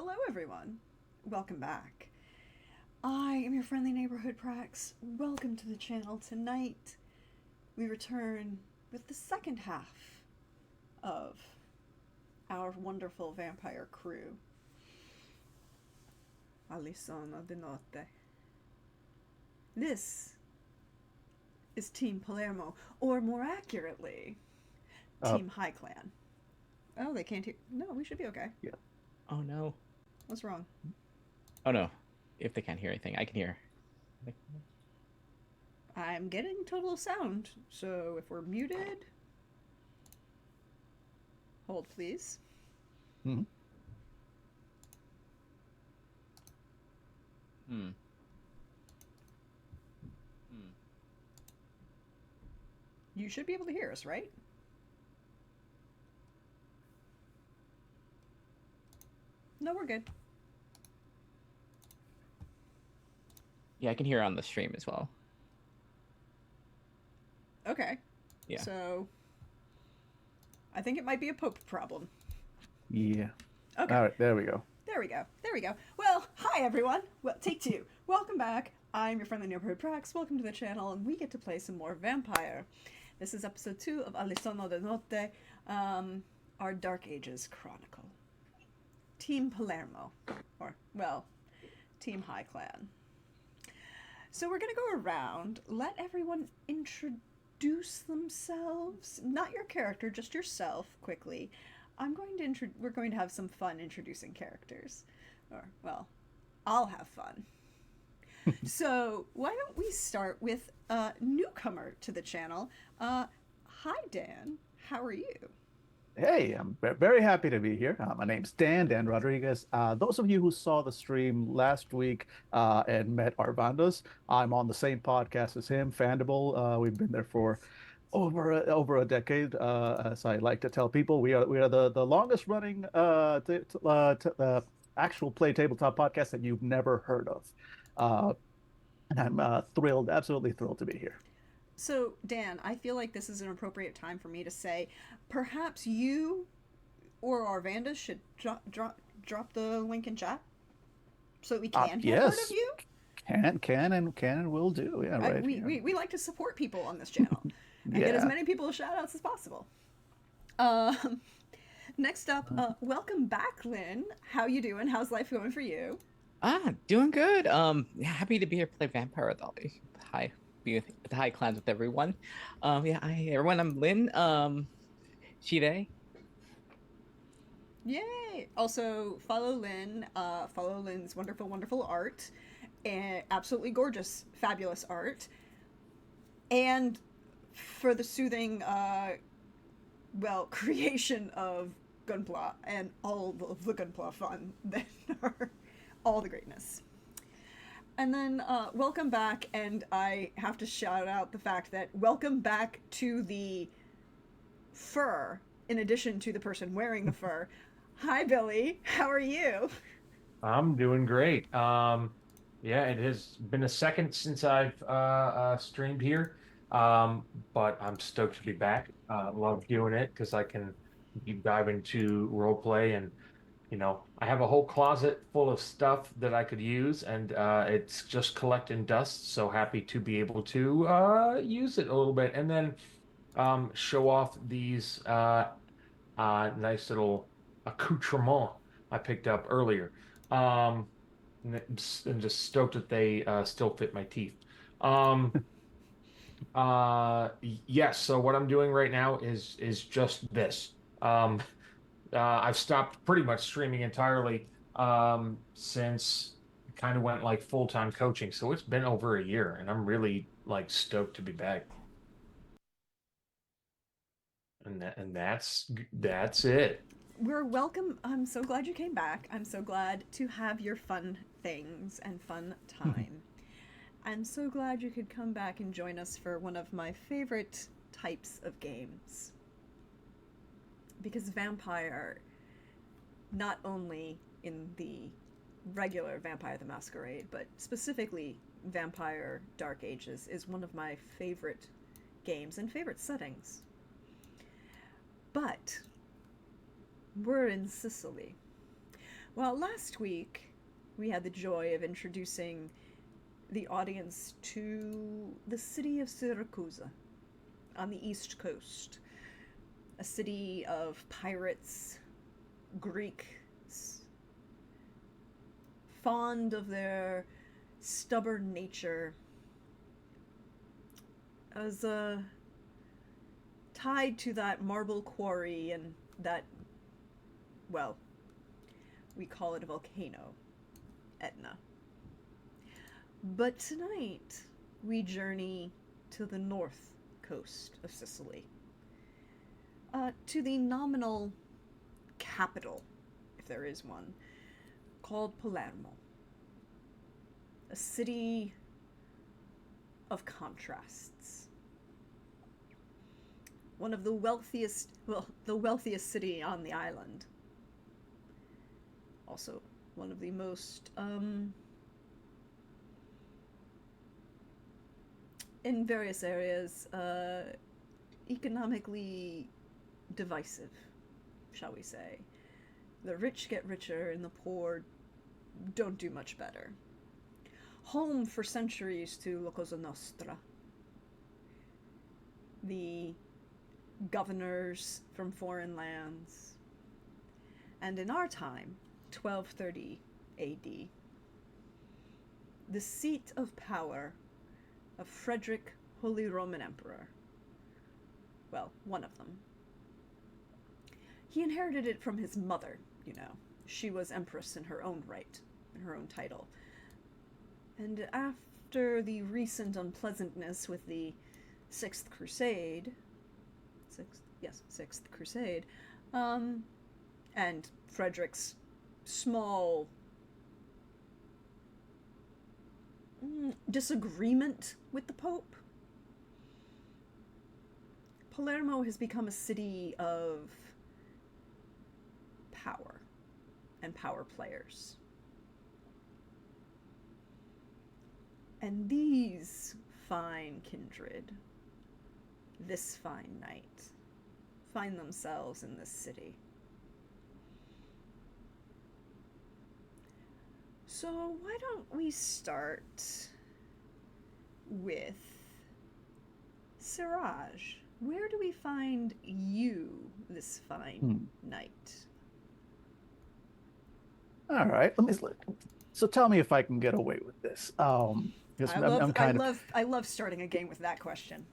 Hello, everyone. Welcome back. I am your friendly neighborhood Prax. Welcome to the channel. Tonight, we return with the second half of our wonderful vampire crew. Sonna de Notte. This is Team Palermo, or more accurately, Uh, Team High Clan. Oh, they can't hear. No, we should be okay. yeah. Oh no. What's wrong? Oh no. If they can't hear anything, I can hear. I'm getting total sound, so if we're muted, hold please. Hmm. Hmm. Hmm. You should be able to hear us, right? No, we're good. Yeah, I can hear on the stream as well. Okay. Yeah. So, I think it might be a Pope problem. Yeah. Okay. All right. There we go. There we go. There we go. Well, hi everyone. Well, take two. Welcome back. I'm your friendly neighborhood Prax. Welcome to the channel, and we get to play some more Vampire. This is episode 2 of Alisonno de Notte, our Dark Ages Chronicle. Team Palermo. Or, well, Team High Clan. So we're going to go around, let everyone introduce themselves. Not your character, just yourself, quickly. We're going to have some fun introducing characters. Or, well, I'll have fun. So why don't we start with a newcomer to the channel. Hi, Dan. How are you? Hey, I'm very happy to be here. My name's Dan Rodriguez. Those of you who saw the stream last week and met Arvandos, I'm on the same podcast as him, Fandible. We've been there for over a decade. As I like to tell people, we are the longest running actual play tabletop podcast that you've never heard of. Uh, and I'm thrilled, absolutely thrilled to be here. So, Dan, I feel like this is an appropriate time for me to say perhaps you or Arvanda should drop the link in chat so that we can have heard of Yes, you. can and will do. Yeah, right We, here. we, we like to support people on this channel and get as Yeah. many people shout outs as possible. Um, Next up, welcome back, Lynn. How you doing? How's life going for you? Doing good. Yeah, happy to be here to play Vampire with all the high with the high clans with everyone. Yeah, hi everyone, I'm Lynn. Shide. Yay! Also, follow Lynn. Follow Lynn's wonderful, wonderful art. And absolutely gorgeous, fabulous art. And for the soothing, creation of Gunpla and all of the Gunpla fun that are all the greatness. And then welcome back, and I have to shout out the fact that welcome back to the fur, in addition to the person wearing the fur. Hi, Billy. How are you? I'm doing great. Yeah, it has been a second since I've streamed here, um, but I'm stoked to be back. Love doing it because I can deep dive into role play, and I have a whole closet full of stuff that I could use, and it's just collecting dust. So happy to be able to use it a little bit, and then show off these nice little accoutrement I picked up earlier. Um, and just stoked that they still fit my teeth. Um, yes, so what I'm doing right now is just this. Um, I've stopped pretty much streaming entirely since kind of went like full-time coaching. So it's been over a year, and I'm really like stoked to be back. And that's it. We're welcome. I'm so glad you came back. I'm so glad to have your fun things and fun time. I'm so glad you could come back and join us for one of my favorite types of games. Because Vampire, not only in the regular Vampire the Masquerade, but specifically Vampire Dark Ages, is one of my favorite games and favorite settings. But we're in Sicily, Well, last week we had the joy of introducing the audience to the city of Syracuse on the East Coast, a city of pirates, Greeks, fond of their stubborn nature, as tied to that marble quarry and that, well, we call it a volcano, Etna. But tonight we journey to the north coast of Sicily, to the nominal capital, if there is one, called Palermo, a city of contrasts. One of the wealthiest, well, the wealthiest city on the island. Also, one of the most, in various areas, economically divisive, shall we say. The rich get richer and the poor don't do much better. Home for centuries to La Cosa Nostra. The governors from foreign lands. And in our time, 1230 AD, the seat of power of Frederick, Holy Roman Emperor. Well, one of them. He inherited it from his mother, you know. She was empress in her own right, in her own title. And after the recent unpleasantness with the Sixth Crusade, Sixth Crusade, and Frederick's small disagreement with the Pope, Palermo has become a city of power and power players. And these fine kindred, this fine night, find themselves in this city. So why don't we start with Siraj? Where do we find you this fine night? All right. So tell me if I can get away with this. Because I love starting a game with that question.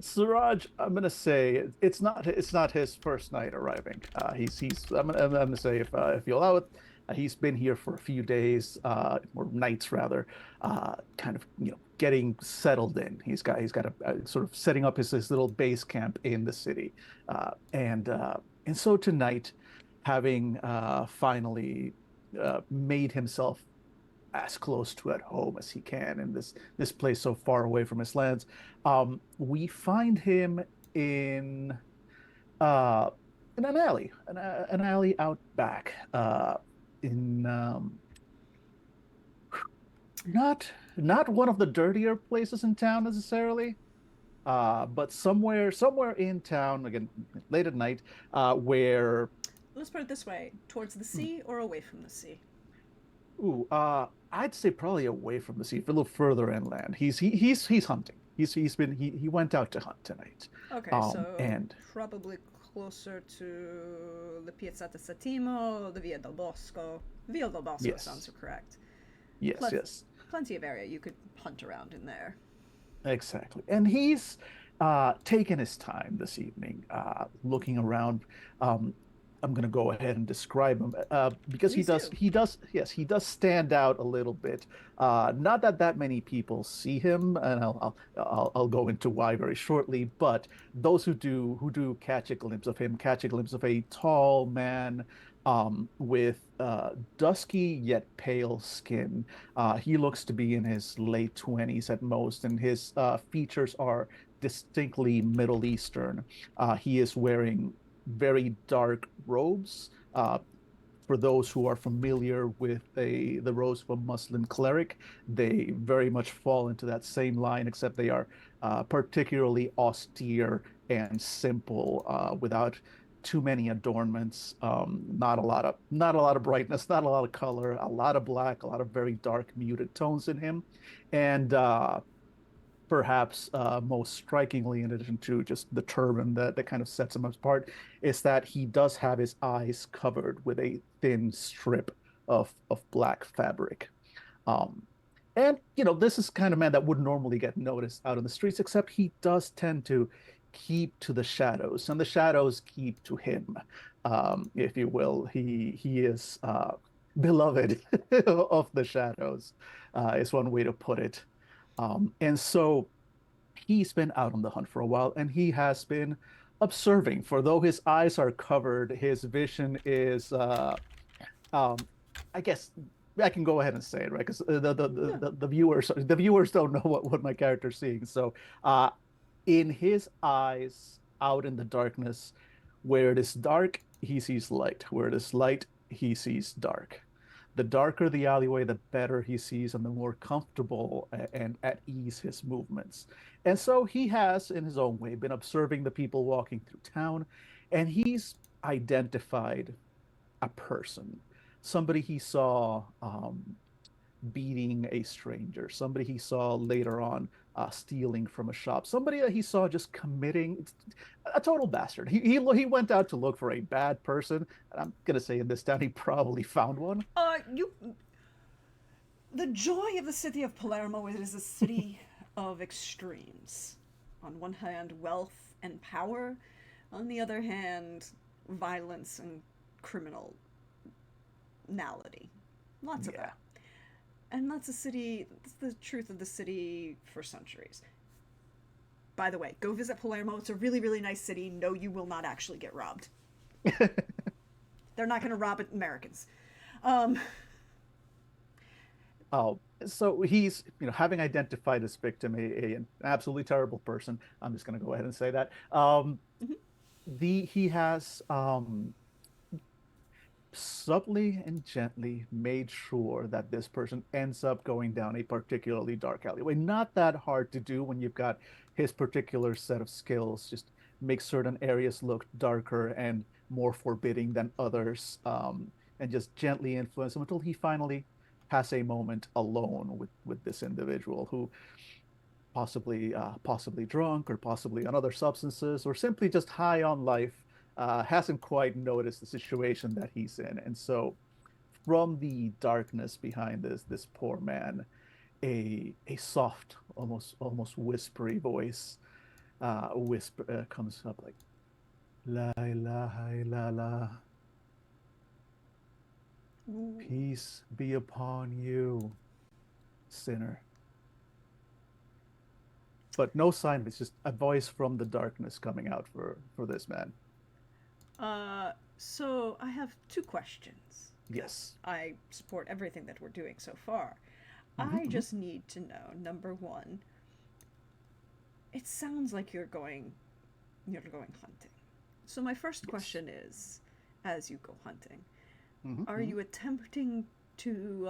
Suraj, I'm gonna say it's not his first night arriving. I'm gonna say if you allow it, he's been here for a few days, or nights rather, kind of getting settled in. He's got a sort of setting up his little base camp in the city, and so tonight, having finally made himself as close to at home as he can in this place so far away from his lands. We find him in uh, in an alley, an alley out back, in not one of the dirtier places in town necessarily, but somewhere in town again late at night, where. Let's put it this way: towards the sea or away from the sea? Ooh, I'd say probably away from the sea, a little further inland. He's hunting. He went out to hunt tonight. Okay, and probably closer to the Piazzetta Settimo, the Via del Bosco. Via del Bosco Yes. sounds correct. yes, yes, Plenty of area you could hunt around in there. exactly. And he's taken his time this evening, looking around. I'm going to go ahead and describe him because Please he does stand out a little bit. Not that many people see him, and I'll go into why very shortly. But those who do catch a glimpse of him catch a glimpse of a tall man, with dusky yet pale skin. He looks to be in his late 20s at most, and his features are distinctly Middle Eastern. He is wearing very dark robes. For those who are familiar with the robes of a Muslim cleric, they very much fall into that same line, except they are particularly austere and simple, without too many adornments, not a lot of brightness, not a lot of color, a lot of black, a lot of very dark, muted tones in him, and perhaps most strikingly, in addition to just the turban that kind of sets him apart, is that he does have his eyes covered with a thin strip of black fabric. Um, and this is kind of man that would normally get noticed out in the streets, except he does tend to keep to the shadows, and the shadows keep to him, if you will. He is beloved of the shadows, is one way to put it. And so he's been out on the hunt for a while, and he has been observing. For though his eyes are covered, his vision is um, I guess I can go ahead and say it, right? Because Yeah. the viewers don't know what my character's seeing. So, uh, in his eyes, out in the darkness, where it is dark, he sees light. Where it is light, he sees dark. The darker the alleyway, the better he sees, and the more comfortable and at ease his movements. And so he has, in his own way, been observing the people walking through town, and he's identified a person, somebody he saw beating a stranger, somebody he saw later on stealing from a shop, somebody that he saw just committing a total bastard. He went out to look for a bad person, and I'm gonna say in this town he probably found one. You. The joy of the city of Palermo is a city of extremes. On one hand, wealth and power. On the other hand, violence and criminality. Lots of Yeah. that. And that's a city, that's the truth of the city for centuries. By the way, go visit Palermo. It's a really, really nice city. No, you will not actually get robbed. They're not going to rob Americans. Um, So he's, having identified his victim, an absolutely terrible person. I'm just going to go ahead and say that. mhm. He has subtly and gently made sure that this person ends up going down a particularly dark alleyway. Not that hard to do when you've got his particular set of skills. Just make certain areas look darker and more forbidding than others, and just gently influence him until he finally has a moment alone with this individual who possibly drunk or possibly on other substances or simply just high on life, hasn't quite noticed the situation that he's in. And so from the darkness behind this poor man, a soft, almost whispery voice whisper comes up like la ilaha illallah, peace be upon you, sinner. But no sign of it. It's just a voice from the darkness coming out for this man. So I have two questions. Yes. I support everything that we're doing so far. Mm-hmm, I mm-hmm. just need to know, number one, it sounds like you're going hunting. So my first Yes. question is, as you go hunting, Mm-hmm, are mm-hmm. you attempting to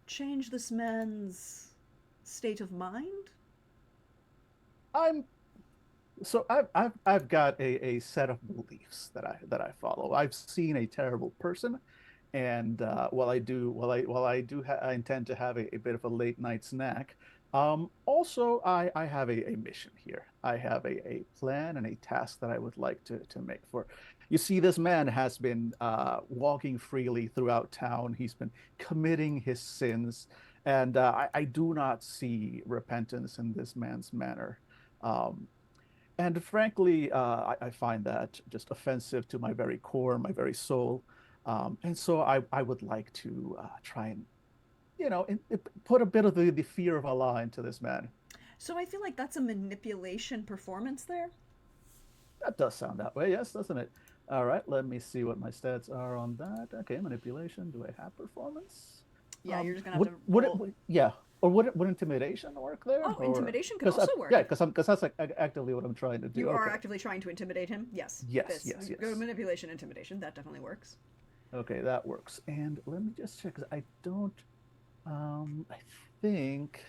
change this man's state of mind? I'm so I've got a set of beliefs that I follow. I've seen a terrible person, and while I intend to have a bit of a late night snack, also I have a mission here. I have a plan and a task that I would like to make for. You see, this man has been walking freely throughout town. He's been committing his sins, and I do not see repentance in this man's manner. Um, and frankly, I find that just offensive to my very core, my very soul. And so I would like to try and, put a bit of the fear of Allah into this man. So I feel like that's a manipulation performance there. That does sound that way, yes, doesn't it? All right, let me see what my stats are on that. Okay, manipulation. Do I have performance? Yeah, you're just gonna have Would to would it roll. yeah, or would intimidation work there? Oh, Or intimidation could because also work. yeah, because that's like actively what I'm trying to do. You are Okay. actively trying to intimidate him. Yes. Yes, This yes, go to yes. manipulation, intimidation. That definitely works. Okay, that works. And let me just check because I don't. I think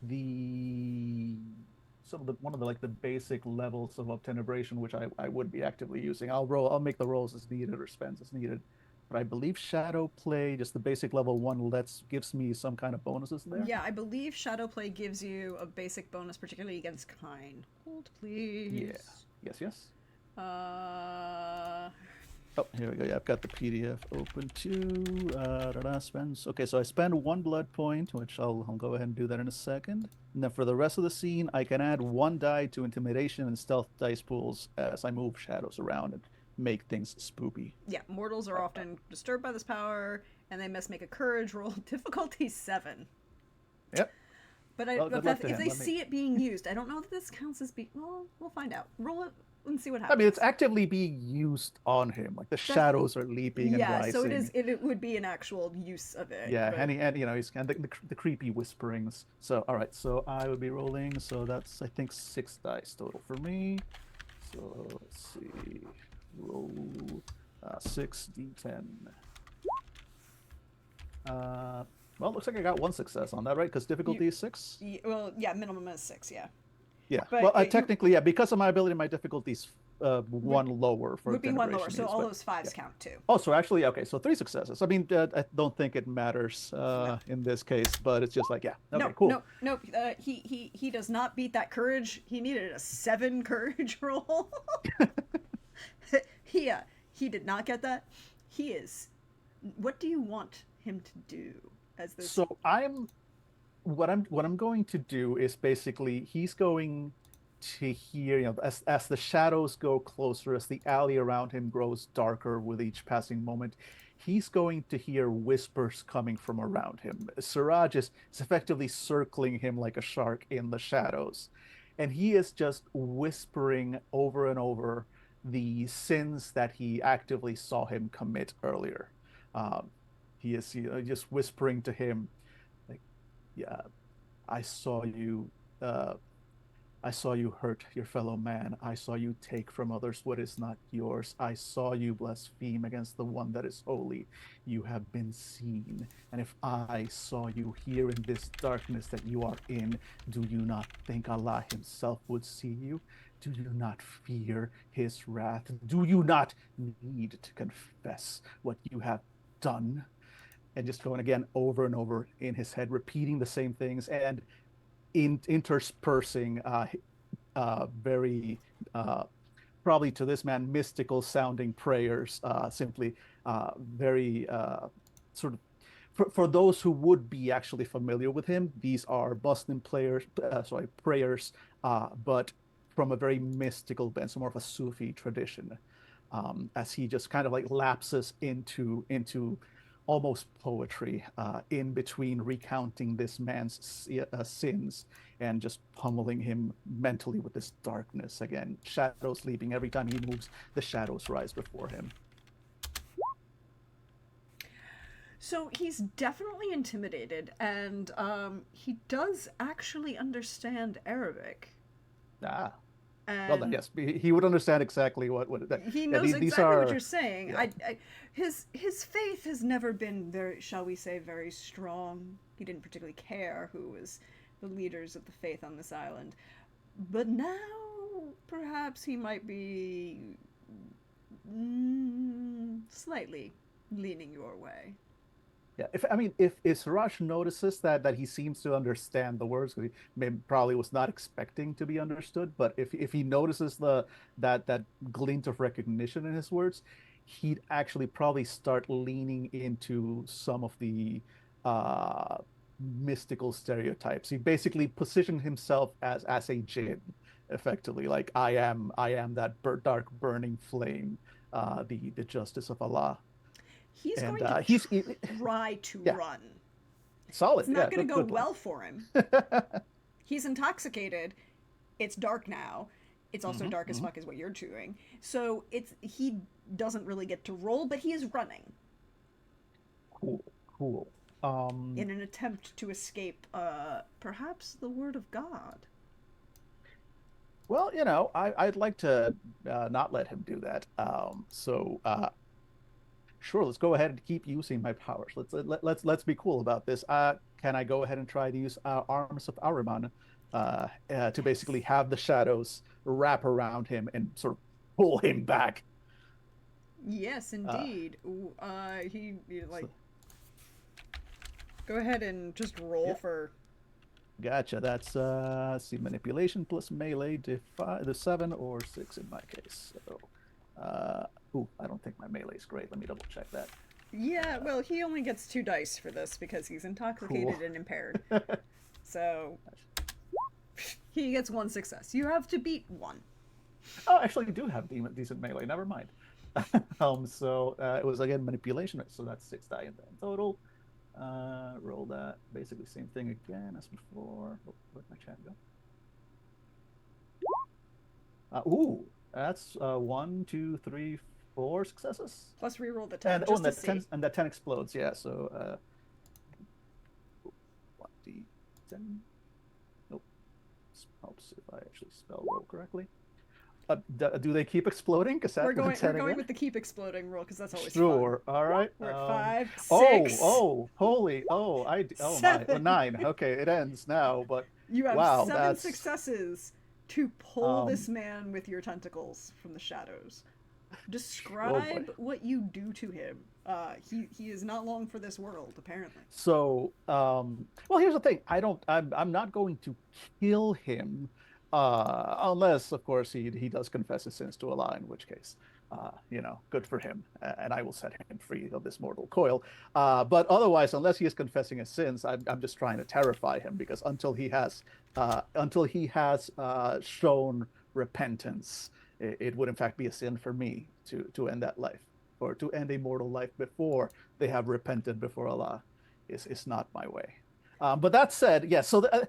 the some of the one of the like the basic levels of obtenebration, which I would be actively using. I'll make the rolls as needed or spends as needed. But I believe Shadow Play, just the basic level one, gives me some kind of bonuses there. Yeah, I believe Shadowplay gives you a basic bonus, particularly against Kine. Hold, please. Yeah. Yes, yes. Uh, Oh, here we go. Yeah, I've got the PDF open too. Spends. Okay, so I spend 1 blood point, which I'll go ahead and do that in a second. And then for the rest of the scene, I can add 1 die to intimidation and stealth dice pools as I move shadows around and make things spoopy. yeah, mortals are often disturbed by this power, and they must make a courage roll, difficulty 7. Yep. But Well, good luck to if him. they see it being used, I don't know that this counts as being. Well, we'll find out. Roll it and see what I happens. mean, it's actively being used on him. Like the shadows are leaping and yeah, rising. so it is. It would be an actual use of it. Yeah, but... and you know he's kind of the creepy whisperings. So all right, so I would be rolling. So that's I think 6 dice total for me. So let's see, roll 6d10. Well, looks like I got 1 success on that, right? Because difficulty is 6. Well, yeah, minimum is 6. Yeah. Yeah. But Well, technically, yeah, because of my ability, my difficulty's 1 lower for would be 1 lower, intimidation so use, all but- those 5s count too. Oh, so actually, okay, so 3 successes. I mean, I don't think it matters in this case, but it's just like, yeah, okay, No, cool. no. He does not beat that courage. He needed a 7 courage roll. He did not get that. He is. What do you want him to do as this? So what I'm going to do is basically he's going to hear, you know, as the shadows go closer, as the alley around him grows darker with each passing moment, he's going to hear whispers coming from around him. Siraj is effectively circling him like a shark in the shadows, and he is just whispering over and over the sins that he actively saw him commit earlier. He is just whispering to him, like, "Yeah, I saw you. I saw you hurt your fellow man. I saw you take from others what is not yours. I saw you blaspheme against the one that is holy. You have been seen. And if I saw you here in this darkness that you are in, do you not think Allah Himself would see you? Do you not fear His wrath? Do you not need to confess what you have done?" And just going again over and over in his head, repeating the same things and interspersing very probably to this man mystical sounding prayers, simply very sort of for those who would be actually familiar with him, these are Muslim prayers, but from a very mystical bent, so more of a Sufi tradition, as he just kind of like lapses into almost poetry in between recounting this man's sins and just pummeling him mentally with this darkness. Again, shadows leaping. Every time he moves, the shadows rise before him. So he's definitely intimidated, and he does actually understand Arabic. Ah. And Well, then, yes, he would understand exactly what he yeah, knows these exactly are, what you're saying. yeah. His faith has never been very, shall we say, very strong. He didn't particularly care who was the leaders of the faith on this island. But now, perhaps he might be slightly leaning your way. Yeah, if Siraj notices that he seems to understand the words, because he probably was not expecting to be understood, but if he notices that glint of recognition in his words, he'd actually probably start leaning into some of the mystical stereotypes. He basically positioned himself as a jinn, effectively, like I am that dark burning flame, the justice of Allah. He's And going to try to yeah. run. Solid. It's not yeah, going to good go plan. well for him. He's intoxicated. It's dark now. It's also dark as fuck is what you're doing. So he doesn't really get to roll, but he is running. Cool. In an attempt to escape, perhaps the word of God. Well, I'd like to not let him do that. Sure, let's go ahead and keep using my powers. Let's be cool about this. can I go ahead and try to use Arms of Ahriman to basically have the shadows wrap around him and sort of pull him back? Yes, indeed. Like, So, go ahead and just roll yeah, for. gotcha. That's let's see, manipulation plus melee, the 7 or 6 in my case. So, I don't think my melee is great. Let me double check that. Yeah, well, he only gets 2 dice for this because he's intoxicated Cool. and impaired. So he gets 1 success. You have to beat 1. Oh, actually, you do have decent melee. Never mind. So it was again manipulation, right? So that's 6 die in total. Roll that. Basically, same thing again as before. Oh, where'd my chat go? That's 1, 2, 3, 4 successes. Plus reroll the 10 And just and to that see. 10 explodes. Yeah. So 1d10. Nope. Helps if I actually spell roll correctly. Do they keep exploding? Because We're that going. 110 We're going again. with the keep exploding roll because that's always fun. Sure. All right. We're at 5, 6. Holy. Oh my. Well, 7. 9. Okay, it ends now. But You have wow, 7 that's successes to pull um. this man with your tentacles from the shadows. Oh boy. Describe what you do to him. He is not long for this world, apparently. So, well, here's the thing. I'm not going to kill him, unless, of course, he does confess his sins to Allah, in which case, good for him, and I will set him free of this mortal coil. But otherwise, unless he is confessing his sins, I'm just trying to terrify him because until he has shown repentance, it would in fact be a sin for me to end that life or to end a mortal life before they have repented before Allah is not my way. But that said, yeah. So I'm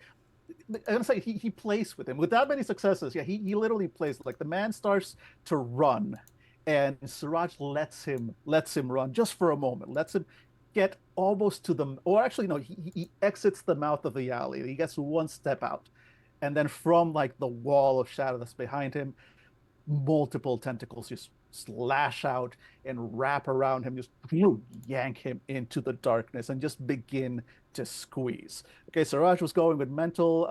gonna say he plays with him with that many successes. Yeah, he literally plays like the man starts to run, and Siraj lets him run just for a moment, lets him get almost to the, or actually no, he exits the mouth of the alley. He gets 1 step out, and then from like the wall of shadow that's behind him, multiple tentacles just slash out and wrap around him, just yank him into the darkness and just begin to squeeze. Okay, Siraj was going with mental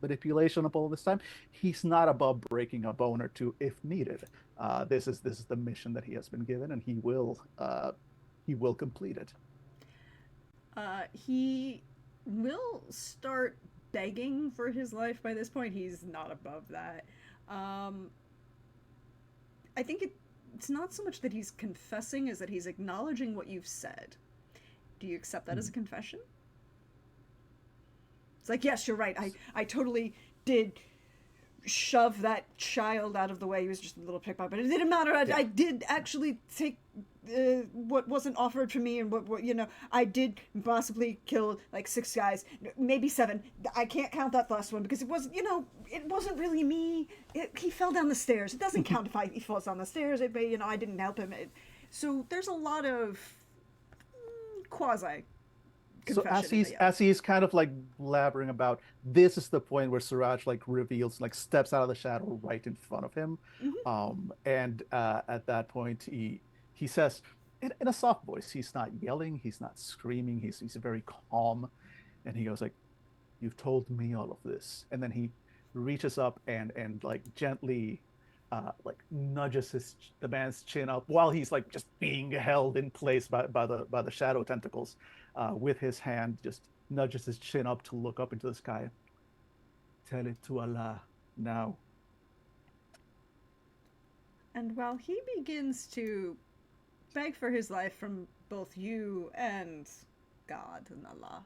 manipulation up all this time. He's not above breaking a bone or two if needed. This is the mission that he has been given, and he will complete it. He will start begging for his life by this point. He's not above that. I think it's not so much that he's confessing as that he's acknowledging what you've said. Do you accept that as a confession? It's like, yes, you're right. I totally did shove that child out of the way. He was just a little pickpocket, but it didn't matter. I did actually take what wasn't offered to me, and what I did possibly kill like 6 guys, maybe 7. I can't count that last one because it wasn't really me. He fell down the stairs. It doesn't count if he falls down the stairs. I didn't help him. So there's a lot of quasi. So as he's kind of like blabbering about, this is the point where Siraj like reveals, like steps out of the shadow right in front of him. And at that point he says in a soft voice, he's not yelling, he's not screaming, he's very calm, and he goes like, "You've told me all of this," and then he reaches up and like gently like nudges the man's chin up while he's like just being held in place by the shadow tentacles, with his hand, just nudges his chin up to look up into the sky. "Tell it to Allah now." And while he begins to beg for his life from both you and God and Allah,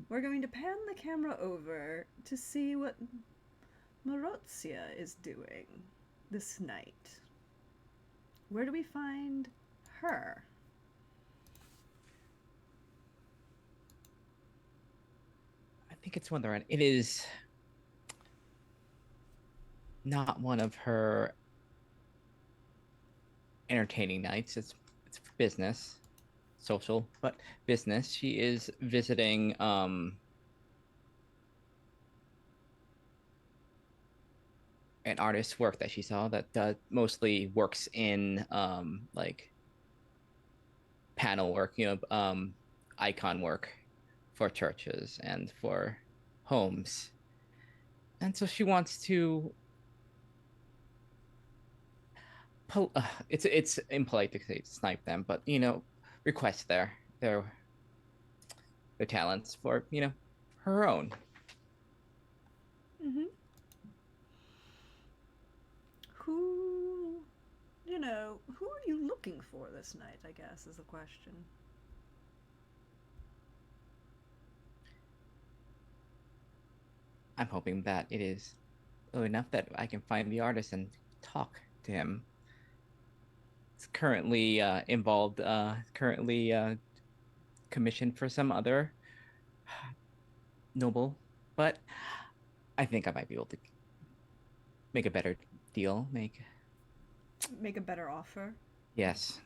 we're going to pan the camera over to see what Marozia is doing this night. Where do we find her? I think it's one around. It is not one of her entertaining nights. It's business, social, but business. She is visiting an artist's work that she saw that mostly works in like panel work, icon work for churches and for homes. And so she wants to it's impolite to say snipe them, but request their talents for her own. Mm-hmm. Who are you looking for this night, I guess, is the question. I'm hoping that it is low enough that I can find the artist and talk to him. It's currently involved, commissioned for some other noble, but I think I might be able to make a better deal. Make a better offer? Yes.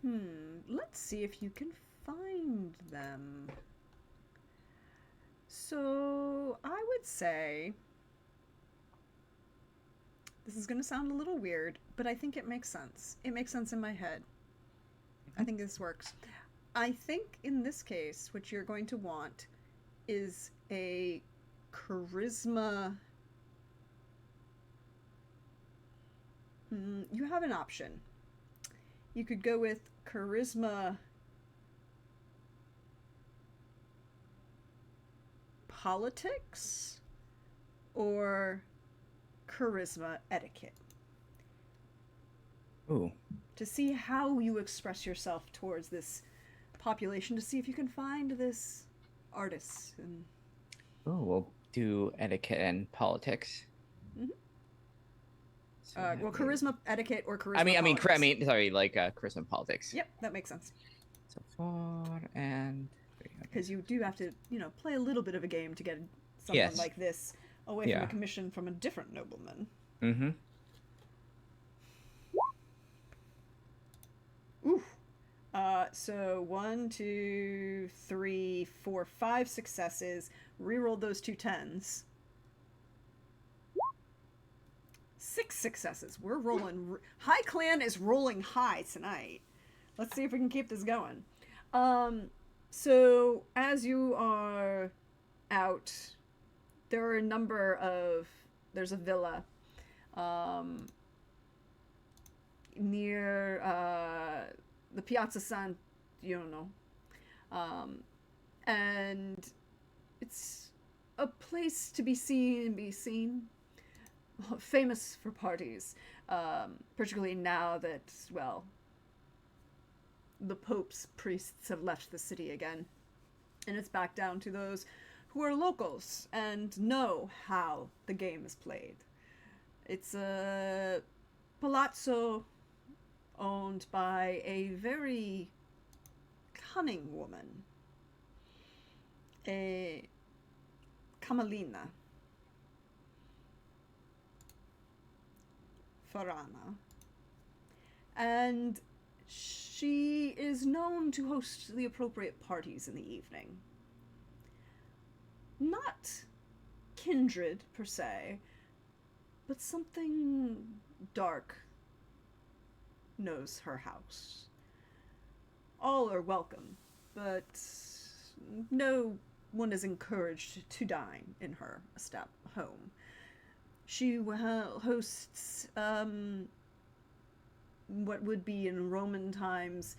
Let's see if you can find them. So, I would say... This is going to sound a little weird, but I think it makes sense. It makes sense in my head. I think this works. I think in this case, what you're going to want is a charisma... You have an option. You could go with charisma politics or charisma etiquette. Ooh. To see how you express yourself towards this population, to see if you can find this artist. Oh, we'll do etiquette and politics. Mm-hmm. So Well, charisma etiquette or charisma. Sorry, like charisma and politics. Yep, that makes sense. So 4 and 3. Because you do have to, play a little bit of a game to get someone like this away from a commission from a different nobleman. Mm-hmm. Ooh. So 1, 2, 3, 4, 5 successes. Reroll those 2 10s. 6 successes. We're rolling. High Clan is rolling high tonight. Let's see if we can keep this going. So as you are out, there are a number of. There's a villa near the Piazza San Giono, and it's a place to be seen. Famous for parties, particularly now that, well, the Pope's priests have left the city again. And it's back down to those who are locals and know how the game is played. It's a palazzo owned by a very cunning woman, a camerina. Farana. And she is known to host the appropriate parties in the evening. Not kindred, per se, but something dark knows her house. All are welcome, but no one is encouraged to dine in her home. She hosts what would be in Roman times,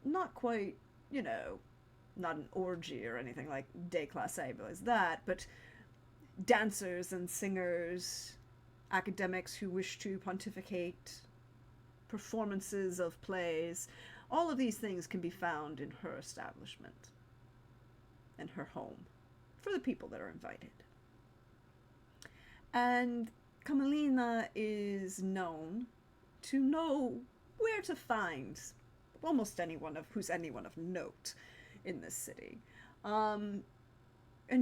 not quite, not an orgy or anything like déclassé as that, but dancers and singers, academics who wish to pontificate, performances of plays. All of these things can be found in her establishment, in her home, for the people that are invited. And Camelina is known to know where to find almost anyone of note in this city. And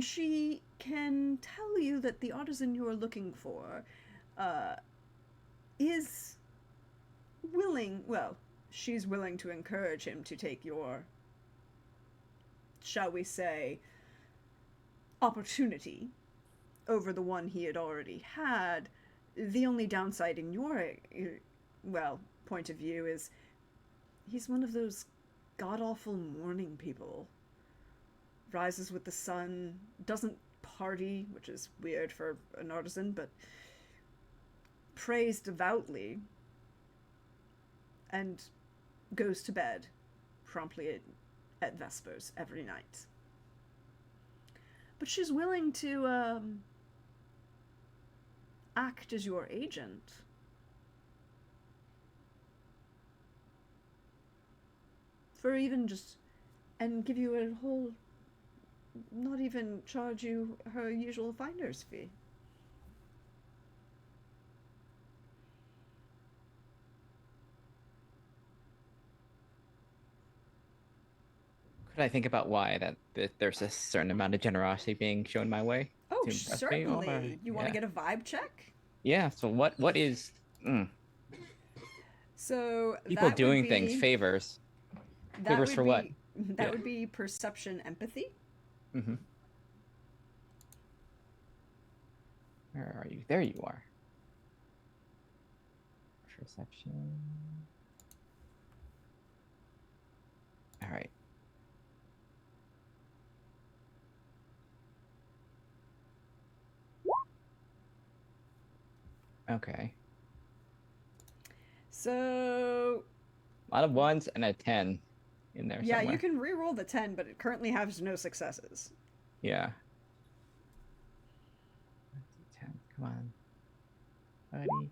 she can tell you that the artisan you are looking for is willing, she's willing to encourage him to take your, shall we say, opportunity over the one he had already had. The only downside in your, point of view is he's one of those god-awful morning people. Rises with the sun, doesn't party, which is weird for an artisan, but prays devoutly, and goes to bed promptly at Vespers every night. But she's willing to act as your agent. For even just, and give you a whole, not even charge you her usual finder's fee. Could I think about why that there's a certain amount of generosity being shown my way? Oh, to impress me, certainly. or- You want to yeah. get a vibe check? Yeah. So what is So people that doing would things, be, favors? that Favors would for be, what? That Yeah. would be perception empathy. Mm-hmm. Where are you? There you are. Perception. All right. Okay. So A lot of ones and a 10 in there yeah, somewhere. you can re-roll the 10, but it currently has no successes. Yeah. 10. Come on. Buddy.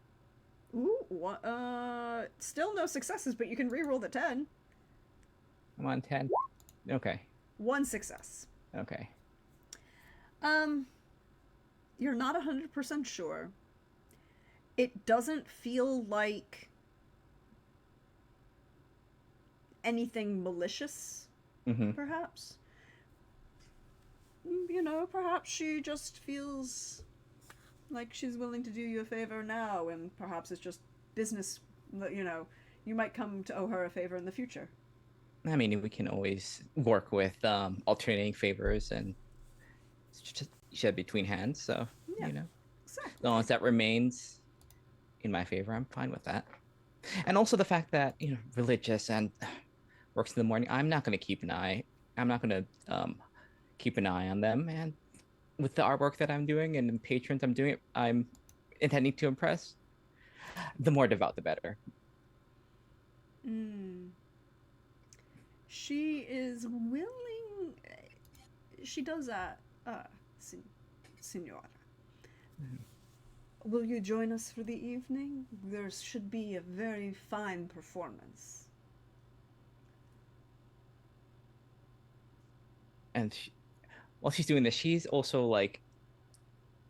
Ooh, still no successes, but you can re-roll the 10. Come on, 10. Okay. One success. Okay. You're not 100% sure. It doesn't feel like anything malicious, Mm-hmm. perhaps. You know, perhaps she just feels like she's willing to do you a favor now, and perhaps it's just business, you know, you might come to owe her a favor in the future. I mean, we can always work with alternating favors and just shed between hands. So, Yeah. you know, Exactly. as long as that remains in my favor, I'm fine with that. And also the fact that, religious and works in the morning, I'm not going to keep an eye. I'm not going to keep an eye on them. And with the artwork that I'm doing and the patrons I'm intending to impress, the more devout, the better. She is willing. She does that, Signora. Will you join us for the evening? There should be a very fine performance. And while she's doing this, she's also like,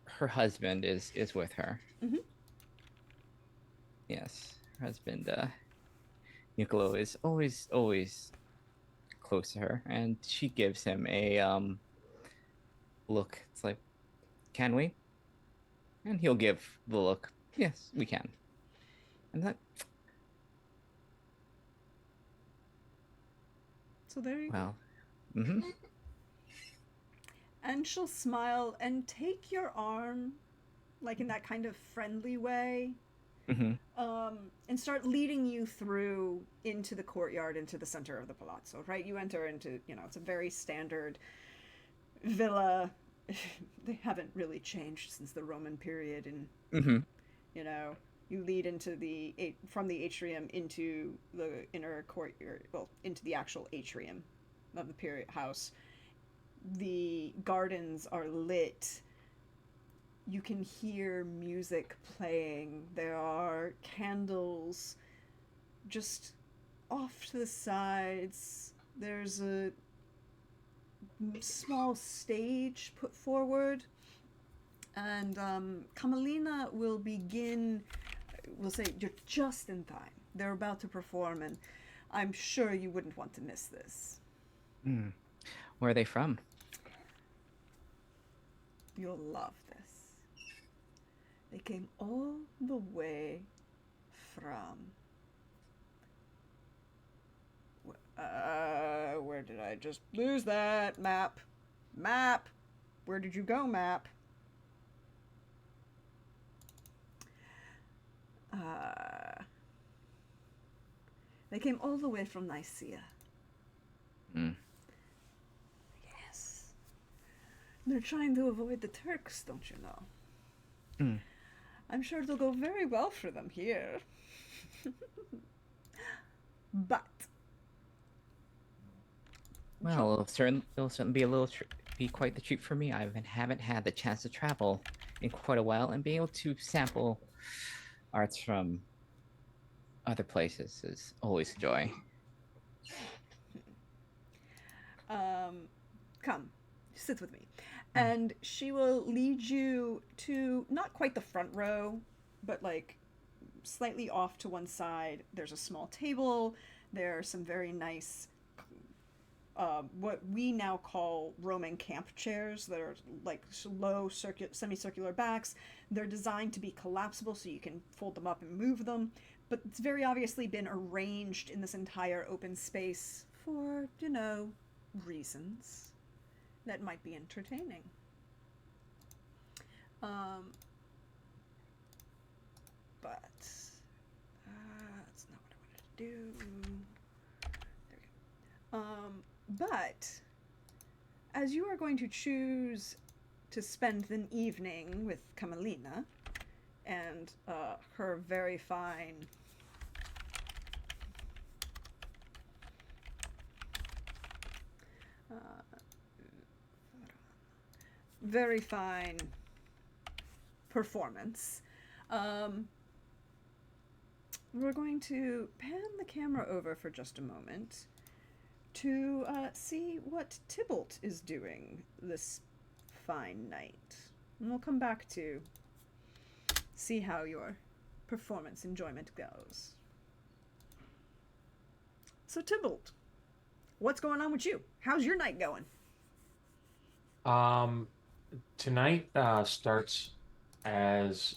her husband is with her. Mhm. Yes, her husband, Niccolo, is always close to her, and she gives him a look. It's like, can we? And he'll give the look. Yes, we can. And that, So there you go. well, mm-hmm. And she'll smile and take your arm, like in that kind of friendly way, Mm-hmm. and start leading you through into the courtyard, into the center of the palazzo, right? You enter into, it's a very standard villa. They haven't really changed since the Roman period, and, Mm-hmm. You lead into from the atrium into the inner courtyard, well, into the actual atrium of the period house. The gardens are lit. You can hear music playing. There are candles just off to the sides. There's a small stage put forward. And Kamalina will begin, we'll say, you're just in time. They're about to perform, and I'm sure you wouldn't want to miss this. Mm. Where are they from? You'll love this. They came all the way from... where did I just lose that? Map. Where did you go, map? They came all the way from Nicaea. Mm. Yes. They're trying to avoid the Turks, don't you know? Mm. I'm sure it'll go very well for them here. But Well, it'll certainly be be quite the treat for me. I haven't had the chance to travel in quite a while, and being able to sample arts from other places is always a joy. um, come, sit with me. And she will lead you to not quite the front row, but like slightly off to one side. There's a small table. There are some very nice, what we now call Roman camp chairs that are like low semicircular backs. They're designed to be collapsible so you can fold them up and move them. But it's very obviously been arranged in this entire open space for, reasons that might be entertaining. But that's not what I wanted to do. There we go. But as you are going to choose to spend an evening with Kamalina and her very fine very fine performance. We're going to pan the camera over for just a moment to see what Tybalt is doing this fine night. And we'll come back to see how your performance enjoyment goes. So, Tybalt, what's going on with you? How's your night going? Tonight starts as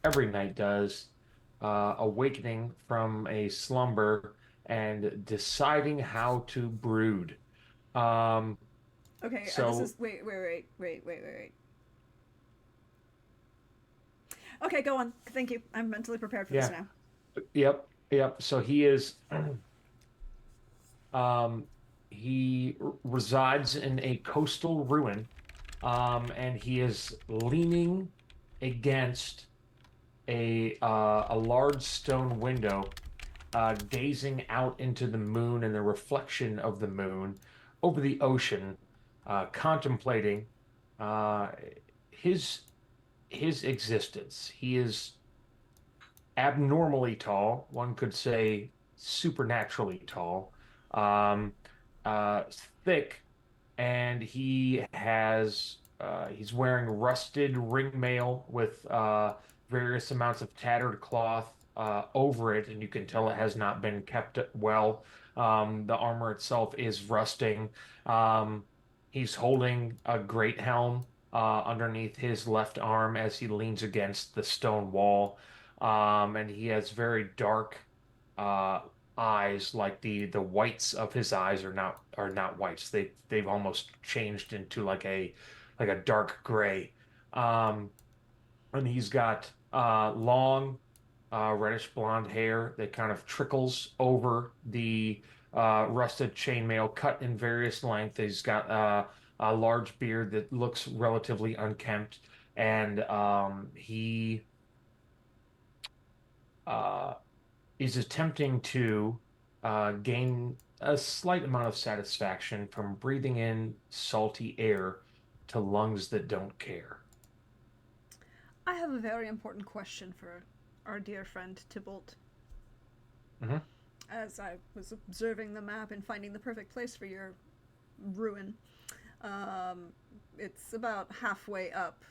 every night does, awakening from a slumber and deciding how to brood. Um, Okay, this so is wait. Okay, go on. Thank you. I'm mentally prepared for this yeah, now. yep. So he is, um, resides in a coastal ruin, and he is leaning against a large stone window, gazing out into the moon and the reflection of the moon over the ocean, contemplating uh, his his existence. He is abnormally tall, one could say supernaturally tall, um, uh, thick, and he's wearing rusted ringmail with various amounts of tattered cloth over it, and you can tell it has not been kept well. The armor itself is rusting. Um, he's holding a great helm underneath his left arm as he leans against the stone wall, and he has very dark uh, eyes, like the whites of his eyes are not whites. They've almost changed into like a dark gray. Um, and he's got long reddish blonde hair that kind of trickles over the rusted chainmail, cut in various lengths. He's got a large beard that looks relatively unkempt, and he uh, is attempting to gain a slight amount of satisfaction from breathing in salty air to lungs that don't care. I have a very important question for our dear friend Tybalt. Hmm. As I was observing the map and finding the perfect place for your ruin, um, it's about halfway up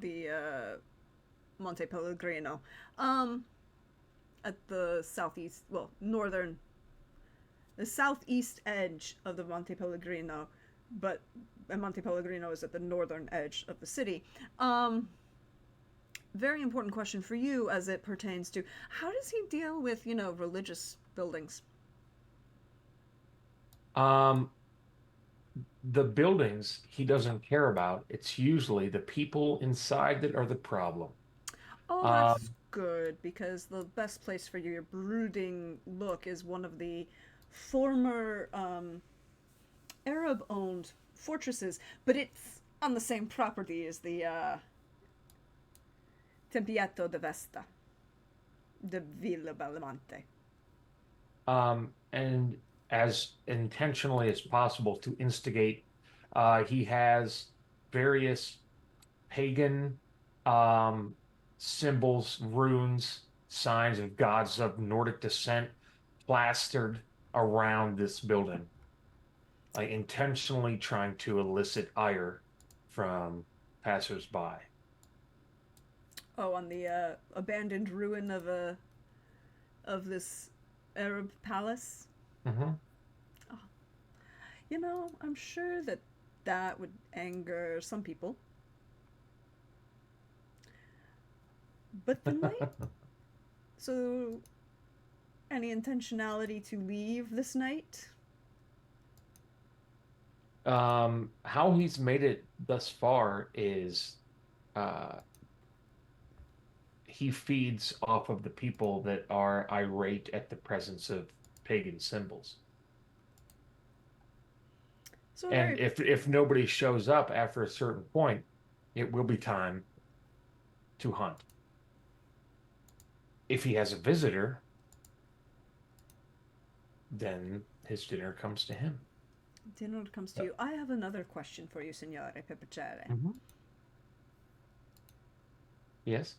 the Monte Pellegrino, at the southeast, well, the southeast edge of the Monte Pellegrino, but Monte Pellegrino is at the northern edge of the city. Very important question for you as it pertains to how does he deal with, religious buildings? Um, the buildings he doesn't care about. It's usually the people inside that are the problem. Oh, that's Um, good because the best place for your brooding look is one of the former Arab-owned fortresses, but it's on the same property as the Tempietto de Vesta, de Villa Belmonte. And as intentionally as possible to instigate, he has various pagan symbols, runes, signs of gods of Nordic descent plastered around this building, like intentionally trying to elicit ire from passersby. Oh, on the abandoned ruin of this Arab palace. Mm-hmm. You know, I'm sure that that would anger some people. But then wait. So, any intentionality to leave this night? How he's made it thus far is he feeds off of the people that are irate at the presence of pagan symbols. So And if nobody shows up after a certain point, it will be time to hunt. If he has a visitor, then his dinner comes to him. dinner comes to you. I have another question for you, Signore Pepicere. Mm-hmm. Yes.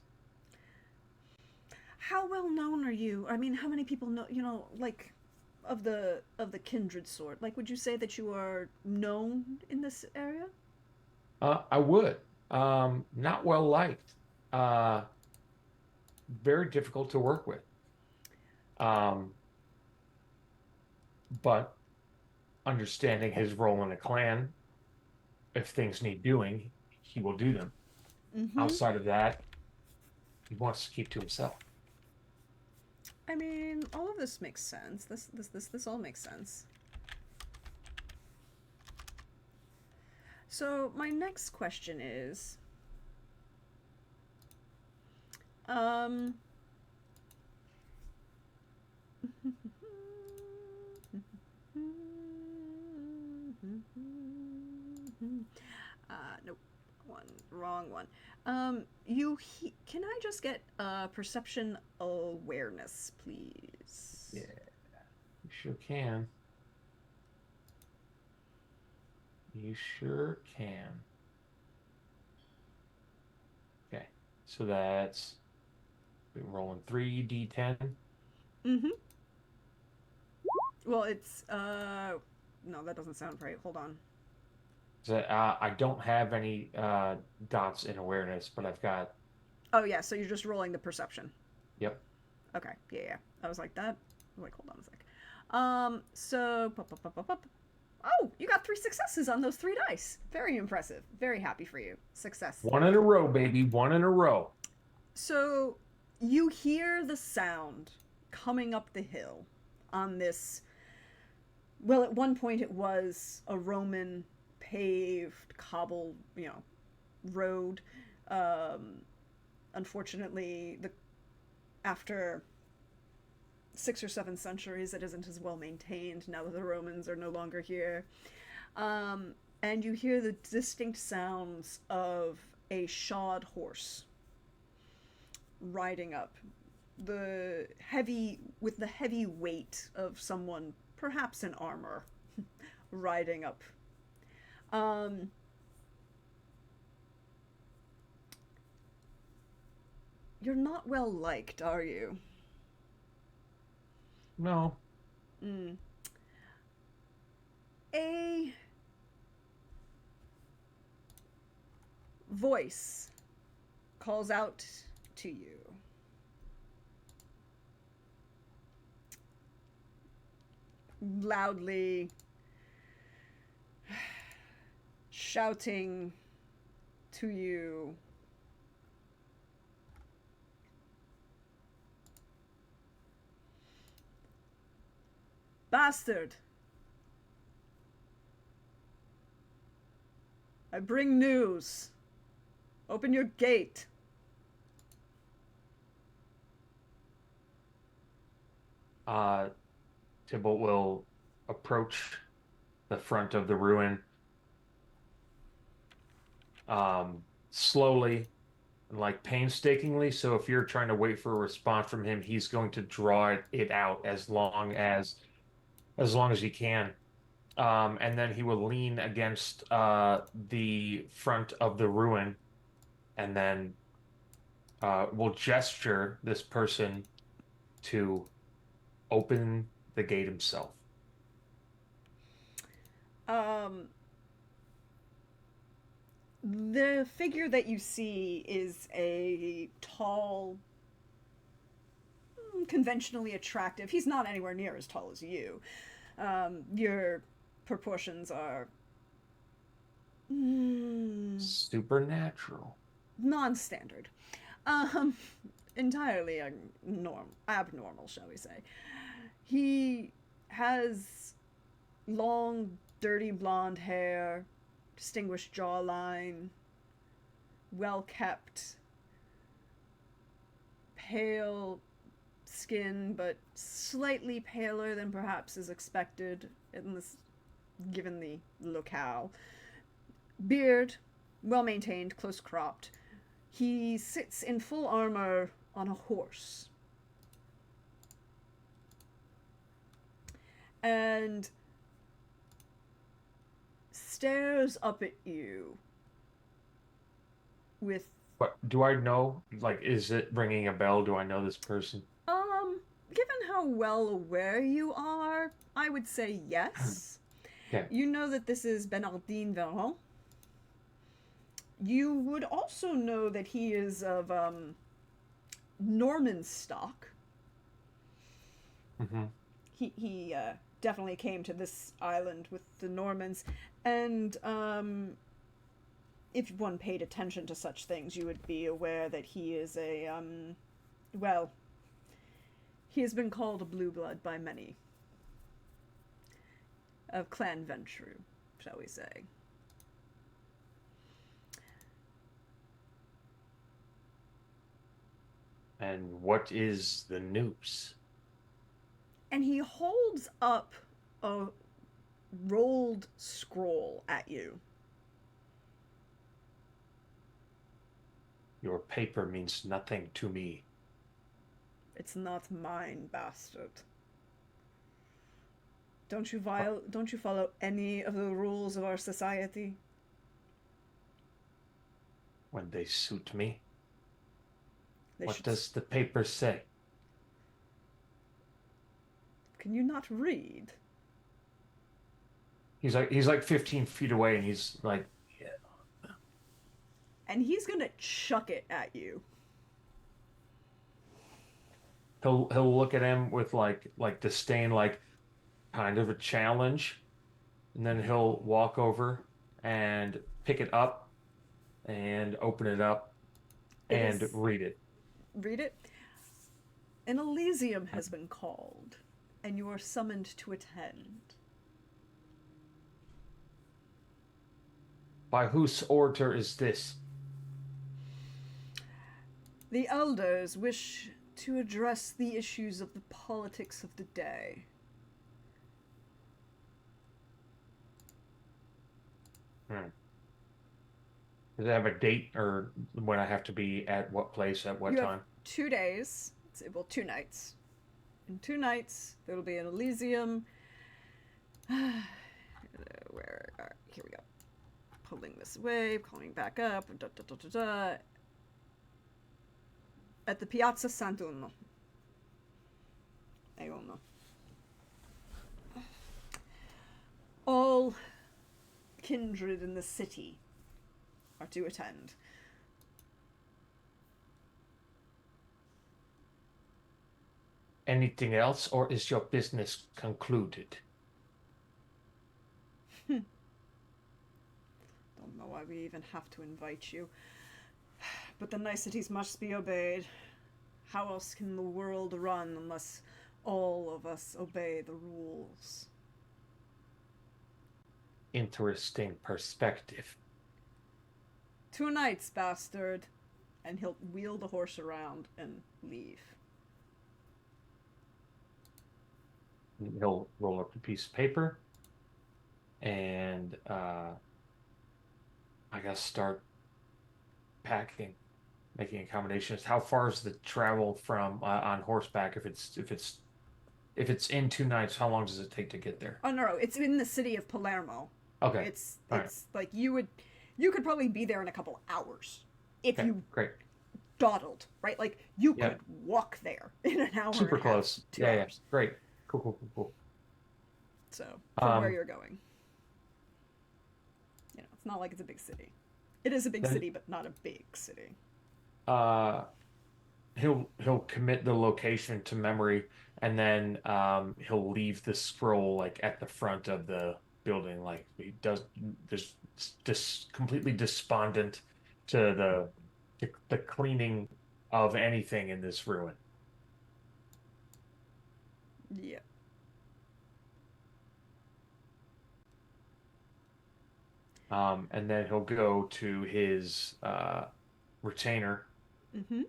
How well known are you? I mean, how many people know? You know, like of the kindred sort. Like, would you say that you are known in this area? I would. Not well liked. Uh, Very difficult to work with. Um, but understanding his role in a clan, if things need doing, he will do them. Mm-hmm. Outside of that, he wants to keep to himself. I mean, all of this makes sense. This all makes sense. So my next question is, nope, wrong one. Can I just get perception awareness, please? Yeah, you sure can. You sure can. Okay, so that's rolling 3d10. Mm-hmm. Well, it's no, that doesn't sound right. Hold on. So, I don't have any dots in awareness, but I've got. Oh yeah, so you're just rolling the perception. Yep. Okay, yeah. I was like that. I was like, hold on a sec. So oh, you got 3 successes on those 3 dice. Very impressive. Very happy for you. Success. One in a row, baby. One in a row. So you hear the sound coming up the hill on this. Well, at one point it was a Roman paved cobble, road. Unfortunately, after 6 or 7 centuries, it isn't as well maintained now that the Romans are no longer here. And you hear the distinct sounds of a shod horse riding up, with the heavy weight of someone, perhaps in armor, riding up. You're not well liked, are you? No. A voice calls out to you. Loudly shouting to you. Bastard! I bring news. Open your gate. Tybalt will approach the front of the ruin, slowly and like painstakingly. So if you're trying to wait for a response from him, he's going to draw it out as long as he can. And then he will lean against the front of the ruin, and then will gesture this person to open the gate himself. The figure that you see is a tall, conventionally attractive. He's not anywhere near as tall as you. Your proportions are Supernatural. non-standard. Entirely abnormal, shall we say. He has long, dirty blonde hair, distinguished jawline, well kept, pale skin, but slightly paler than perhaps is expected in this, given the locale. Beard, well maintained, close cropped. He sits in full armor on a horse. And stares up at you with But do I know? Like, is it ringing a bell? Do I know this person? given how well aware you are, I would say yes. Okay. You know that this is Bernardine Veron. You would also know that he is of Norman stock. Mm-hmm. He definitely came to this island with the Normans, and if one paid attention to such things, you would be aware that he is a well, he has been called a blue blood by many of Clan Ventru, shall we say. And what is the news? And he holds up a rolled scroll at you. Your paper means nothing to me. It's not mine, bastard. Don't you follow any of the rules of our society? When they suit me. They What should... does the paper say? Can you not read? He's like 15 feet away, and he's like, yeah. And he's gonna chuck it at you. He'll look at him with like disdain, like kind of a challenge, and then he'll walk over and pick it up and open it up and read it. Read it. An Elysium has been called, and you are summoned to attend. By whose order is this? The elders wish to address the issues of the politics of the day. Does it have a date or when I have to be at what place at what You time? have 2 days, well, 2 nights. In 2 nights, there will be an Elysium. Here we go. Pulling this away, calling back up. At the Piazza Sant'Uno. Aono. All kindred in the city are to attend. Anything else, or is your business concluded? Don't know why we even have to invite you. But the niceties must be obeyed. How else can the world run unless all of us obey the rules? Interesting perspective. 2 nights, bastard. And he'll wheel the horse around and leave. He'll roll up a piece of paper and I guess start packing, making accommodations. How far is the travel from on horseback? If it's in 2 nights, how long does it take to get there? Oh no, it's in the city of Palermo. Okay. It's All right. it's like you could probably be there in a couple hours if Okay. you Great. dawdled, right? Like you Yeah. could walk there in an hour Super and a half, close. 2 Yeah. Yeah. hours. Great. Cool. Cool. Cool. Cool. So from where Um. you're going, it's not like it's a big city. It is a big Then city, but not a big city. uh he'll commit the location to memory, and then he'll leave the scroll like at the front of the building, like he does just completely despondent to the cleaning of anything in this ruin. Yeah. And then he'll go to his retainer, Mm-hmm.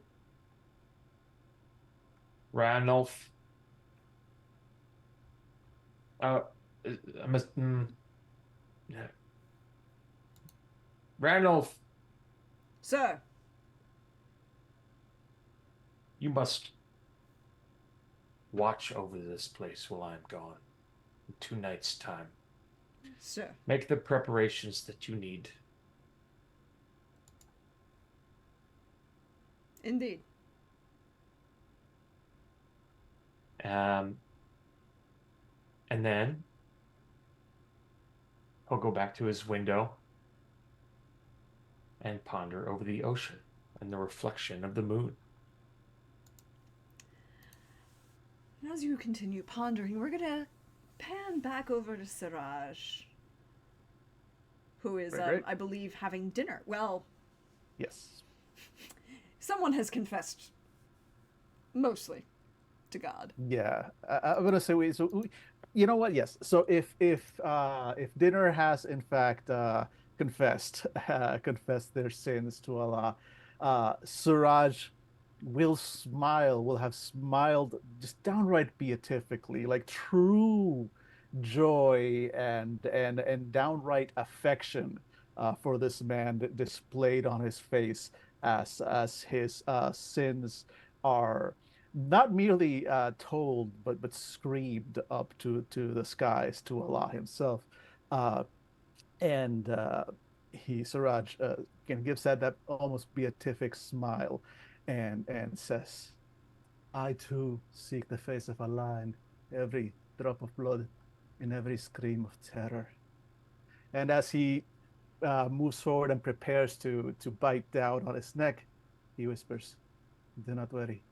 Ranulf. Uh, I must, yeah. Ranulf, Sir. you must watch over this place while I'm gone. In 2 nights' time. Sir. Make the preparations that you need. Indeed. Um, and then he'll go back to his window and ponder over the ocean and the reflection of the moon. As you continue pondering, we're gonna pan back over to Siraj, who is, Very great. I believe, having dinner. Well, Yes. someone has confessed, mostly, to God. Yeah, I'm gonna say you know what? Yes. So if dinner has in fact confessed confessed their sins to Allah, Suraj will have smiled just downright beatifically, like true joy and downright affection for this man displayed on his face as his sins are not merely told, but screamed up to the skies to Allah Himself, uh, and he Siraj gives that almost beatific smile, and says, "I too seek the face of Allah in every drop of blood, in every scream of terror." And as he moves forward and prepares to bite down on his neck, he whispers, "Do not worry.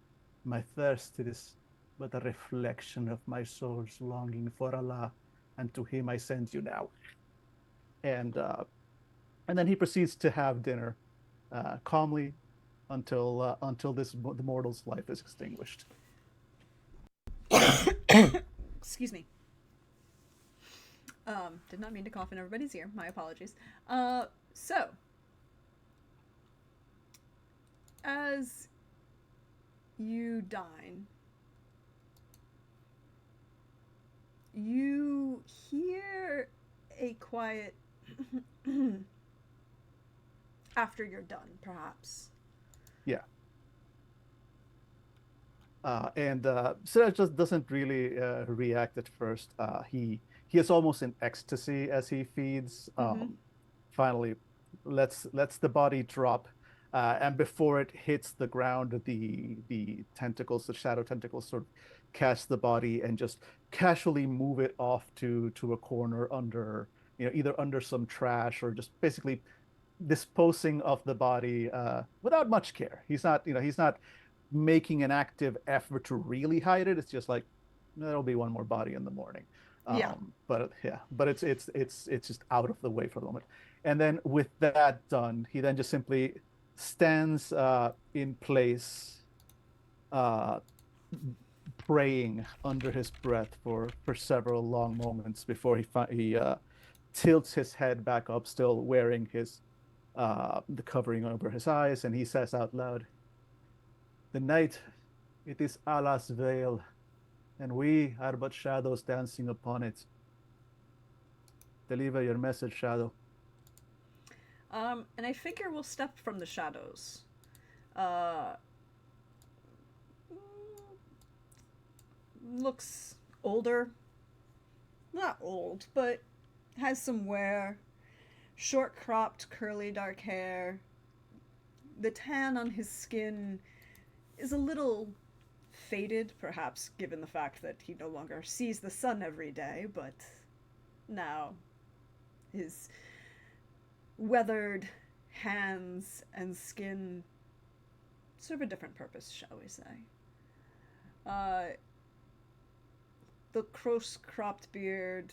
My thirst is but a reflection of my soul's longing for Allah, and to Him I send you now." And and then he proceeds to have dinner calmly until the mortal's life is extinguished. Excuse me. Did not mean to cough in everybody's ear. My apologies. So, as you dine, you hear a quiet after you're done, perhaps. Yeah. And Siraj just doesn't really react at first. He is almost in ecstasy as he feeds. Mm-hmm. Finally, lets the body drop, and before it hits the ground, the tentacles, the shadow tentacles, sort of catch the body and just casually move it off to a corner under, either under some trash or just basically disposing of the body without much care. He's not making an active effort to really hide it. It's just like there'll be one more body in the morning. Yeah. But yeah, but it's just out of the way for the moment. And then with that done, he then just simply stands in place, uh, praying under his breath for several long moments before he tilts his head back up, still wearing his the covering over his eyes, and he says out loud, "The night, it is Allah's veil. and we are but shadows dancing upon it. Deliver your message, Shadow. And I figure we'll step from the shadows. Uh, looks older. Not old, but has some wear. Short cropped, curly dark hair. The tan on his skin is a little faded, perhaps given the fact that he no longer sees the sun every day, but now his weathered hands and skin serve a different purpose, shall we say. The close cropped beard,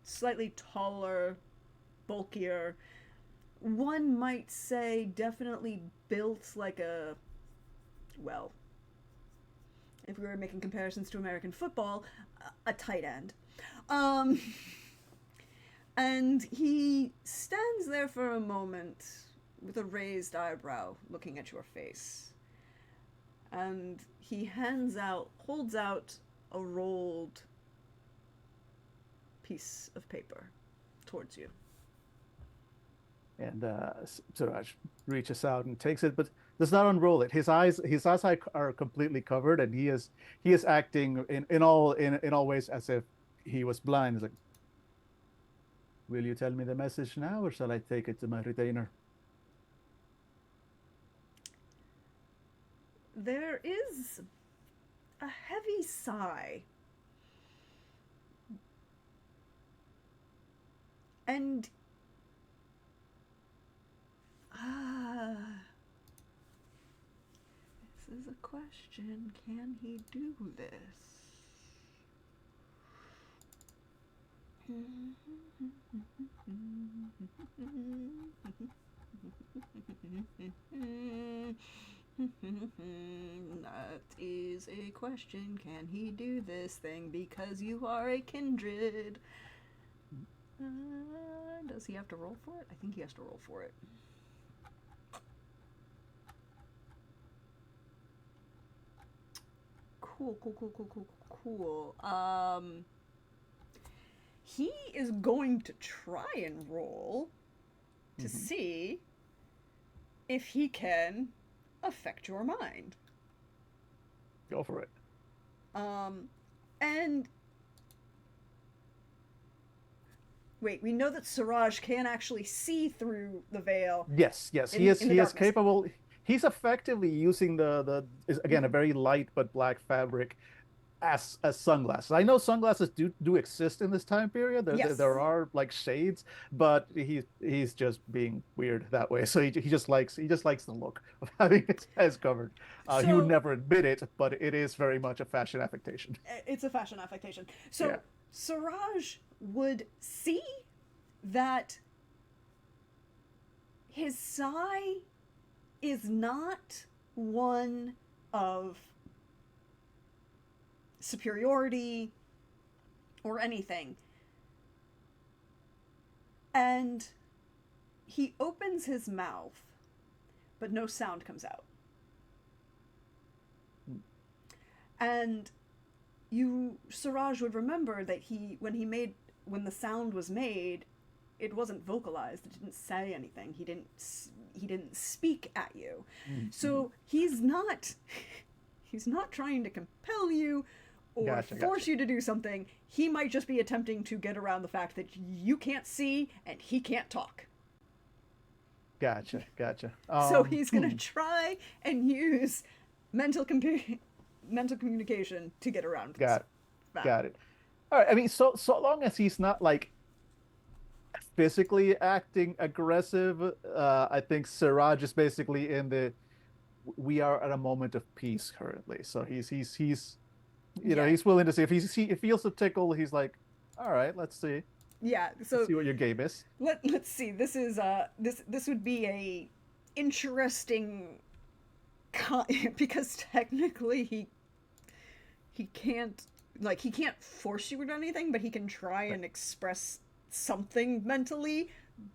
slightly taller, bulkier. One might say definitely built like a, well, if we were making comparisons to American football, a tight end. And he stands there for a moment with a raised eyebrow looking at your face. And he holds out a rolled piece of paper towards you. And Suraj reaches out and takes it, but does not unroll it. His eyes are completely covered, and he is acting in all ways as if he was blind. He's like, "Will you tell me the message now, or shall I take it to my retainer?" There is a heavy sigh. And this is a question. Can he do this? That is a question. Can he do this thing? Because you are a kindred. Does he have to roll for it? I think he has to roll for it. Cool. He is going to try and roll to see if he can affect your mind. Go for it. And wait, we know that Suraj can actually see through the veil. Yes, he is capable. He's effectively using again a very light but black fabric as sunglasses. I know sunglasses do exist in this time period. There are like shades, but he's just being weird that way. So he just likes the look of having his eyes covered. He would never admit it, but it is very much a fashion affectation. It's a fashion affectation. So Yeah. Suraj would see that his sigh is not one of superiority or anything. And he opens his mouth, but no sound comes out. And Suraj would remember that when the sound was made, it wasn't vocalized. It didn't say anything. He didn't speak at you. Mm-hmm. So he's not trying to compel you or force you to do something. He might just be attempting to get around the fact that you can't see and he can't talk. Gotcha. So he's going to try and use mental communication to get around this. Got it. All right. I mean, so long as he's not like physically acting aggressive, I think Siraj is basically we are at a moment of peace currently. So he's he's willing to see if he feels a tickle. He's like, all right, let's see. Yeah. So let's see what your game is. Let's see. This is this would be a interesting because technically he can't force you to do anything, but he can try and express something mentally,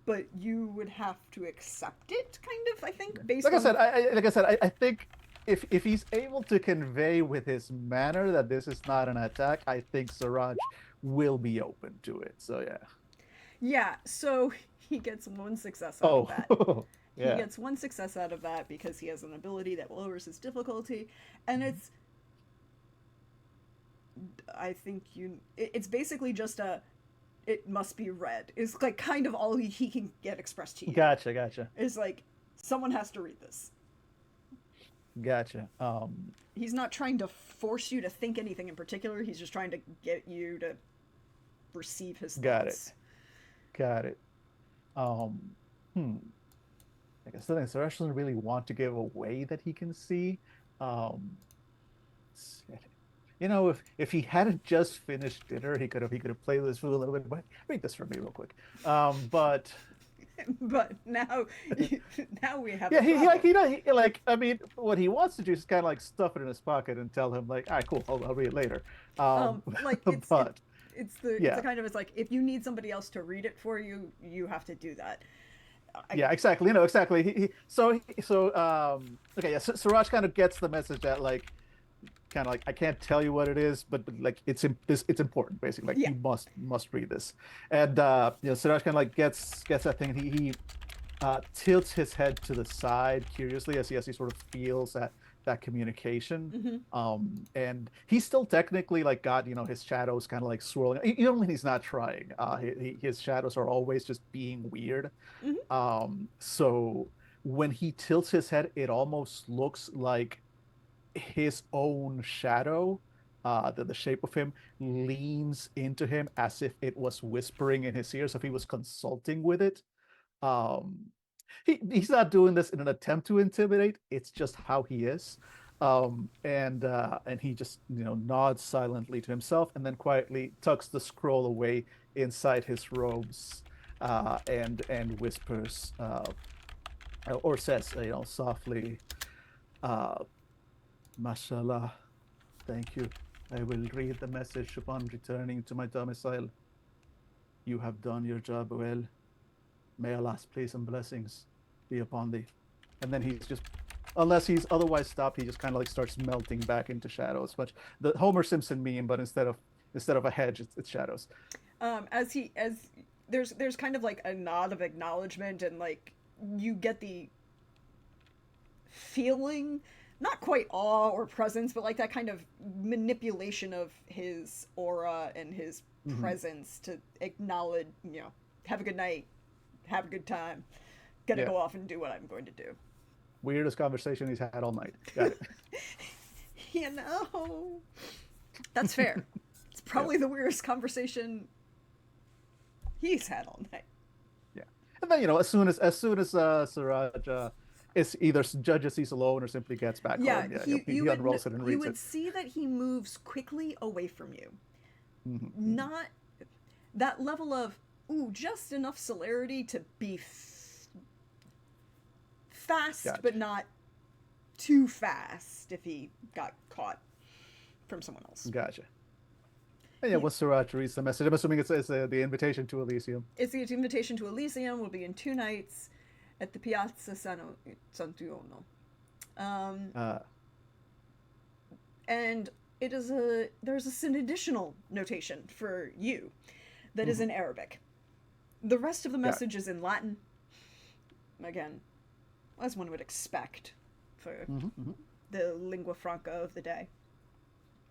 but you would have to accept it, kind of. I think based. Like I said, I think if he's able to convey with his manner that this is not an attack, I think Siraj will be open to it. So yeah. Yeah, so he gets one success out of that. Oh, He yeah. gets one success out of that because he has an ability that lowers his difficulty, and it's I think it's basically just a it must be read is like kind of all he can get expressed to you. Gotcha, gotcha, Is like someone has to read this. gotcha. He's not trying to force you to think anything in particular. He's just trying to get you to receive his Got thoughts. it, got it. Um, hmm. I guess the thing Suresh doesn't really want to give away that he can see. Um, you know, if he hadn't just finished dinner, he could have played this for a little bit. But read this for me real quick. But But now, now we have yeah, a he problem. like he like I mean, what he wants to do is kind of like stuff it in his pocket and tell him like, all right, cool, I'll read it later. Like But it's the yeah, kind of it's like if you need somebody else to read it for you, you have to do that. yeah, exactly. You know, exactly. Okay, yeah. Siraj kind of gets the message that like kind of like I can't tell you what it is, but like it's important basically. Like Yeah. you must read this, and Siraj kind of like gets that thing. And he tilts his head to the side curiously as he sort of feels that communication. Mm-hmm. And he's still technically like got his shadows kind of like swirling. Even when he's not trying, his shadows are always just being weird. Mm-hmm. So when he tilts his head, it almost looks like his own shadow, the shape of him leans into him as if it was whispering in his ears, if he was consulting with it. Um, he's not doing this in an attempt to intimidate. It's just how he is. And he just nods silently to himself and then quietly tucks the scroll away inside his robes, and whispers, or says, softly, uh, "Mashallah, thank you. I will read the message upon returning to my domicile. You have done your job well. May Allah's peace and blessings be upon thee." And then he's just, unless he's otherwise stopped, he just kind of like starts melting back into shadows. Much the Homer Simpson meme, but instead of a hedge, it's shadows. As there's kind of like a nod of acknowledgement and like you get the feeling, not quite awe or presence, but like that kind of manipulation of his aura and his presence to acknowledge, have a good night, have a good time, gonna Yeah. go off and do what I'm going to do. Weirdest conversation he's had all night. Got it. That's fair. It's probably the weirdest conversation he's had all night. Yeah. And then as soon as Siraj is either judges he's alone or simply gets back home, he unrolls it and you reads would it. see that he moves quickly away from you. Mm-hmm. Not that level of just enough celerity to be fast, Gotcha. but not too fast if he got caught from someone else. Gotcha. And yeah, once Siraj reads the message, I'm assuming it's the invitation to Elysium. It's the invitation to Elysium. Will be in 2 nights at the Piazza Santuono. And there's an additional notation for you that is in Arabic. The rest of the message is in Latin. Again, as one would expect for the lingua franca of the day.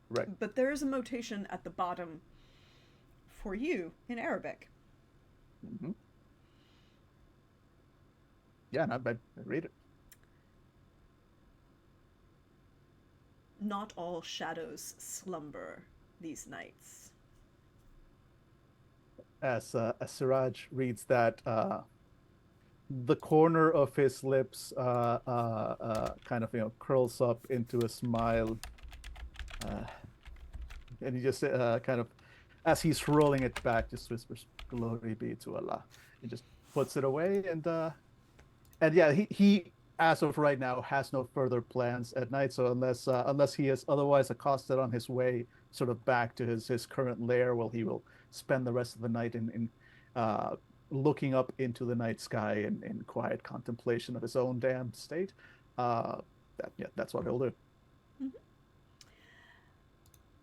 Right. But there is a notation at the bottom for you in Arabic. Mm-hmm. Yeah, not bad. Read it. Not all shadows slumber these nights. As Siraj reads that, the corner of his lips kind of curls up into a smile, and he just kind of, as he's rolling it back, just whispers, "Glory be to Allah." He just puts it away, and yeah, he as of right now has no further plans at night. So unless he is otherwise accosted on his way, sort of back to his current lair, well, he will spend the rest of the night in looking up into the night sky in quiet contemplation of his own damned state. that's what he'll do.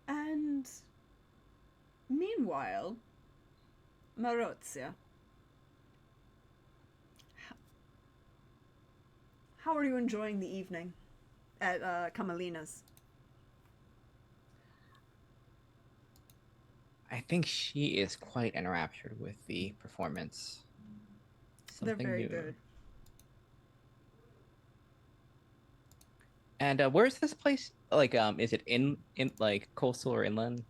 And meanwhile, Marozia, how are you enjoying the evening at Kamalina's? I think she is quite enraptured with the performance. They're Something very new. good. And where's this place? Like, is it in like coastal or inland?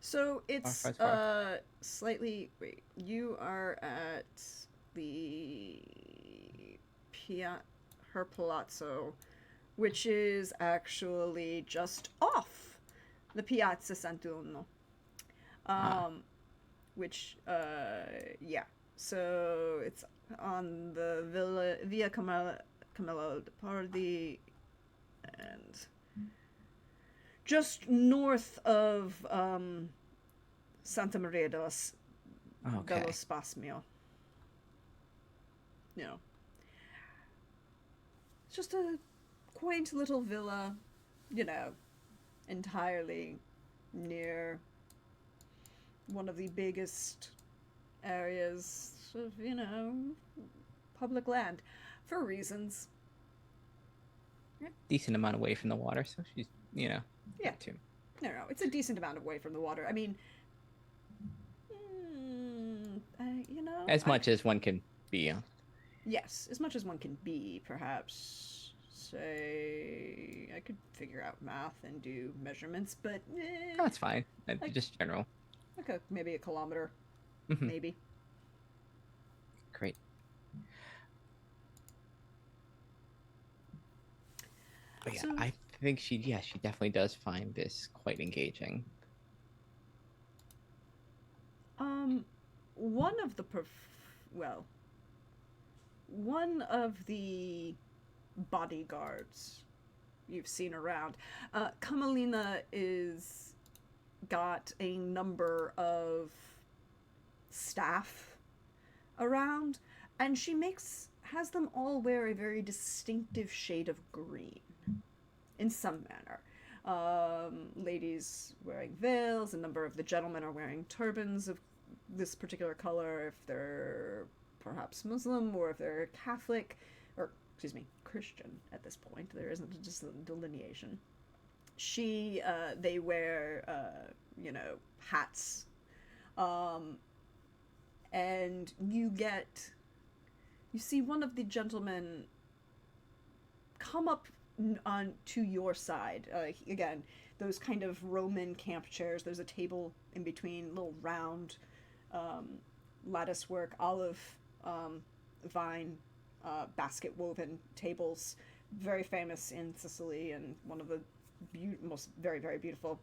So it's far? slightly. Wait, you are at the her palazzo, which is actually just off the Piazza Sant'Uno. Which yeah. So it's on the Via Camillo Pardi, and just north of Santa Maria dello Spasmio. You know, it's just a quaint little villa, you know, entirely near one of the biggest areas of, you know, public land for reasons. Decent amount away from the water, so she's, you know, Yeah. not too. No, it's a decent amount away from the water. I mean, you know, As much as one can be. Yes, as much as one can be, perhaps. Say, I could figure out math and do measurements, but That's fine. Just general. Okay, maybe a kilometer, Mhm. maybe. Great. But yeah, So- I think she definitely does find this quite engaging. One of the bodyguards you've seen around, Kamalina is got a number of staff around, and she has them all wear a very distinctive shade of green in some manner. Ladies wearing veils, a number of the gentlemen are wearing turbans of this particular color, if they're perhaps Muslim or if they're Catholic, or excuse me, Christian at this point. There isn't just a delineation. They wear, you know, hats. And you see one of the gentlemen come up on to your side. Again, those kind of Roman camp chairs. There's a table in between, little round lattice work, olive vine basket woven tables, very famous in Sicily and one of the most very, very beautiful.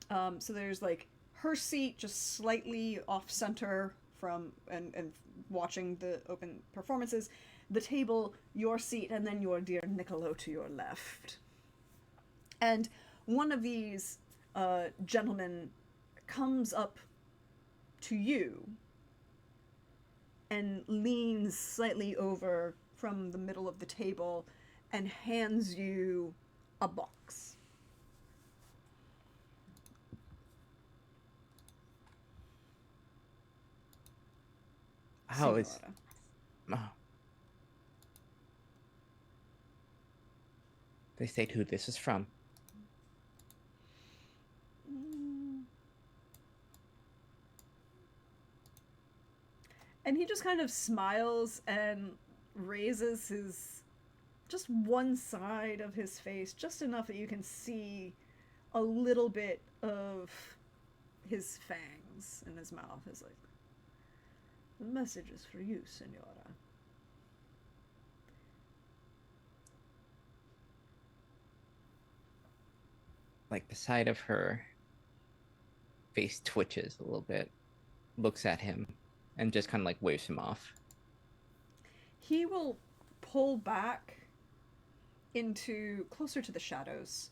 So there's like her seat just slightly off center from and watching the open performances, the table, your seat, and then your dear Niccolo to your left. And one of these gentlemen comes up to you and leans slightly over from the middle of the table and hands you a box. How is? Signora. Oh. They state who this is from. And he just kind of smiles and raises just one side of his face, just enough that you can see a little bit of his fangs in his mouth. It's like, the message is for you, Senora. Like the side of her face twitches a little bit, looks at him, and just kind of like waves him off. He will pull back into closer to the shadows.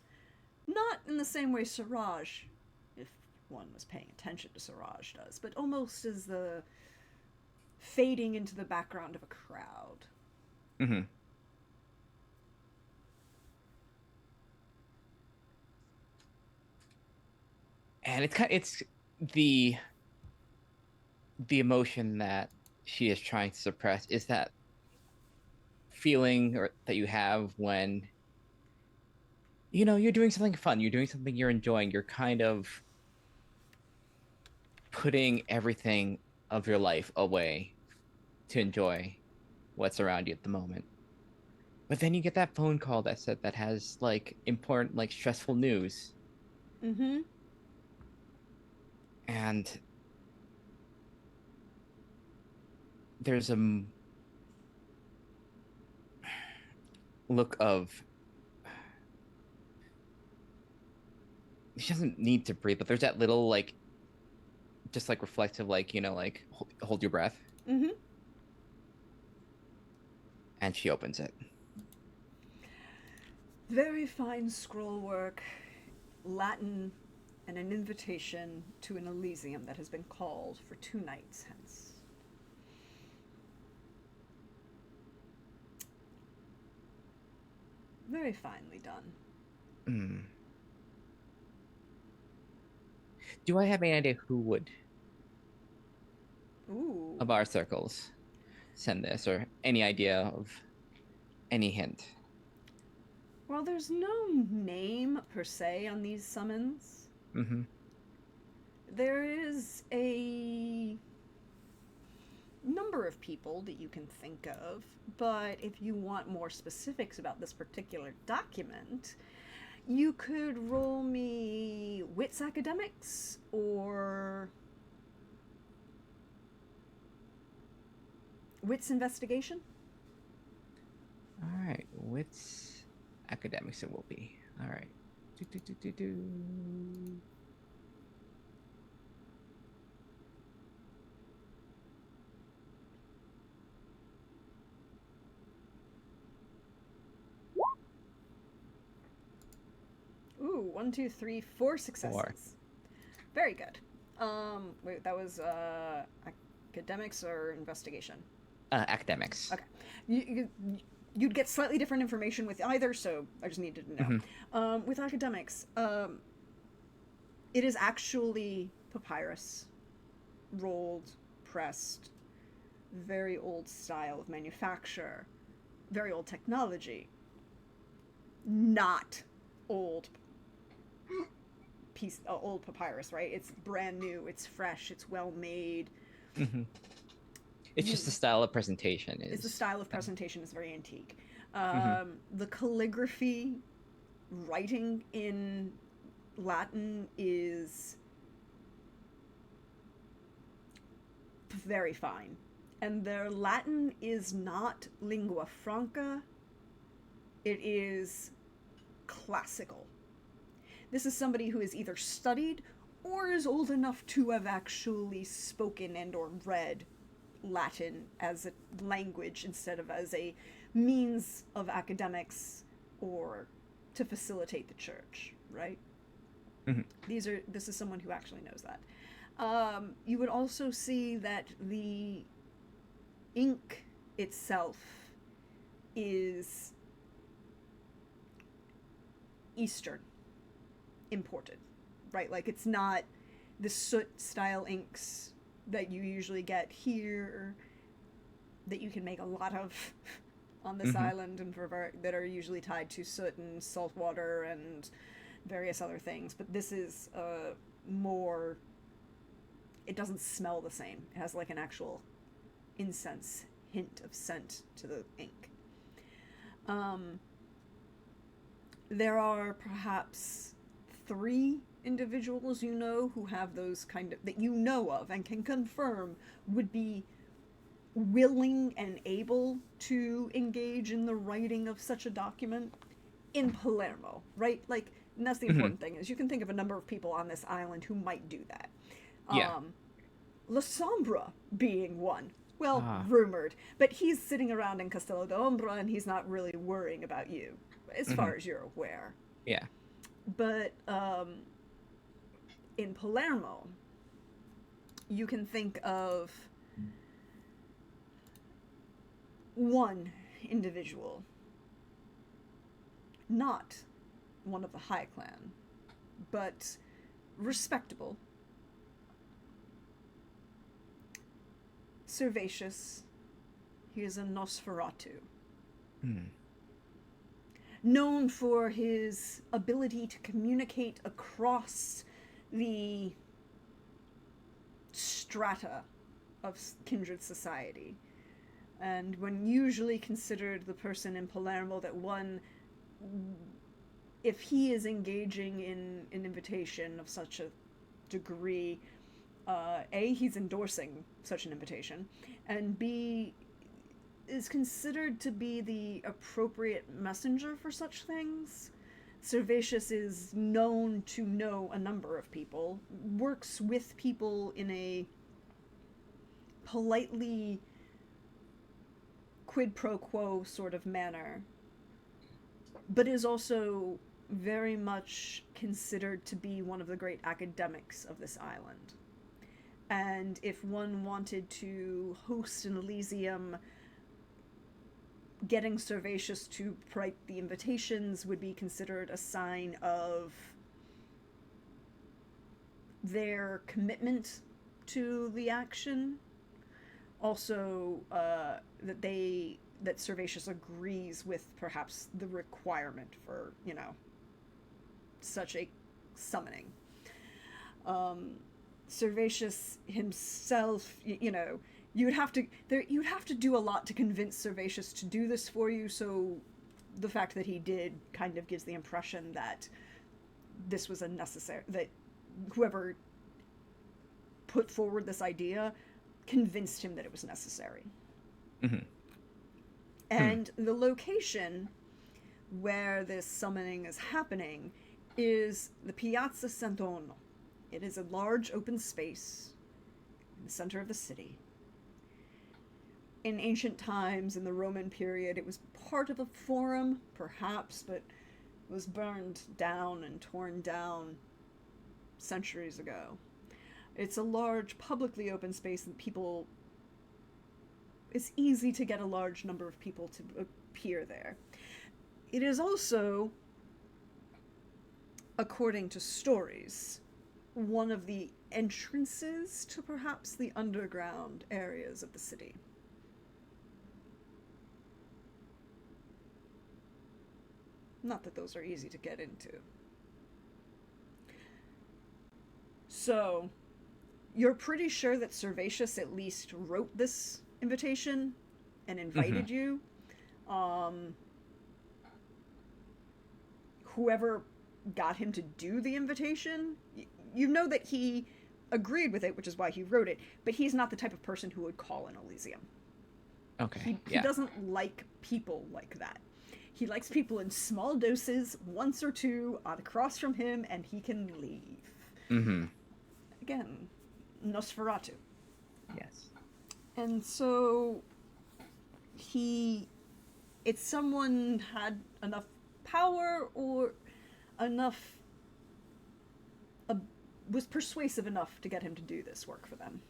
Not in the same way Siraj, if one was paying attention to Siraj, does, but almost as the fading into the background of a crowd. Mm-hmm. and it's the the emotion that she is trying to suppress is that feeling or that you have when you're doing something fun, you're doing something you're enjoying, you're kind of putting everything of your life away to enjoy what's around you at the moment. But then you get that phone call that has like important, like stressful news. Mm-hmm. And there's a look of she doesn't need to breathe, but there's that little like just like reflective, like like hold your breath, Mm-hmm. and she opens it. Very fine scroll work, Latin, and an invitation to an Elysium that has been called for 2 nights hence. Very finely done. Mm. Do I have any idea who would Ooh. of our circles send this, or any idea of any hint? Well, there's no name per se on these summons. Mm-hmm. There is a number of people that you can think of, but if you want more specifics about this particular document, you could roll me Wits Academics or Wits Investigation. All right, wits academics it will be. All right. Do. Ooh, 1, 2, 3, 4 successes. 4. Very good. Wait, that was academics or investigation? Academics. Okay. You'd get slightly different information with either, so I just needed to know. Mm-hmm. With academics, it is actually papyrus, rolled, pressed, very old style of manufacture, very old technology, not old old papyrus, right? It's brand new, it's fresh, it's well made. Mm-hmm. It's just the style of presentation. It's the style of presentation is very antique. Mm-hmm. The calligraphy, writing in Latin is very fine. And their Latin is not lingua franca, it is classical. This is somebody who has either studied or is old enough to have actually spoken and or read Latin as a language instead of as a means of academics or to facilitate the church, right? Mm-hmm. This is someone who actually knows that. You would also see that the ink itself is Eastern, imported, right? Like it's not the soot style inks that you usually get here that you can make a lot of on this island and that are usually tied to soot and salt water and various other things. But this is more, it doesn't smell the same. It has like an actual incense hint of scent to the ink. There are perhaps 3 individuals who have those kind of, that of and can confirm would be willing and able to engage in the writing of such a document in Palermo, right? Like, and that's the important thing, is you can think of a number of people on this island who might do that. Yeah. La Sombra being one. Well, rumored. But he's sitting around in Castello d'Ombra and he's not really worrying about you, as far as you're aware. Yeah. But in Palermo, you can think of one individual, not one of the High Clan, but respectable. Servacious. He is a Nosferatu. Known for his ability to communicate across the strata of kindred society. And when usually considered the person in Palermo that one, if he is engaging in an invitation of such a degree, A, he's endorsing such an invitation, and B, is considered to be the appropriate messenger for such things. Servacious is known to know a number of people, works with people in a politely quid pro quo sort of manner, but is also very much considered to be one of the great academics of this island. And if one wanted to host an Elysium, getting Servacious to write the invitations would be considered a sign of their commitment to the action. Also, that Servacious agrees with perhaps the requirement for, such a summoning. Servacious himself, you'd have to do a lot to convince Servacious to do this for you, so the fact that he did kind of gives the impression that this was that whoever put forward this idea convinced him that it was necessary. Mm-hmm. And the location where this summoning is happening is the Piazza Sant'Ono. It is a large open space in the center of the city. In ancient times, in the Roman period, it was part of a forum, perhaps, but was burned down and torn down centuries ago. It's a large, publicly open space that it's easy to get a large number of people to appear there. It is also, according to stories, one of the entrances to perhaps the underground areas of the city. Not that those are easy to get into. So, you're pretty sure that Servacious at least wrote this invitation and invited you. Whoever got him to do the invitation, you know that he agreed with it, which is why he wrote it, but he's not the type of person who would call an Elysium. Okay. He doesn't like people like that. He likes people in small doses, once or two, across from him, and he can leave. Mm-hmm. Again, Nosferatu. Yes. And so if someone had enough power or enough, was persuasive enough to get him to do this work for them.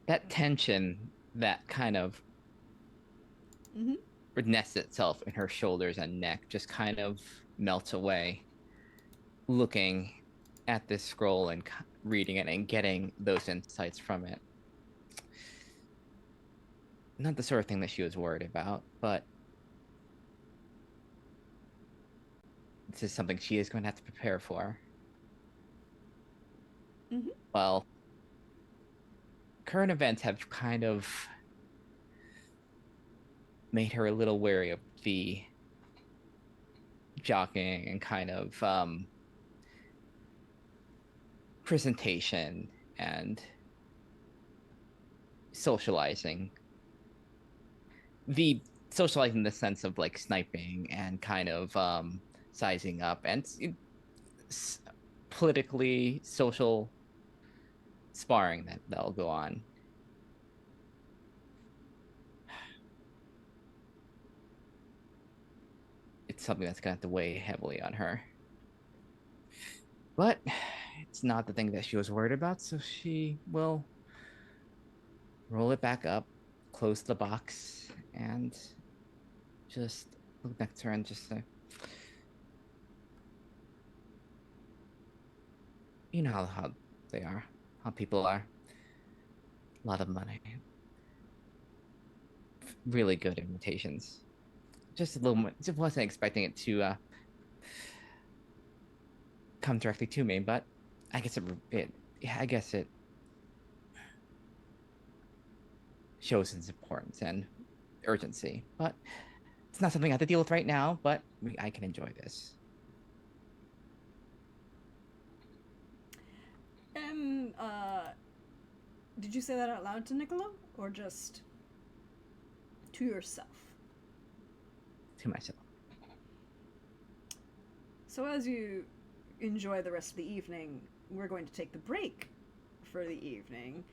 That tension that kind of nests itself in her shoulders and neck just kind of melts away, looking at this scroll and reading it and getting those insights from it. Not the sort of thing that she was worried about, but this is something she is going to have to prepare for. Mm-hmm. Well, current events have kind of made her a little wary of the jockeying and kind of presentation and socializing. The socializing in the sense of like sniping and kind of sizing up and politically social sparring that'll go on. It's something that's going to have to weigh heavily on her. But it's not the thing that she was worried about, so she will roll it back up, close the box, and just look next to her and just say, you know how they are, how people are. A lot of money, really good invitations. Just a little more. Just wasn't expecting it to come directly to me, but I guess yeah, I guess it shows its importance and urgency. But it's not something I have to deal with right now. But I can enjoy this. And did you say that out loud to Niccolo, or just to yourself? To myself. So as you enjoy the rest of the evening, we're going to take the break for the evening.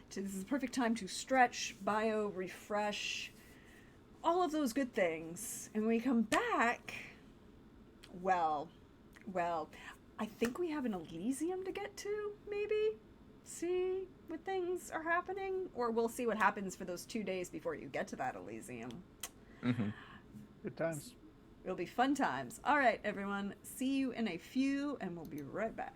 This is the perfect time to stretch, bio, refresh, all of those good things. And when we come back, well, I think we have an Elysium to get to, maybe? See what things are happening? Or we'll see what happens for those 2 days before you get to that Elysium. Mm-hmm. Good times. It'll be fun times. All right, everyone. See you in a few, and we'll be right back.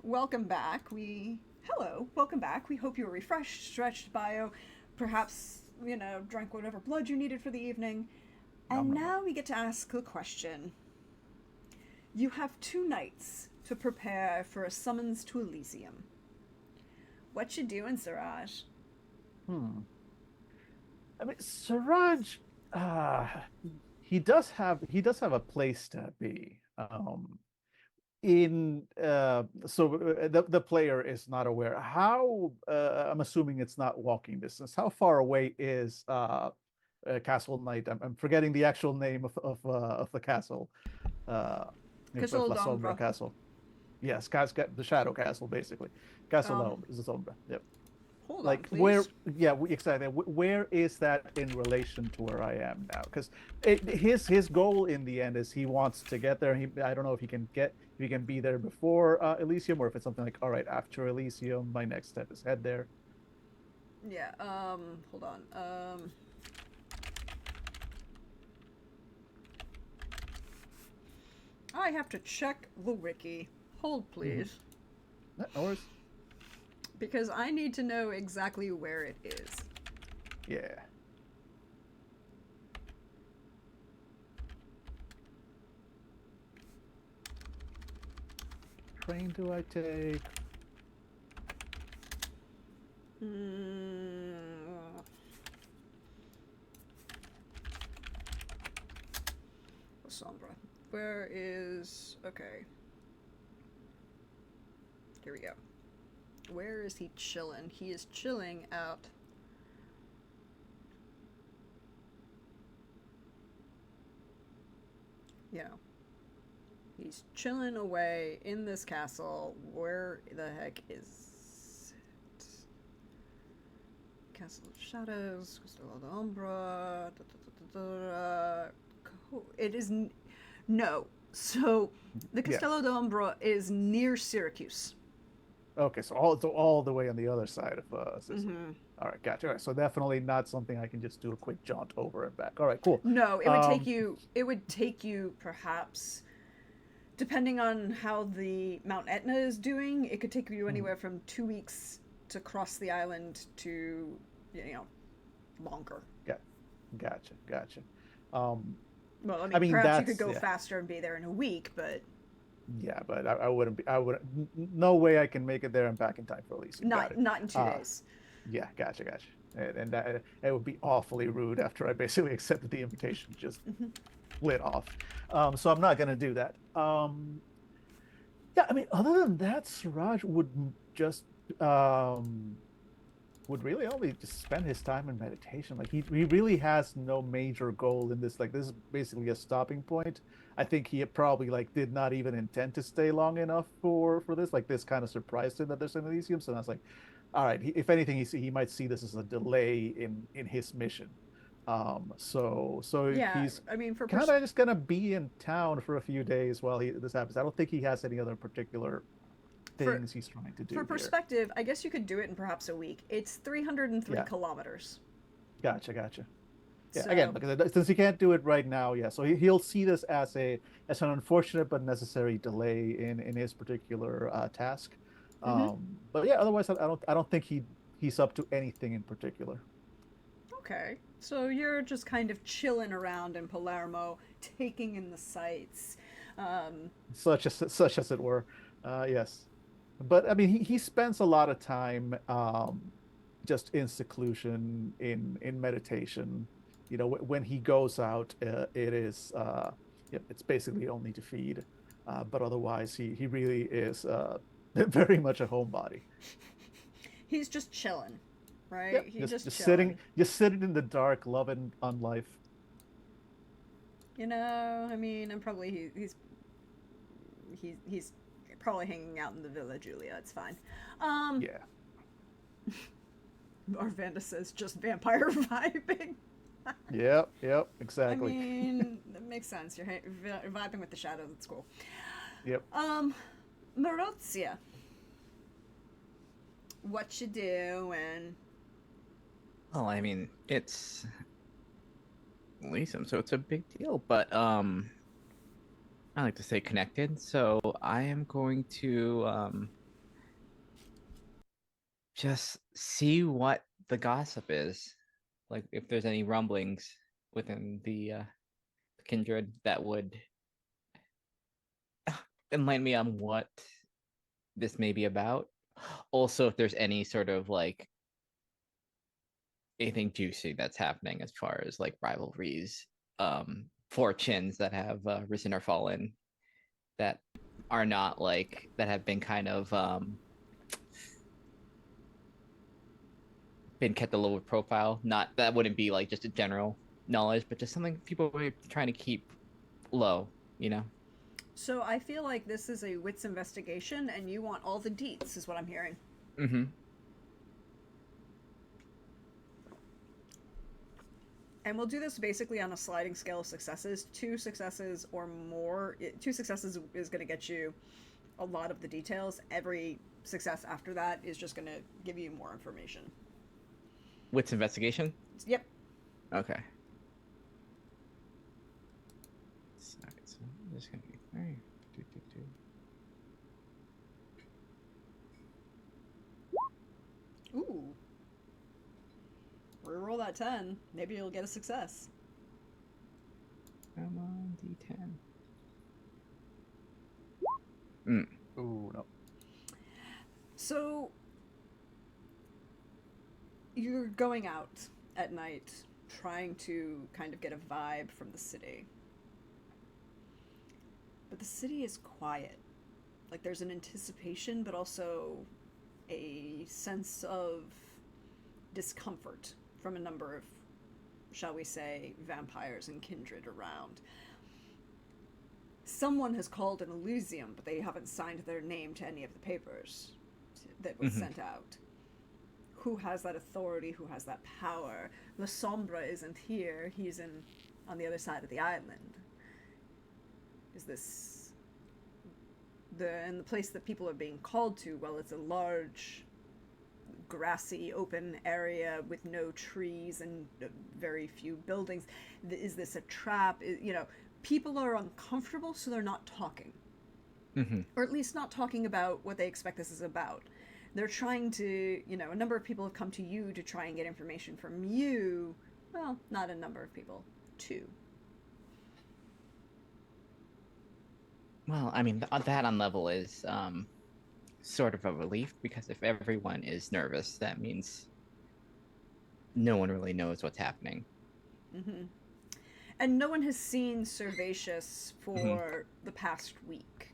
welcome back. Welcome back. We hope you were refreshed, stretched, perhaps, drank whatever blood you needed for the evening. And now we get to ask the question. You have 2 nights to prepare for a summons to Elysium. What you doing, Siraj? I mean, Siraj, he does have a place to be. The player is not aware. How I'm assuming it's not walking distance. How far away is Castle Knight? I'm forgetting the actual name of the castle. Castle La Sombra d'Ombra. Castle. Yes, the Shadow Castle, basically. Castle Um, is the Sombra. Yep. Hold on, Like please. where? Yeah, exactly. Where is that in relation to where I am now? Because his goal in the end is he wants to get there. I don't know if he can be there before Elysium, or if it's something like, all right, after Elysium, my next step is head there. Yeah. Hold on. I have to check the wiki. Hold, please. No worries. Because I need to know exactly where it is. Yeah. Train do I take? Sombra. Where is... Okay. Here we go. Where is he chilling? He is chilling out... He's chilling away in this castle. Where the heck is it? Castle of Shadows, Castle d'Ombra. It is no. So the Castello d'Ombra is near Syracuse. Okay, so all the way on the other side of Sicily. All right, gotcha. All right, so definitely not something I can just do a quick jaunt over and back. All right, cool. No, it would take you. It would take you perhaps, depending on how the Mount Etna is doing, it could take you anywhere from 2 weeks to cross the island to, longer. Yeah, gotcha. Well, I mean, perhaps you could go faster and be there in a week, but yeah, but I wouldn't be. No way I can make it there and back in time for Elysium. Not in 2 days. Yeah, gotcha. And that it would be awfully rude after I basically accepted the invitation, just lit off. So I'm not gonna do that. Yeah, I mean, other than that, Siraj just would really only just spend his time in meditation. Like he really has no major goal in this. Like this is basically a stopping point. I think he probably did not even intend to stay long enough for this. Like this kind of surprised him that there's an Elysium. So I was like, all right. If anything, he might see this as a delay in his mission. So Yeah, he's I mean, kind of just gonna be in town for a few days while this happens. I don't think he has any other particular things he's trying to do. For perspective, I guess you could do it in perhaps a week. It's 303 kilometers. Gotcha. Yeah, so, again, because since he can't do it right now, so he'll see this as an unfortunate but necessary delay in his particular task. But yeah, otherwise, I don't think he's up to anything in particular. Okay, so you're just kind of chilling around in Palermo, taking in the sights, such as it were. Yes, but I mean, he spends a lot of time just in seclusion, in meditation. When he goes out, it is it's basically only to feed, but otherwise he really is very much a homebody. He's just chilling, right? Yep, He's just sitting in the dark, loving on life. I mean, and probably he's probably hanging out in the Villa Giulia. It's fine. Yeah. Arvanda says just vampire vibing. Yep, exactly. I mean, that makes sense. You're vibing with the shadow. That's cool. Yep. Marozia. What you doing? Well, I mean, it's Elysium, so it's a big deal, but I like to stay connected, so I am going to just see what the gossip is. Like if there's any rumblings within the kindred that would enlighten me on what this may be about. Also, if there's any sort of like anything juicy that's happening as far as like rivalries, fortunes that have risen or fallen that are not like that have been kind of been kept a lower profile. Not that wouldn't be like just a general knowledge, but just something people are trying to keep low, you know? So I feel like this is a wits investigation, and you want all the deets, is what I'm hearing. Mm-hmm. And we'll do this basically on a sliding scale of successes. 2 successes or more. 2 successes is going to get you a lot of the details. Every success after that is just going to give you more information. Wits investigation? Yep. Okay. Sorry, so I'm just gonna be very Ooh. Reroll that 10. Maybe you'll get a success. Come on, D10. Mm. Ooh, no. So you're going out at night trying to kind of get a vibe from the city. But the city is quiet. Like there's an anticipation, but also a sense of discomfort from a number of, shall we say, vampires and kindred around. Someone has called an Elysium, but they haven't signed their name to any of the papers that was sent out. Who has that authority? Who has that power? La Sombra isn't here. He's on the other side of the island. Is this the place that people are being called to? Well, it's a large, grassy, open area with no trees and very few buildings. Is this a trap? You know, people are uncomfortable, so they're not talking. Mm-hmm. Or at least not talking about what they expect this is about. They're trying to, you know, a number of people have come to you to try and get information from you. Well, not a number of people. 2. Well, I mean, that on level is sort of a relief because if everyone is nervous, that means no one really knows what's happening. Mm-hmm. And no one has seen Servatius for the past week.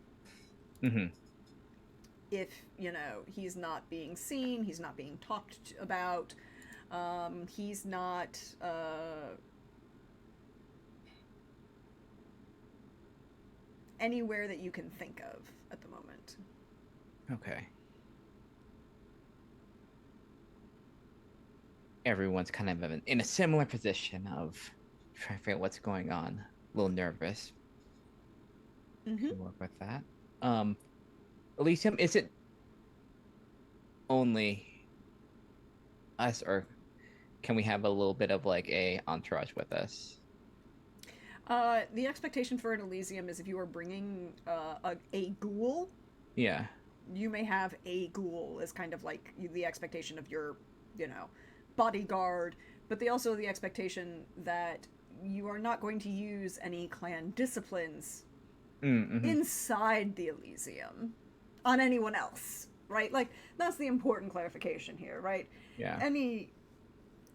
Mm-hmm. If, you know, he's not being seen, he's not being talked about, he's not anywhere that you can think of at the moment. Okay. Everyone's kind of in a similar position of trying to figure out what's going on. A little nervous. Mm-hmm. Can work with that. Elysium, is it only us, or can we have a little bit of like a entourage with us? The expectation for an Elysium is if you are bringing a ghoul, Yeah. you may have a ghoul as kind of like the expectation of your, you know, bodyguard, but they also the expectation that you are not going to use any clan disciplines inside the Elysium on anyone else, right? Like that's the important clarification here, right? Yeah.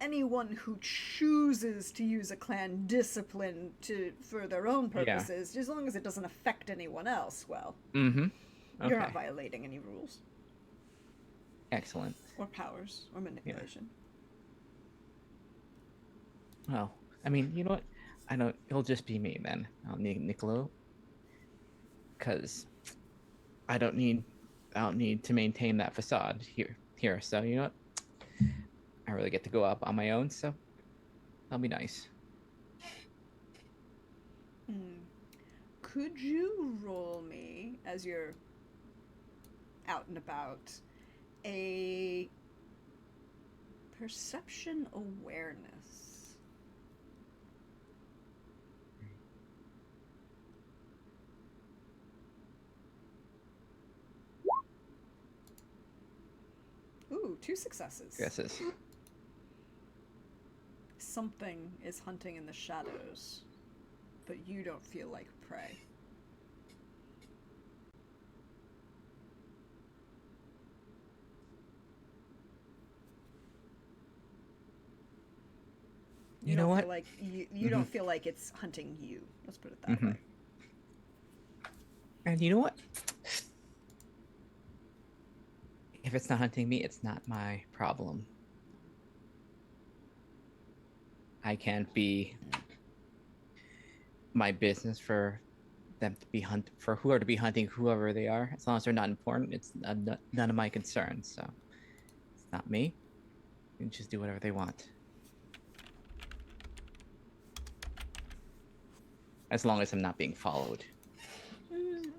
Anyone who chooses to use a clan discipline for their own purposes, as long as it doesn't affect anyone else, well, you're not violating any rules. Excellent. Or powers, or manipulation. Yeah. Well, I mean, you know what? I know it'll just be me then. I'll need Niccolo, because I don't need to maintain that facade here. So you know what? I really get to go up on my own, so that'll be nice. Could you roll me, as you're out and about, a perception awareness? Ooh, 2 successes. Guesses. Something is hunting in the shadows, but you don't feel like prey. You don't know feel what? like you don't feel like it's hunting you. Let's put it that Mhm. way. And you know what? If it's not hunting me, it's not my problem. I can't be my business for them to be for who are to be hunting whoever they are. As long as they're not important, it's none of my concern. So it's not me. You can just do whatever they want. As long as I'm not being followed.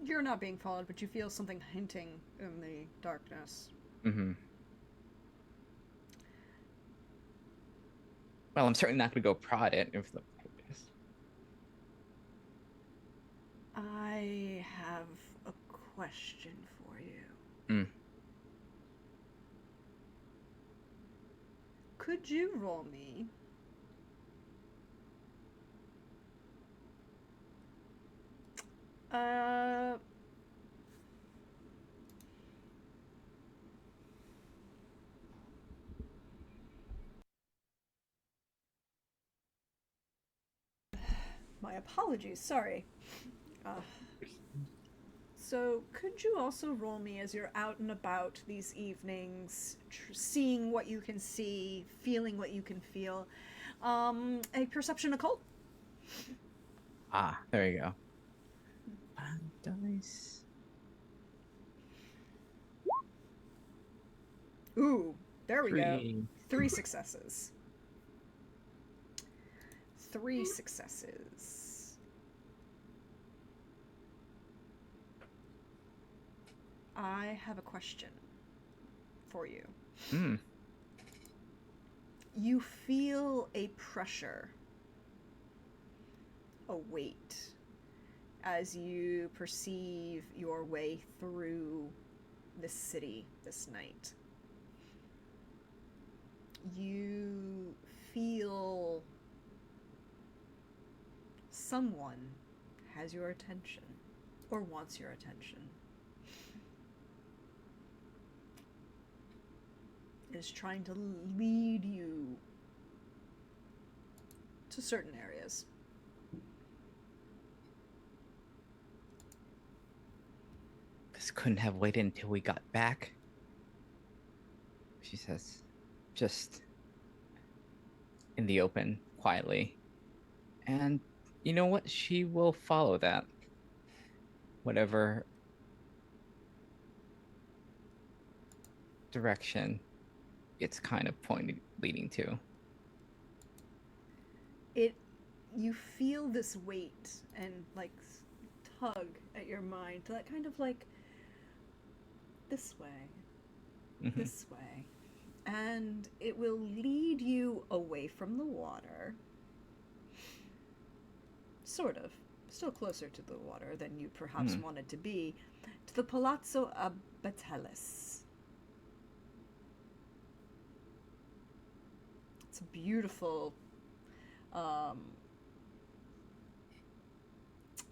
You're not being followed, but you feel something hinting in the darkness. Mm-hmm. Well, I'm certainly not going to go prod it if the. I have a question for you. Mm. Could you roll me my apologies, sorry. So, could you also roll me as you're out and about these evenings, seeing what you can see, feeling what you can feel, a perception occult? Ah, there you go. 5 dice. Ooh, there we go. 3. 3 successes. 3 successes. I have a question for you. Hmm. You feel a pressure, a weight, as you perceive your way through this city this night. You feel someone has your attention or wants your attention. Is trying to lead you to certain areas. This couldn't have waited until we got back. She says, just in the open, quietly. And you know what? She will follow that. Whatever direction it's kind of leading to. You feel this weight and like tug at your mind to that kind of like this way, Mm-hmm. this way. And it will lead you away from the water. Sort of. Still closer to the water than you perhaps wanted to be. To the Palazzo Abatellis. It's a beautiful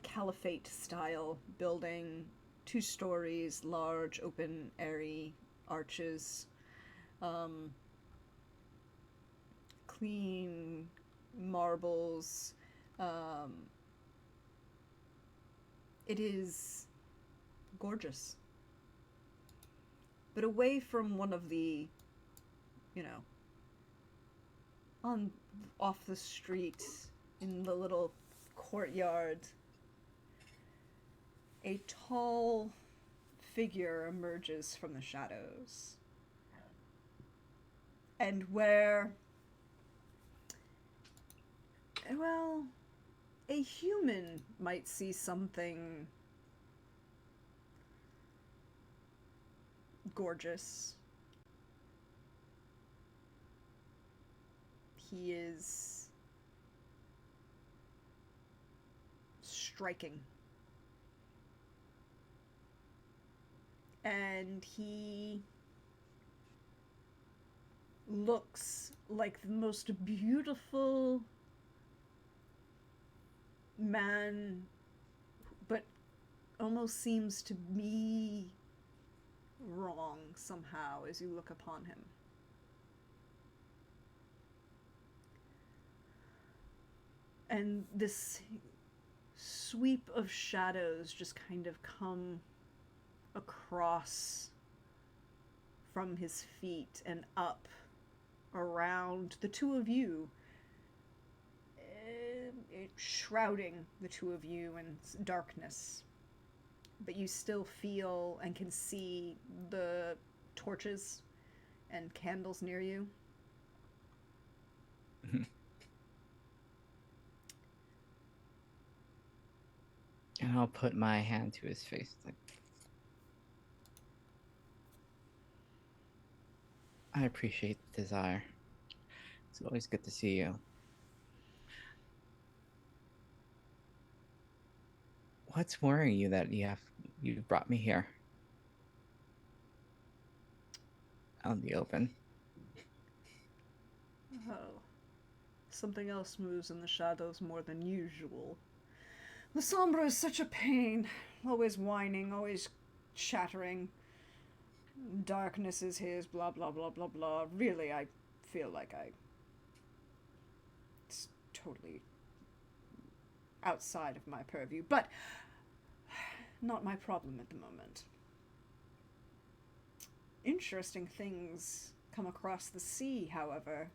caliphate style building, 2 stories, large, open, airy arches, clean marbles. It is gorgeous. But away from one of the, you know, off the street in the little courtyard, a tall figure emerges from the shadows. And where, well, a human might see something gorgeous, he is striking. And he looks like the most beautiful man, but almost seems to be wrong somehow as you look upon him. And this sweep of shadows just kind of come across from his feet and up around the two of you, shrouding the two of you in darkness. But you still feel and can see the torches and candles near you. And I'll put my hand to his face. Like, I appreciate the desire. It's always good to see you. What's worrying you that you brought me here out in the open? Oh. Something else moves in the shadows more than usual. The Sombra is such a pain. Always whining, always chattering. Darkness is his, blah blah blah blah blah. Really, I feel like it's totally outside of my purview, but not my problem at the moment. Interesting things come across the sea, however.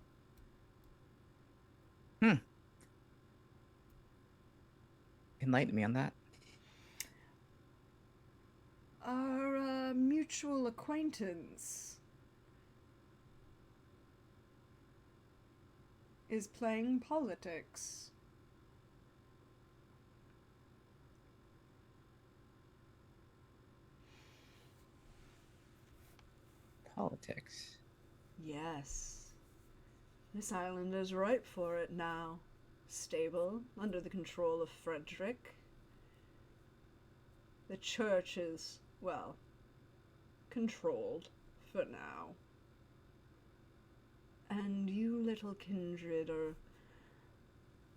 Enlighten me on that. Our mutual acquaintance is playing politics. Politics. Yes. This island is ripe for it now. Stable, under the control of Frederick. The church is, well, controlled for now. And you little kindred are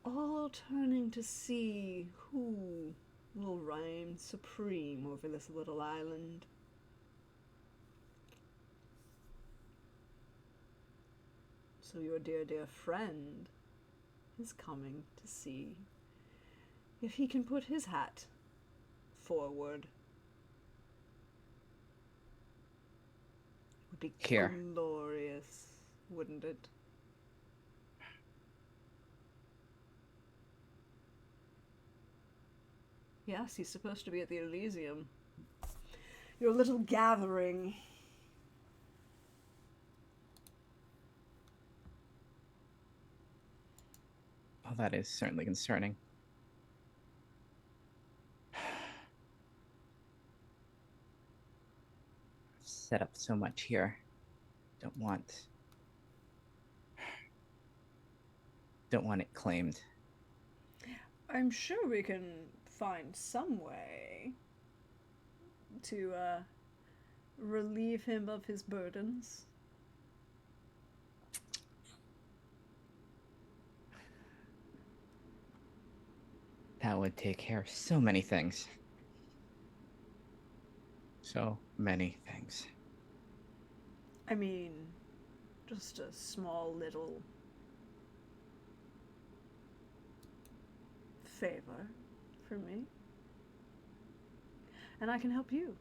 all turning to see who will reign supreme over this little island. So your dear, dear friend is coming to see if he can put his hat forward. Would be Here. glorious, wouldn't it? Yes, he's supposed to be at the Elysium. Your little gathering. Oh, that is certainly concerning. Set up so much here. Don't want it claimed. I'm sure we can find some way to relieve him of his burdens. That would take care of so many things. So many things. I mean, just a small little favor for me. And I can help you.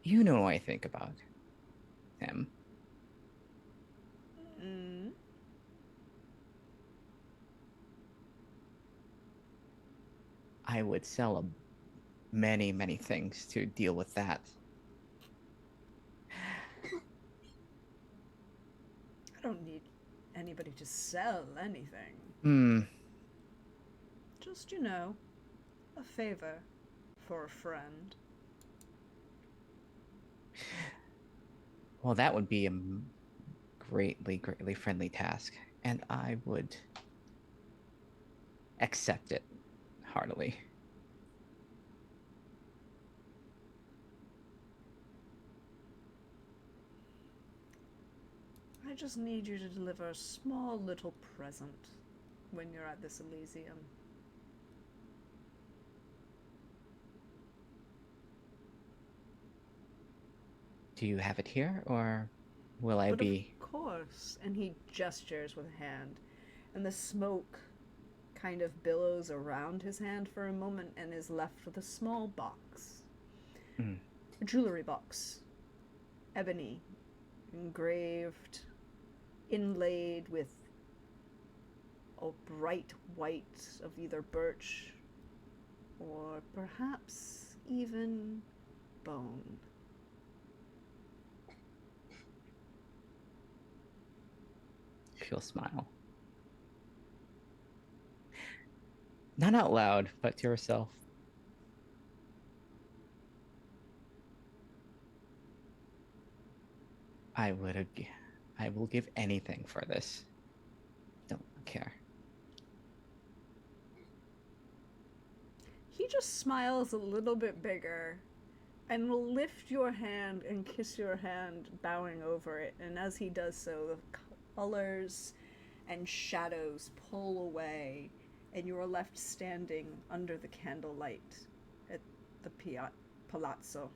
You know what I think about him. Mm. I would sell many, many things to deal with that. I don't need anybody to sell anything. Just, a favor for a friend. Well, that would be a greatly, greatly friendly task. and I would accept it heartily. I just need you to deliver a small little present when you're at this Elysium. Do you have it here, or will I But be? of course. And he gestures with a hand, and the smoke kind of billows around his hand for a moment and is left with a small box. Mm. A jewelry box. Ebony. Engraved. Inlaid with a bright white of either birch or perhaps even bone. She'll smile. Not out loud, but to herself. I will give anything for this. Don't care. He just smiles a little bit bigger and will lift your hand and kiss your hand, bowing over it. And as he does so, the colors and shadows pull away, and you are left standing under the candlelight at the palazzo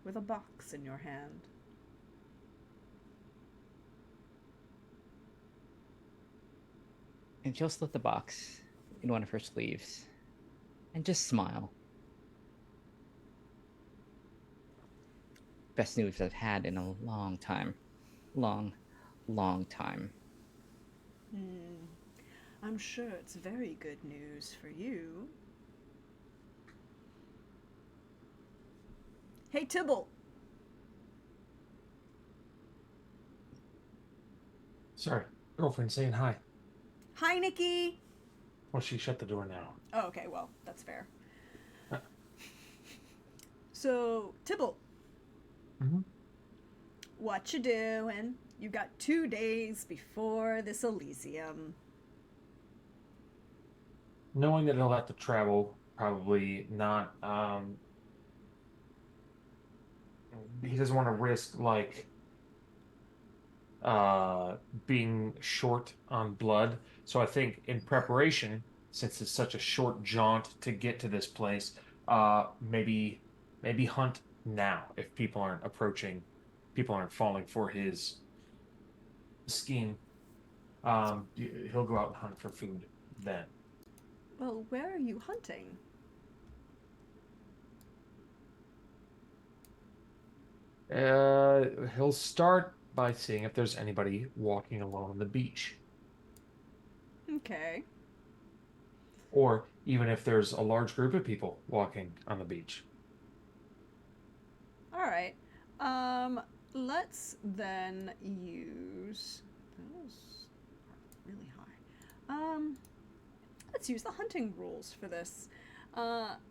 with a box in your hand. And she'll slip the box in one of her sleeves and just smile. Best news I've had in a long time. Long, long time. I'm sure it's very good news for you. Hey, Tybalt. Sorry, girlfriend saying hi. Hi, Nikki. Well, she shut the door now. Oh, okay, well, that's fair. So, Tybalt. Mm-hmm. What you doing? You got 2 days before this Elysium. Knowing that he'll have to travel, probably not. He doesn't want to risk being short on blood. So I think in preparation, since it's such a short jaunt to get to this place, maybe hunt now if people aren't approaching, people aren't falling for his scheme. He'll go out and hunt for food then. Well, where are you hunting? He'll start by seeing if there's anybody walking alone on the beach, Okay. or even if there's a large group of people walking on the beach. All right. Let's then use those are really high. Let's use the hunting rules for this.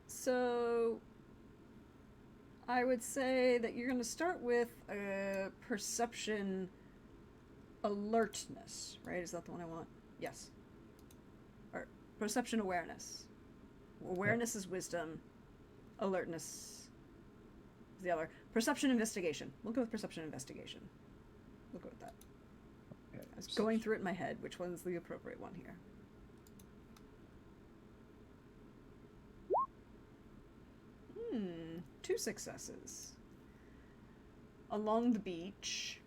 So I would say that you're going to start with a perception alertness, right? Is that the one I want? Yes. Or perception awareness. Awareness is wisdom. Alertness is the other. Perception investigation. We'll go with perception investigation. We'll go with that. Okay. I was going through it in my head. Which one's the appropriate one here? 2 successes. Along the beach,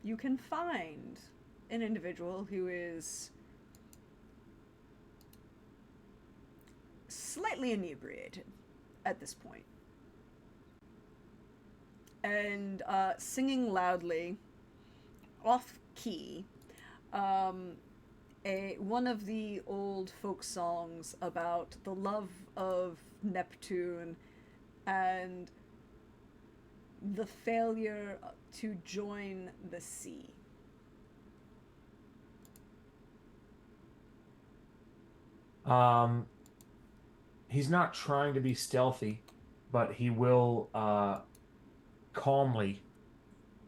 you can find an individual who is slightly inebriated at this point. And singing loudly, off key, one of the old folk songs about the love of Neptune and the failure to join the sea. He's not trying to be stealthy, but he will calmly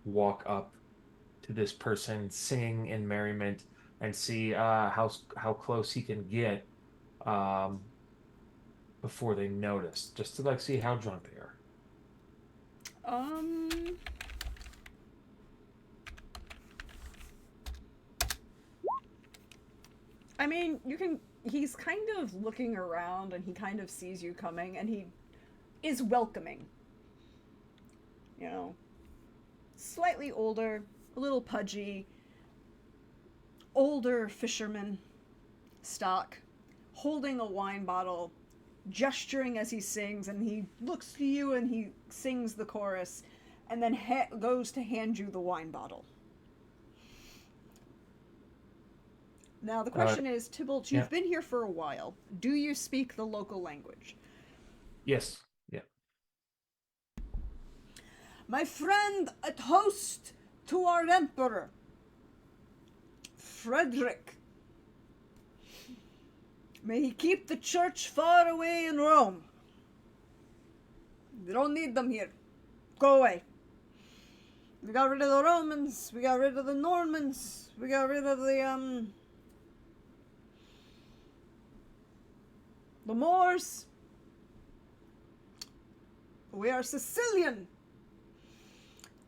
walk up to this person singing in merriment and see how close he can get um, before they notice, just to like see how drunk they are. Um, I mean, you can. He's kind of looking around and he kind of sees you coming and he is welcoming. You know, slightly older, a little pudgy, older fisherman stock, holding a wine bottle, gesturing as he sings, and he looks to you and he sings the chorus, and then goes to hand you the wine bottle. Now, the question is, Tybalt, you've Yeah. been here for a while. Do you speak the local language? Yes. Yeah. My friend, a toast to our emperor, Frederick. May he keep the church far away in Rome. We don't need them here. Go away. We got rid of the Romans. We got rid of the Normans. We got rid of the Moors. We are Sicilian.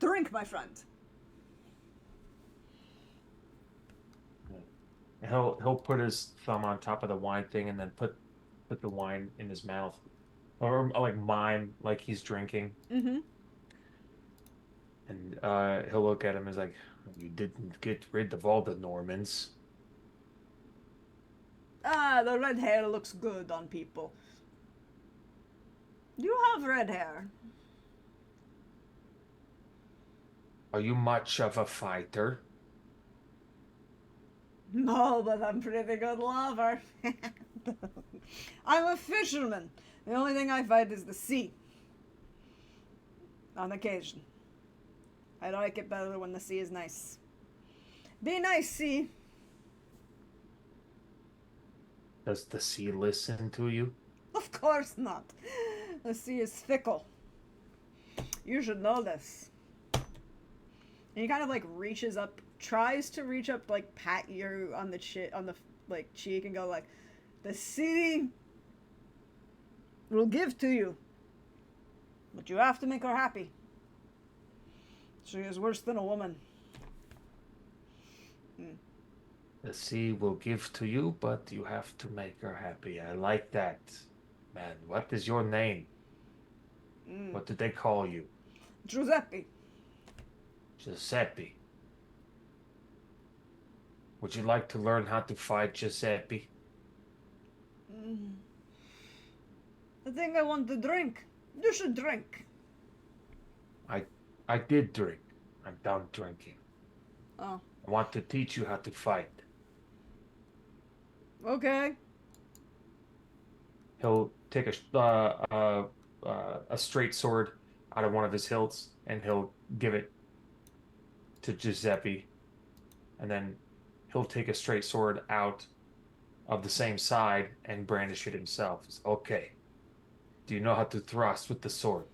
Drink, my friend. He'll put his thumb on top of the wine thing and then put the wine in his mouth, or like mime like he's drinking, Mm-hmm. and he'll look at him as like, you didn't get rid of all the Normans. Ah, the red hair looks good on people. You have red hair. Are you much of a fighter? No, but I'm pretty good lover. I'm a fisherman. The only thing I fight is the sea. On occasion. I like it better when the sea is nice. Be nice, sea. Does the sea listen to you? Of course not. The sea is fickle. You should know this. And he kind of like reaches up, tries to reach up, like pat you on the like cheek, and go like, "The sea will give to you, but you have to make her happy. She is worse than a woman." The sea will give to you, but you have to make her happy. I like that. Man, what is your name? What did they call you? Giuseppe. Giuseppe. Would you like to learn how to fight, Giuseppe? I think I want to drink. You should drink. I did drink. I'm done drinking. Oh, I want to teach you how to fight. okay. He'll take a straight sword out of one of his hilts and he'll give it to Giuseppe, and then he'll take a straight sword out of the same side and brandish it himself. Okay. Do you know how to thrust with the sword?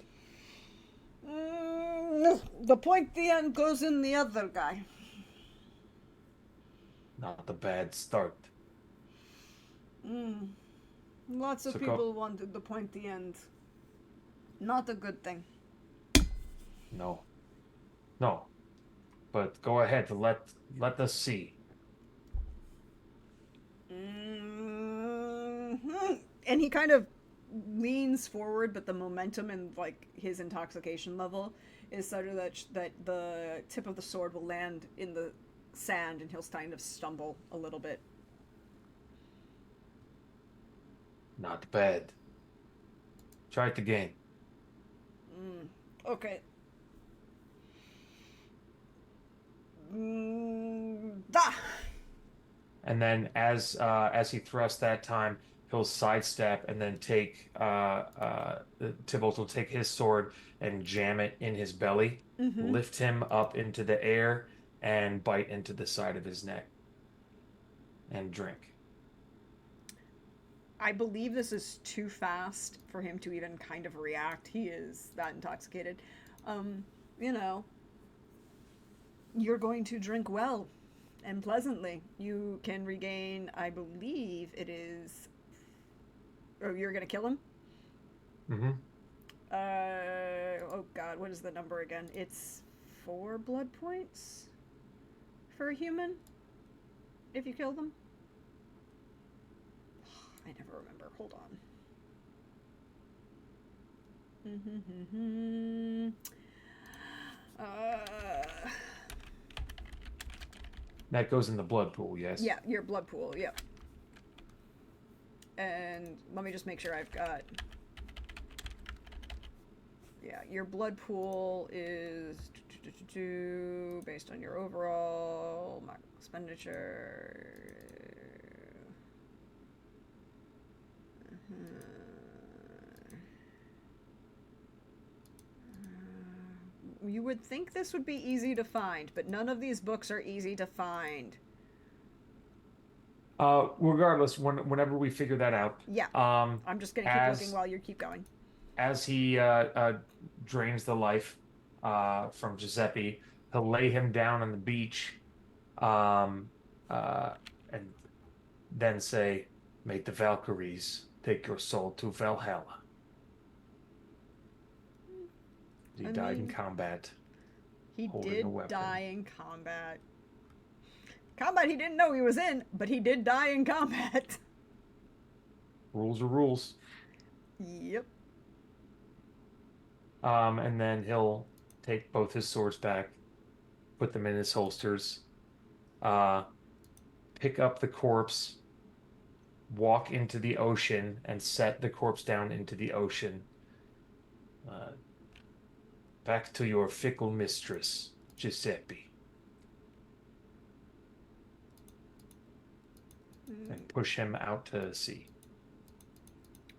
The pointy end goes in the other guy. Not a bad start. Lots of So people wanted the pointy end. Not a good thing. No. No. But go ahead, let us see. And he kind of leans forward, but the momentum and like his intoxication level is such that the tip of the sword will land in the sand, and he'll kind of stumble a little bit. Not bad. Try it again. Okay. Da! And then as he thrusts that time, he'll sidestep and then take Tybalt will take his sword and jam it in his belly, lift him up into the air, and bite into the side of his neck and drink. I believe this is too fast for him to even kind of react. He is that intoxicated. You know, you're going to drink well and pleasantly. You can regain, I believe it is. Oh, you're gonna kill him? Mm-hmm. Oh god, what is the number again? It's 4 blood points for a human if you kill them. I never remember. Hold on. That goes in the blood pool, yes. Yeah, your blood pool, yeah. And let me just make sure I've got... Yeah, your blood pool is based on your overall expenditure. You would think this would be easy to find, but none of these books are easy to find. Regardless, whenever we figure that out, Yeah, I'm just gonna keep looking while you keep going. As he drains the life from Giuseppe, he'll lay him down on the beach, and then say, "May the Valkyries take your soul to Valhalla." He died in combat. He holding did a weapon. die in combat. Combat he didn't know he was in, but he did die in combat. Rules are rules. Yep. And then he'll take both his swords back, put them in his holsters, pick up the corpse, walk into the ocean, and set the corpse down into the ocean. Back to your fickle mistress, Giuseppe. And push him out to sea.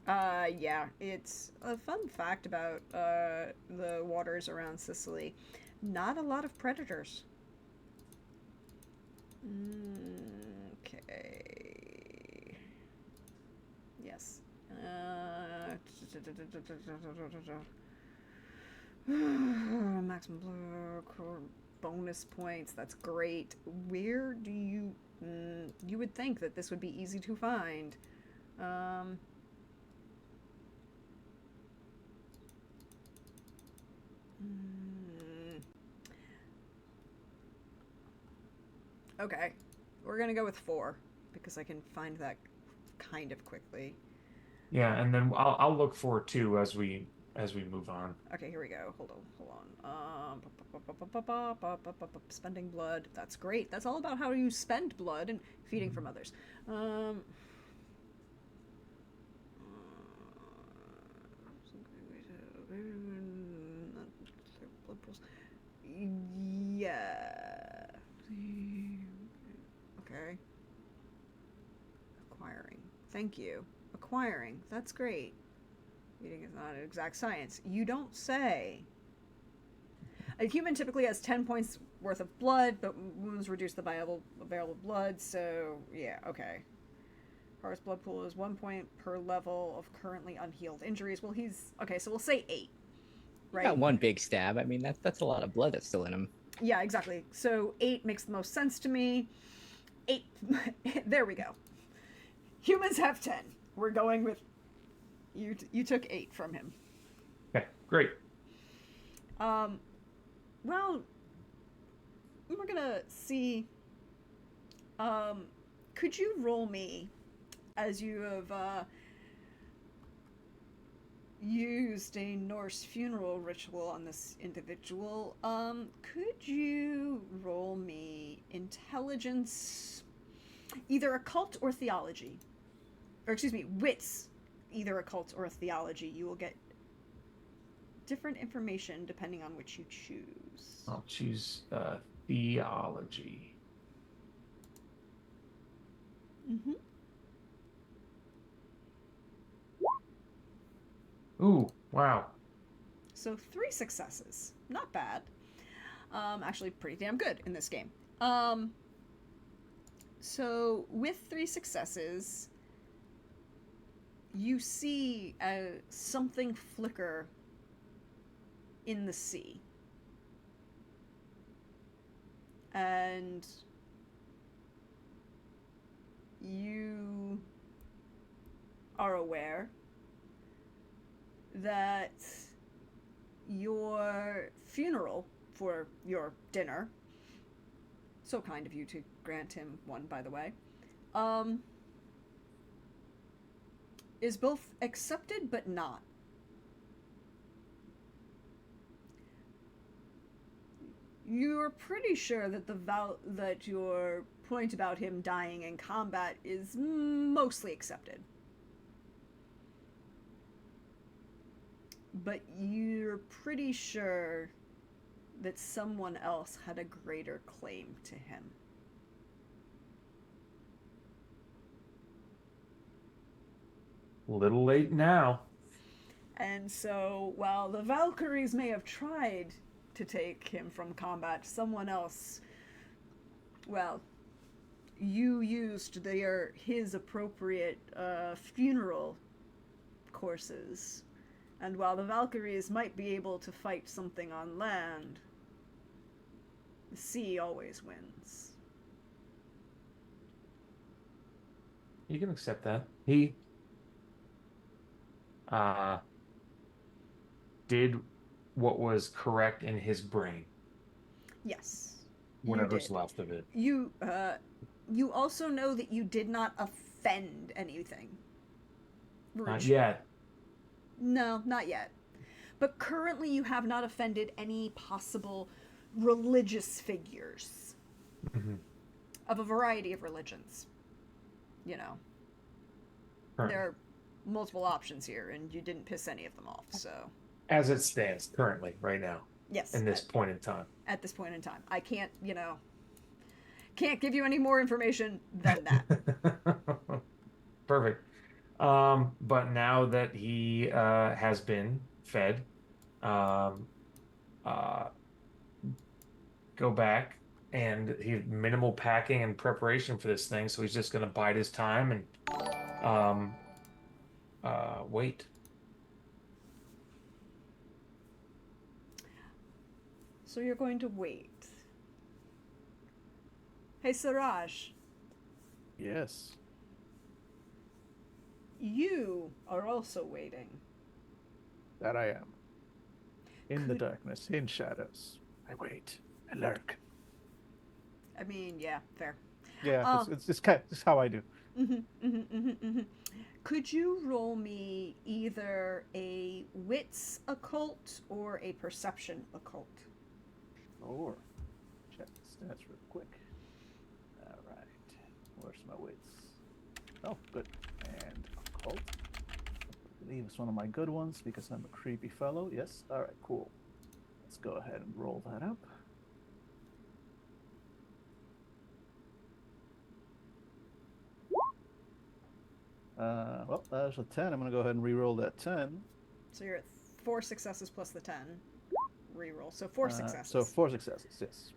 Yeah, it's a fun fact about the waters around Sicily. Not a lot of predators. Okay. Yes. Maximum blue bonus points. That's great. Where do you... you would think that this would be easy to find. Okay, we're gonna go with 4 because I can find that kind of quickly. Yeah, and then I'll look for it too as we move on. Okay, here we go. Hold on. Spending blood. That's great. That's all about how you spend blood and feeding from others. Yeah. Okay. Acquiring. Thank you. Acquiring. That's great. Eating is not an exact science. You don't say. A human typically has 10 points worth of blood, but wounds reduce the available blood, so yeah, okay. Horus blood pool is 1 point per level of currently unhealed injuries. Well, he's... Okay, so we'll say 8. Right? Got one big stab. I mean, that's a lot of blood that's still in him. Yeah, exactly. So 8 makes the most sense to me. 8. There we go. Humans have 10. We're going with... You took 8 from him. Okay, great. Well, we're gonna see. Could you roll me, as you have used a Norse funeral ritual on this individual? Could you roll me intelligence, either occult or theology, or excuse me, wits, either occult or theology? You will get different information depending on which you choose. I'll choose theology. Mm-hmm. Ooh, wow. So 3 successes. Not bad. Actually pretty damn good in this game. So with 3 successes, you see something flicker in the sea. And you are aware that your funeral for your dinner, so kind of you to grant him one, by the way, is both accepted but not. You're pretty sure that that your point about him dying in combat is mostly accepted. But you're pretty sure that someone else had a greater claim to him. A little late now. And so, while the Valkyries may have tried to take him from combat, someone else, well, you used his appropriate funeral courses. And while the Valkyries might be able to fight something on land, the sea always wins. You can accept that. He did what was correct in his brain. Yes. Whatever's left of it. You also know that you did not offend anything. Not yet. No, not yet. But currently you have not offended any possible religious figures of a variety of religions. You know. Currently. There are multiple options here, and you didn't piss any of them off, so... As it stands currently, right now. Yes. In this point in time. At this point in time. I can't, can't give you any more information than that. Perfect. But now that he has been fed, go back, and he had minimal packing and preparation for this thing, so he's just going to bide his time and wait. So you're going to wait. Hey, Siraj. Yes. You are also waiting. That I am. In the darkness, in shadows. I wait. I lurk. I mean, yeah, fair. Yeah, it's just how I do. Could you roll me either a wits occult or a perception occult? Or check the stats real quick. All right. Where's my wits? Oh, good. And occult. I believe it's one of my good ones because I'm a creepy fellow. Yes. All right. Cool. Let's go ahead and roll that up. Well, that's a 10. I'm going to go ahead and re-roll that 10. So you're at 4 successes plus the 10. Reroll. So 4 successes. So 4 successes, yes.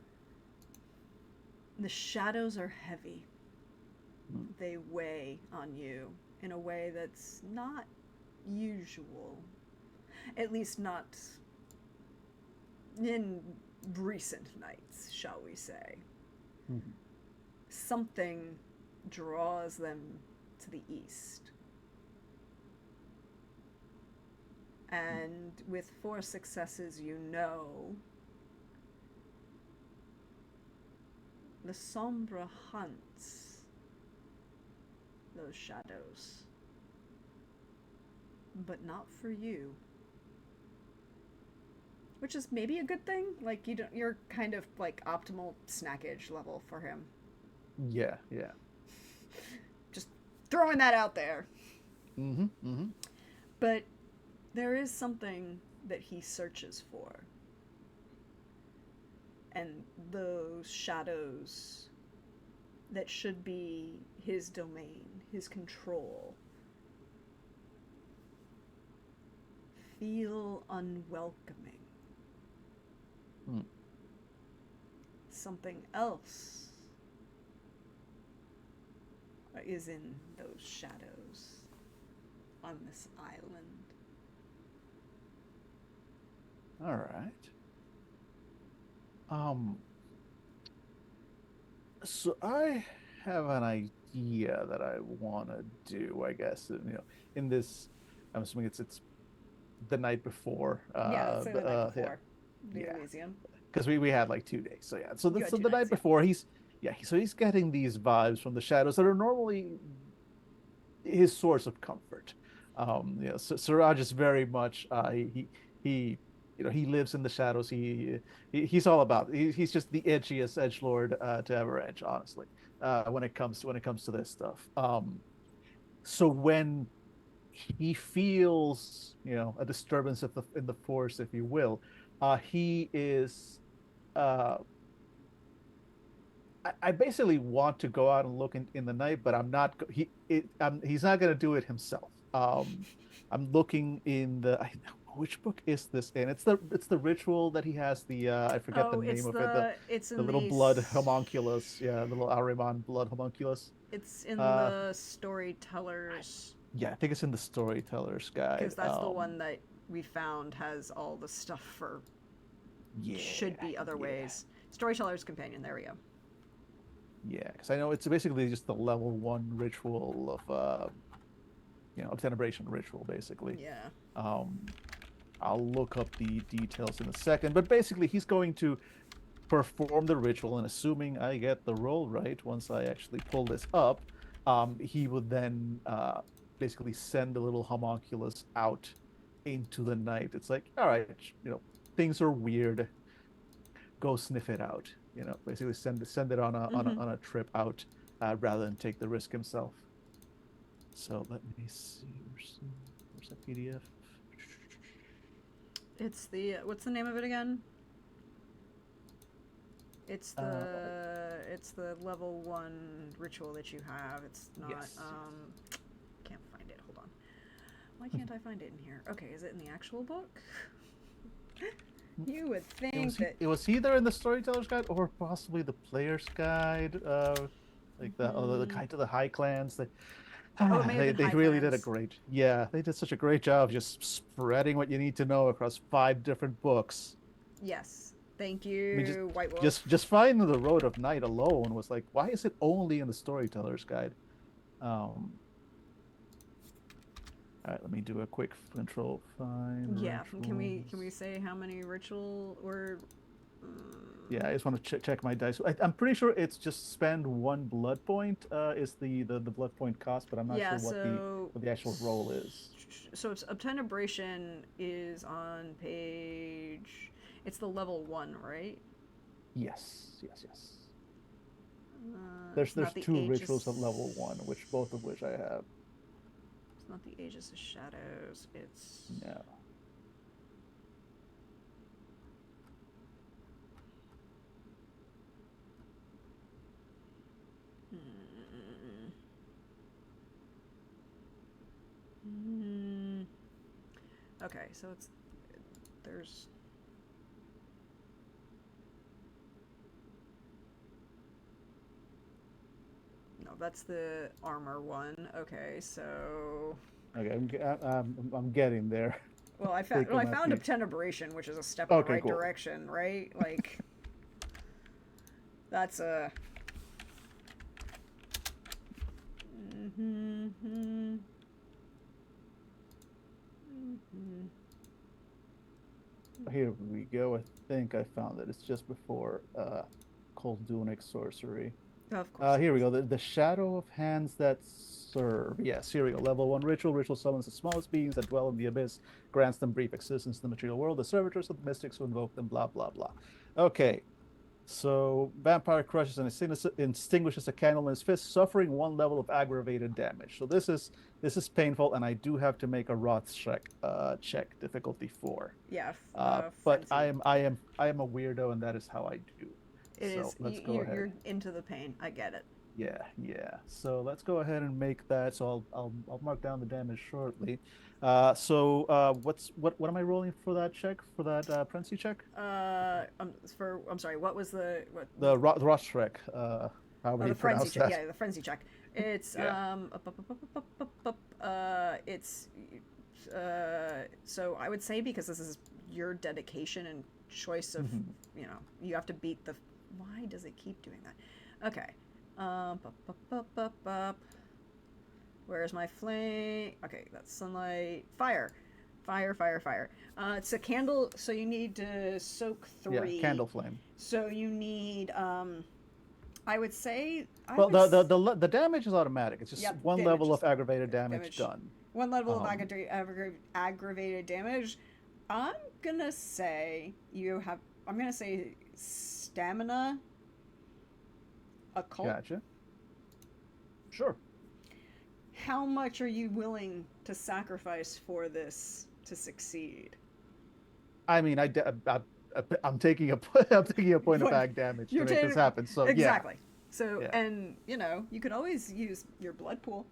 The shadows are heavy. They weigh on you in a way that's not usual. At least not in recent nights, shall we say. Mm-hmm. Something draws them to the east. And with 4 successes, you know the Sombra hunts those shadows. But not for you. Which is maybe a good thing. Like, you're kind of like optimal snackage level for him. Yeah. Just throwing that out there. Mm-hmm. But there is something that he searches for. And those shadows that should be his domain, his control, feel unwelcoming. Something else is in those shadows on this island. All right. So I have an idea that I want to do, I guess, in this, I'm assuming it's the night before. Yeah, let's say the night Yeah, before the yeah, Elysium. because we had like 2 days. So yeah, so You had so two the nights, night yeah. before so he's getting these vibes from the shadows that are normally his source of comfort. Siraj is very much he he lives in the shadows. He's all about. He's just the edgiest edge lord to ever edge, honestly. When it comes to this stuff. So when he feels a disturbance of in the force, if you will, he is uh I basically want to go out and look in the night, but I'm not. He's not going to do it himself. I'm looking in which book is this in? It's the ritual that he has. I forget the Oh, name of it. it's The in little the blood homunculus. Yeah, the little Ahriman blood homunculus. it's in Uh, the storytellers, yeah, I think it's in the Storyteller's Guide. because that's the one that we found has all the stuff for Yeah, should be other yeah, ways. Storyteller's Companion. There we go. yeah. Because I know it's basically just the level 1 ritual of Tenebration ritual, basically. Yeah. Um, I'll look up the details in a second, but basically, he's going to perform the ritual, and assuming I get the roll right, once I actually pull this up, he would then basically send the little homunculus out into the night. It's like, all right, things are weird. Go sniff it out. Basically send it on Mm-hmm. a trip out rather than take the risk himself. So let me see. Where's that PDF? It's the what's the name of it again? Uh, It's the level 1 ritual that you have. It's not yes. can't find it. Hold on. Why can't I find it in here? Okay, is it in the actual book? You would think that It was either in the Storyteller's Guide or possibly the Player's Guide. Like the mm, Guide to the High Clans. oh, it may have been They really did a Highlands. great. Yeah, they did such a great job just spreading what you need to know across 5 different books. Yes. Thank I mean, just you, White Wolf. just just finding the Road of Night alone was like, why is it only in the Storyteller's Guide? Um, all right, let me do a quick control find Yeah. Can we rituals. say how many ritual or Yeah, I just want to check my dice. I'm pretty sure it's just spend 1 blood point is the blood point cost, but I'm not yeah, sure what the actual roll is. so it's Obtenebration is on page. It's the level 1, right? Yes, yes, yes. It's There's not the two rituals at level 1, Aegis. which both of which I have. It's not the Aegis of Shadows. It's No. mm, mm, okay, so it's there's no, that's the armor one. Okay, so Okay, I'm getting there. well, Taking I my found piece. Obtenebration, which is a step in the Okay, right cool. direction, right? Like that's a. Mm-hmm, mm-hmm, mm-hmm. Here we go. I think I found it. It's just before Cold Sorcery. Of course it Here we is. go. The Shadow of Hands That Serve. Yes, here we go. Level 1 ritual. Ritual summons the smallest beings that dwell in the abyss, grants them brief existence in the material world. The servitors of the mystics who invoke them, blah, blah, blah. Okay. So, Vampire crushes and extinguishes a candle in his fist, suffering 1 level of aggravated damage. So this is painful, and I do have to make a Roth check difficulty 4. Yeah, But frenzy. I am a weirdo, and that is how I do. It So is. let's go ahead. You're into the pain. I get it. Yeah, yeah. So let's go ahead and make that. So I'll mark down the damage shortly. What am I rolling for that check for that frenzy check? I'm sorry. What was the what? The Rostrek. How do Oh, you the frenzy pronounce check. that? Yeah, the frenzy check. It's Yeah. it's so I would say because this is your dedication and choice of Mhm. you have to beat the Why does it keep doing that? Okay. Bup, bup, bup, bup, bup. Where's my flame? Okay, that's sunlight. Fire. Fire, fire, fire. It's a candle, so you need to soak Yeah, 3. candle flame. So you need, I would say, Well, the damage is automatic. It's just yeah, one damage level is of aggravated damage damage. done. One level of Um, aggravated damage. I'm gonna say you have. I'm gonna say stamina. Occult. Gotcha. Sure. How much are you willing to sacrifice for this to succeed? I mean, I'm taking a I'm taking a point of What? ag damage to You're make this taking happen. So exactly. So yeah. and you could always use your blood pool.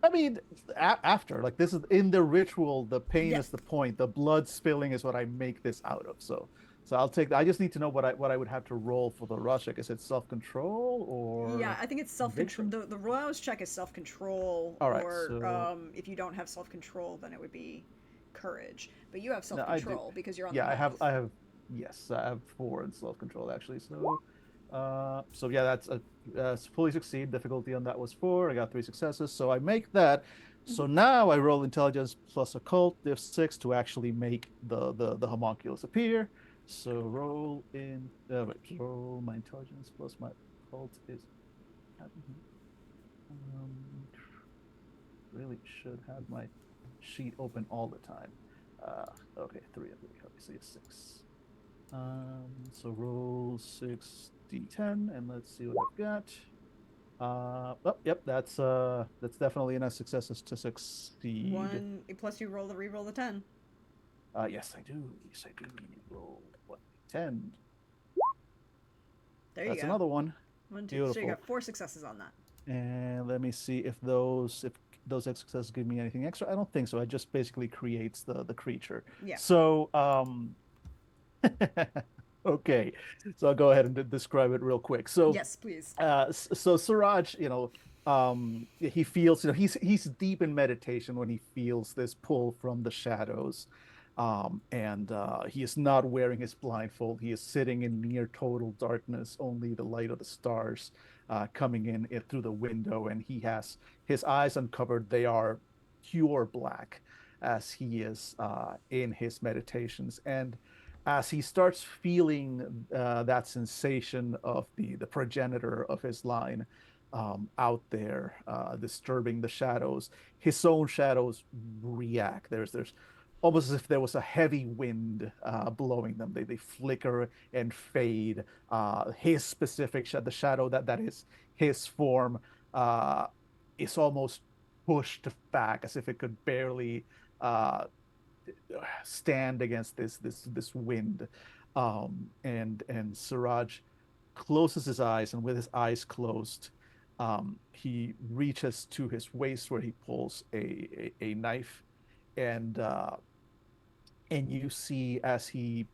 I mean, after like this is in the ritual, the pain Yes. is the point. The blood spilling is what I make this out of. So I'll take. I just need to know what I would have to roll for the rush. Like, is it self control Yeah, or I think it's self control. conviction? The Royals check is self control, All right. or So if you don't have self control, then it would be courage. But you have no, self I do. control because you're on the Yeah, mouth. I have. Yes, I have 4 in self control actually. So yeah, that's a fully succeed. Difficulty on that was 4. I got 3 successes, so I make that. So now I roll intelligence plus occult, diff 6 to actually make the homunculus appear. So roll my intelligence plus my occult is. Um, really should have my sheet open all the time. Okay, 3 of 3. Obviously a 6. So roll 6d10 and let's see what I've got. Oh, yep, that's definitely enough successes to succeed. 1 plus you re-roll the 10. Yes, I do. Yes, I do. Roll 10. There you That's go. another one. 1, 2. So you Beautiful. got 4 successes on that. And let me see if those successes give me anything extra. I don't think so. It just basically creates the creature. Yeah. So okay, so I'll go ahead and describe it real quick. So Yes, please. so Suraj, he feels, he's deep in meditation when he feels this pull from the shadows. And he is not wearing his blindfold. He is sitting in near total darkness, only the light of the stars coming in through the window, and he has his eyes uncovered. They are pure black as he is in his meditations. And as he starts feeling that sensation of the progenitor of his line out there disturbing the shadows, his own shadows react. There's almost as if there was a heavy wind blowing them. They flicker and fade. His specific the shadow that is his form is almost pushed back as if it could barely stand against this wind. And Siraj closes his eyes, and with his eyes closed, he reaches to his waist where he pulls a knife, and you see as he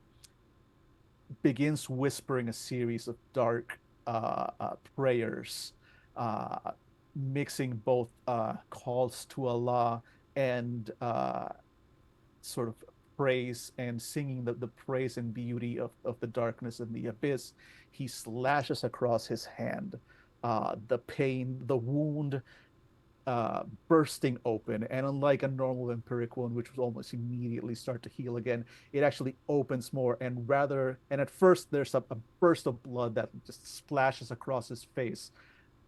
begins whispering a series of dark prayers, mixing both calls to Allah and sort of praise and singing the praise and beauty of the darkness and the abyss. He slashes across his hand, the pain, the wound bursting open. And unlike a normal empiric wound, which would almost immediately start to heal again, it actually opens more. And at first, there's a burst of blood that just splashes across his face.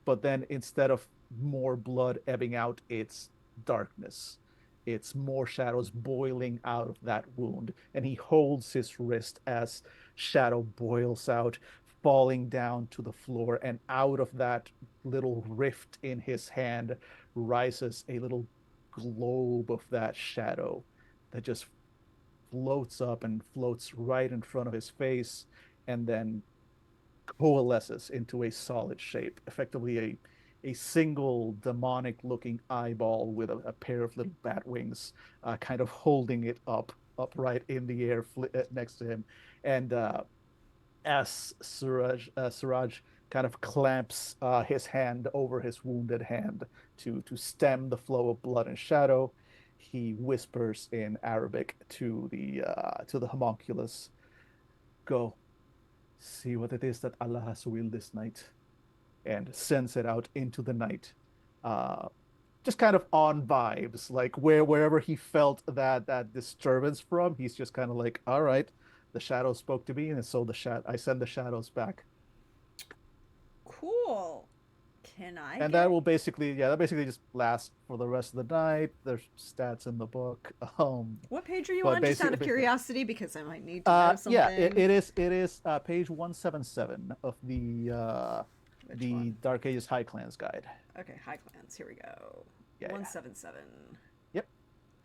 But then instead of more blood ebbing out, it's darkness. It's more shadows boiling out of that wound. And he holds his wrist as shadow boils out, falling down to the floor. And out of that little rift in his hand rises a little globe of that shadow that just floats up and floats right in front of his face and then coalesces into a solid shape, effectively a single demonic looking eyeball with a pair of little bat wings kind of holding it upright in the air next to him. And as Suraj kind of clamps his hand over his wounded hand to stem the flow of blood and shadow, he whispers in Arabic to the homunculus, "Go, see what it is that Allah has willed this night, and sends it out into the night. Uh, just kind of on vibes, like wherever he felt that disturbance from, he's just kind of like, all right, the shadow spoke to me, and so I send the shadows back. Cool. Can I And get? that basically just lasts for the rest of the night. There's stats in the book. What page are you But on? Just out of basically, curiosity, because I might need to know yeah, something. it is page 177 of Which the one? Dark Ages High Clans guide. Okay, High Clans. Here we go. Yeah, yeah. 177. Yep.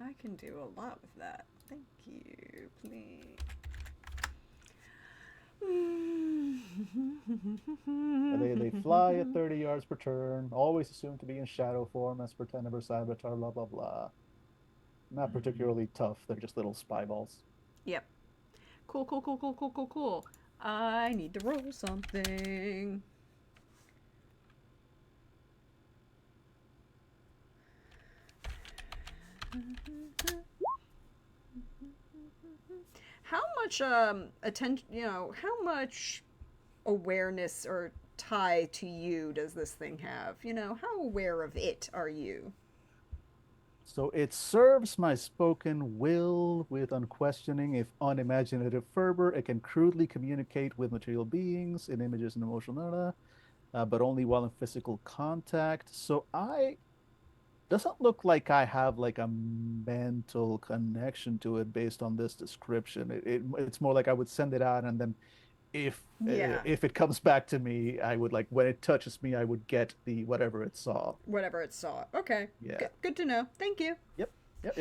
I can do a lot with that. Thank you. Please. They fly at 30 yards per turn, always assumed to be in shadow form as per Tenebrous Saboteur, blah blah blah. Not particularly tough, they're just little spy balls. Yep. Cool, cool, cool, cool, cool, cool, cool. I need to roll something. How much attention, how much awareness or tie to you does this thing have? How aware of it are you? So it serves my spoken will with unquestioning, if unimaginative fervor. It can crudely communicate with material beings in images and emotional, but only while in physical contact. So I doesn't look like I have like a mental connection to it based on this description. It's more like I would send it out, and then Yeah, if it comes back to me, I would like when it touches me, I would get the whatever it saw. whatever it saw. Okay, Yeah. good to know. Thank you. Yep. Yep.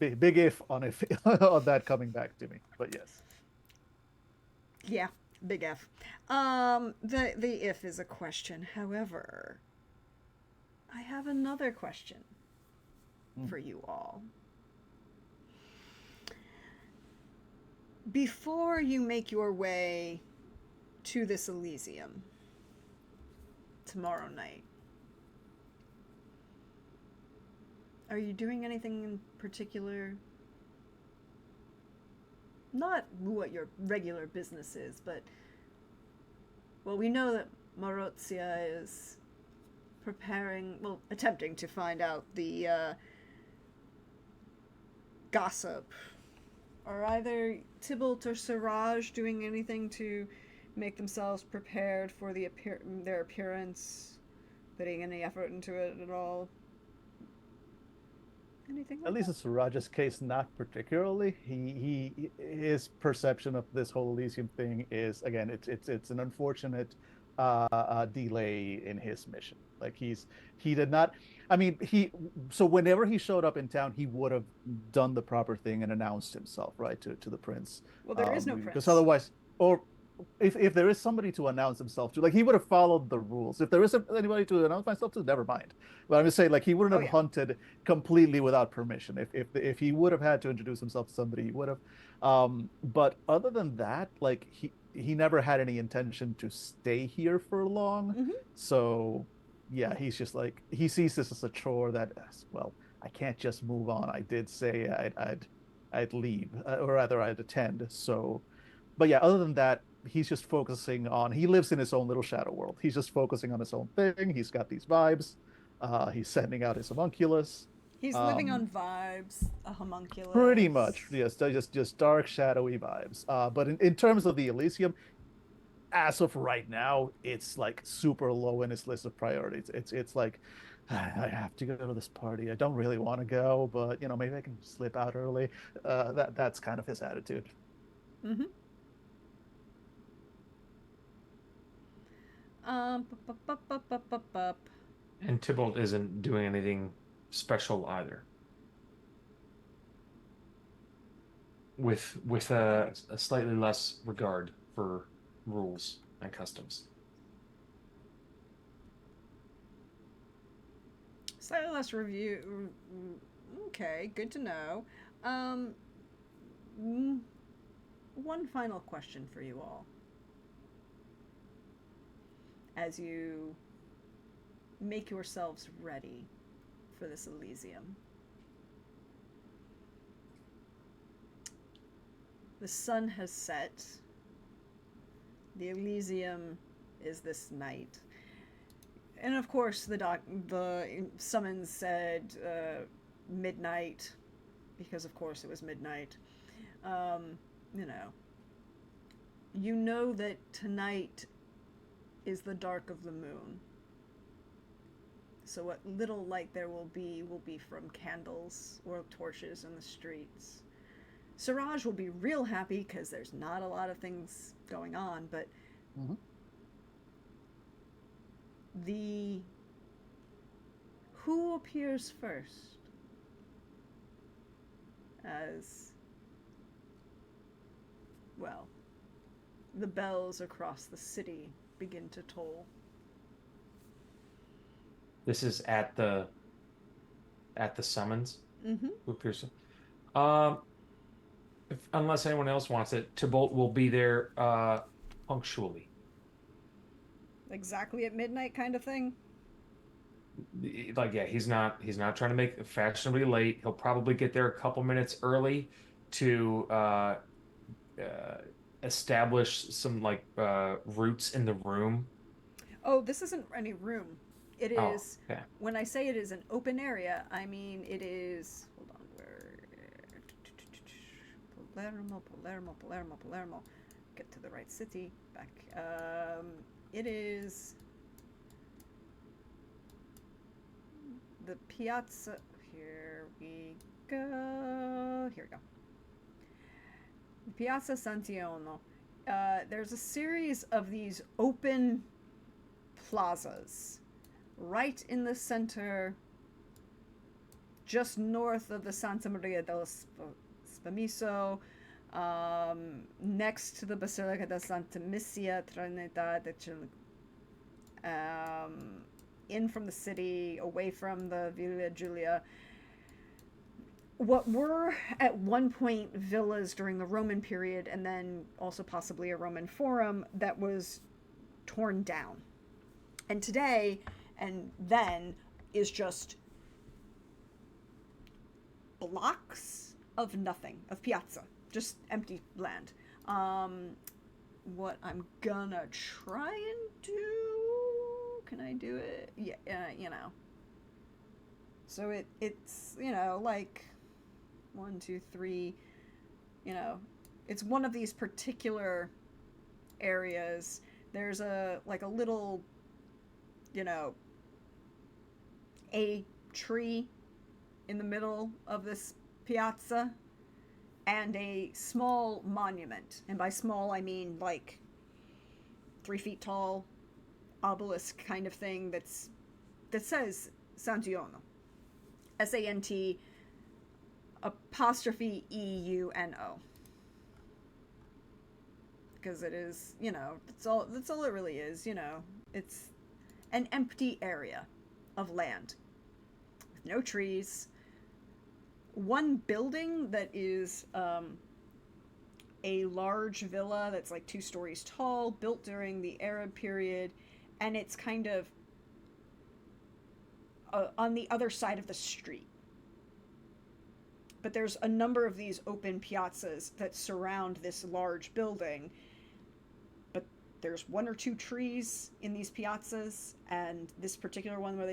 Yep. Big if on if on that coming back to me, but yes. Yeah, big F. The if is a question. However, I have another question for you all. Before you make your way to this Elysium tomorrow night, are you doing anything in particular? Not what your regular business is, but, well, we know that Marozia is attempting to find out the gossip. Are either Tybalt or Siraj doing anything to make themselves prepared for their appearance? Putting any effort into it at all? Anything like At least that? in Siraj's case, not particularly. His perception of this whole Elysium thing is again, it's an unfortunate delay in his mission. Like he did not. I mean, so whenever he showed up in town, he would have done the proper thing and announced himself, right, to the prince. Well, there is no Because prince. otherwise, or if there is somebody to announce himself to, like he would have followed the rules. If there isn't anybody to announce myself to, never mind. But I'm just saying, like he wouldn't Oh, have yeah. hunted completely without permission. If he would have had to introduce himself to somebody, he would have. But other than that, like he never had any intention to stay here for long. Mm-hmm. So yeah, he's just like he sees this as a chore that, well, I can't just move on. I did say I'd leave, or rather I'd attend. So, but yeah, other than that, he's just focusing on. He lives in his own little shadow world. He's just focusing on his own thing. He's got these vibes. He's sending out his homunculus. He's living Um, on vibes, a Pretty homunculus. much, yes, just dark, shadowy vibes. But in terms of the Elysium, as of right now, it's like super low in his list of priorities. It's like I have to go to this party. I don't really want to go, but maybe I can slip out early. That's kind of his attitude. Mm-hmm. Bup. And Tybalt isn't doing anything special either. With a slightly less regard for rules and customs. Slightly less review. Okay, good to know. One final question for you all. As you make yourselves ready for this Elysium, the sun has set The Elysium is this night. And of course, the summons said midnight, because of course it was midnight. Um, you know, you know that tonight is the dark of the moon. So what little light there will be from candles or torches in the streets. Siraj will be real happy because there's not a lot of things going on, but Mhm. the who appears first as well, the bells across the city begin to toll. This is at the summons. Mm-hmm. Who appears? Um, unless anyone else wants it, Tybalt will be there punctually. Exactly at midnight kind of thing. Like, yeah, he's not trying to make it fashionably late. He'll probably get there a couple minutes early to uh, establish some like roots in the room. Oh, this isn't any room. It Oh, is, okay. when I say it is an open area, I mean it is, hold on, where, Palermo. Get to the right city, back. It is the piazza, here we go, here we go. Piazza Santiono. There's a series of these open plazas right in the center, just north of the Santa Maria del Spamiso, next to the Basilica de Santa Missia Trinidad de in from the city, away from the Villa Giulia. What were at one point villas during the Roman period, and then also possibly a Roman forum, that was torn down. And today and then is just blocks of nothing, of piazza, just empty land. What I'm gonna try and do, can I do it? Yeah, So it's, like 1, 2, 3, it's one of these particular areas. There's a little, a tree in the middle of this piazza, and a small monument. And by small, I mean like 3 feet tall, obelisk kind of thing that says Santiono. SANT apostrophe EUNO. Because it is, that's all it really is, It's an empty area of land with no trees. One building that is a large villa that's like 2 stories tall, built during the Arab period, and it's kind of on the other side of the street. But there's a number of these open piazzas that surround this large building. But there's 1 or 2 trees in these piazzas, and this particular one where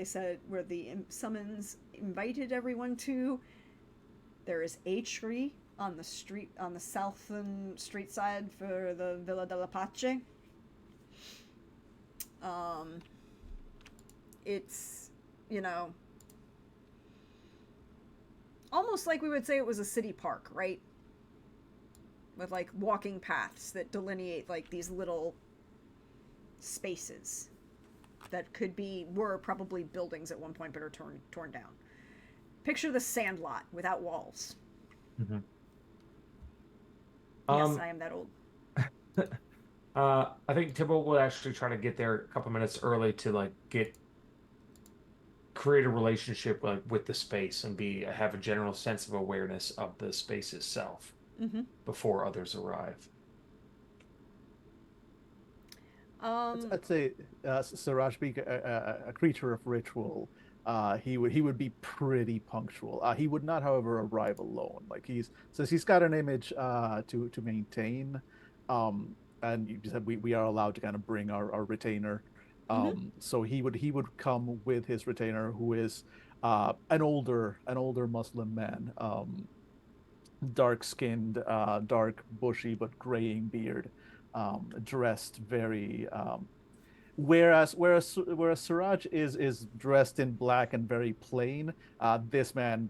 the summons invited everyone to, there is a tree on the street, on the southern street side for the Villa della Pace. It's, almost like we would say it was a city park, right? With like walking paths that delineate like these little spaces that were probably buildings at one point but are torn down. Picture the Sandlot without walls. Mm-hmm. Yes, I am that old. I think Tybalt will actually try to get there a couple minutes early to like create a relationship with the space and have a general sense of awareness of the space itself before others arrive. I'd say Siraj, being a creature of ritual, he would be pretty punctual. He would not, however, arrive alone. Like since he's got an image to maintain. and you said we are allowed to kind of bring our retainer. So he would come with his retainer, who is an older Muslim man, dark skinned, dark bushy but graying beard, dressed very whereas Siraj is dressed in black and very plain. This man,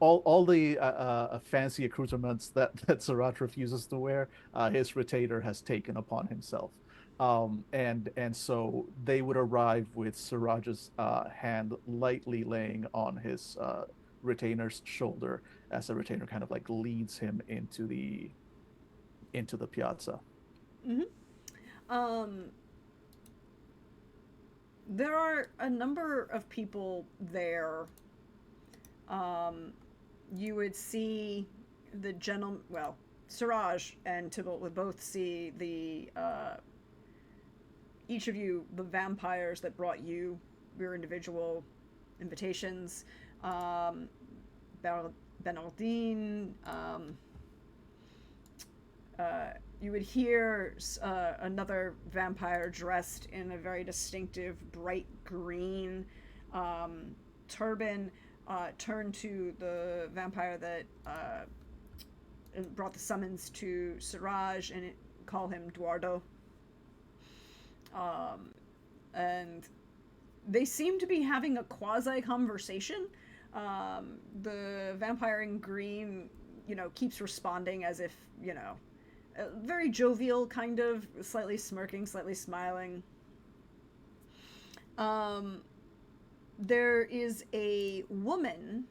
all the fancy accoutrements that Siraj refuses to wear, his retainer has taken upon himself. And so they would arrive with Siraj's hand lightly laying on his retainer's shoulder, as the retainer kind of like leads him into the piazza. Mm-hmm. Um, there are a number of people there. You would see the gentleman, well, Siraj and Tybalt would both see the each of you, the vampires that brought you your individual invitations. Benaldine. You would hear another vampire dressed in a very distinctive bright green turban turn to the vampire that brought the summons to Siraj and call him Eduardo. And they seem to be having a quasi conversation. The vampire in green, keeps responding as if, very jovial, kind of, slightly smirking, slightly smiling. There is a woman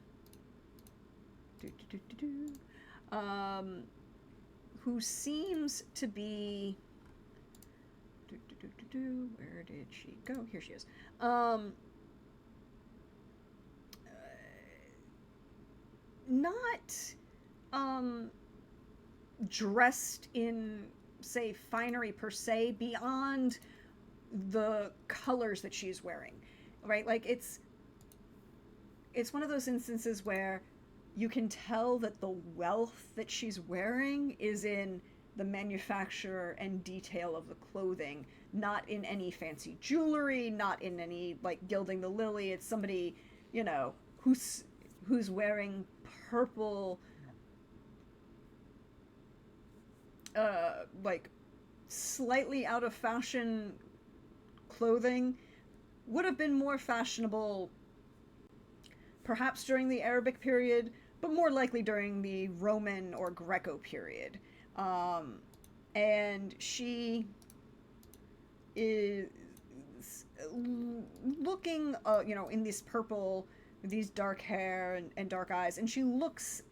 who seems to be. Where did she go? Here she is. Not dressed in, say, finery per se, beyond the colors that she's wearing, right? Like it's one of those instances where you can tell that the wealth that she's wearing is in the manufacture and detail of the clothing, not in any fancy jewelry, not in any like gilding the lily. It's somebody, who's wearing purple, like slightly out of fashion clothing. Would have been more fashionable perhaps during the Arabic period, but more likely during the Roman or Greco period. And she is looking, in this purple, with these dark hair and dark eyes, and she looks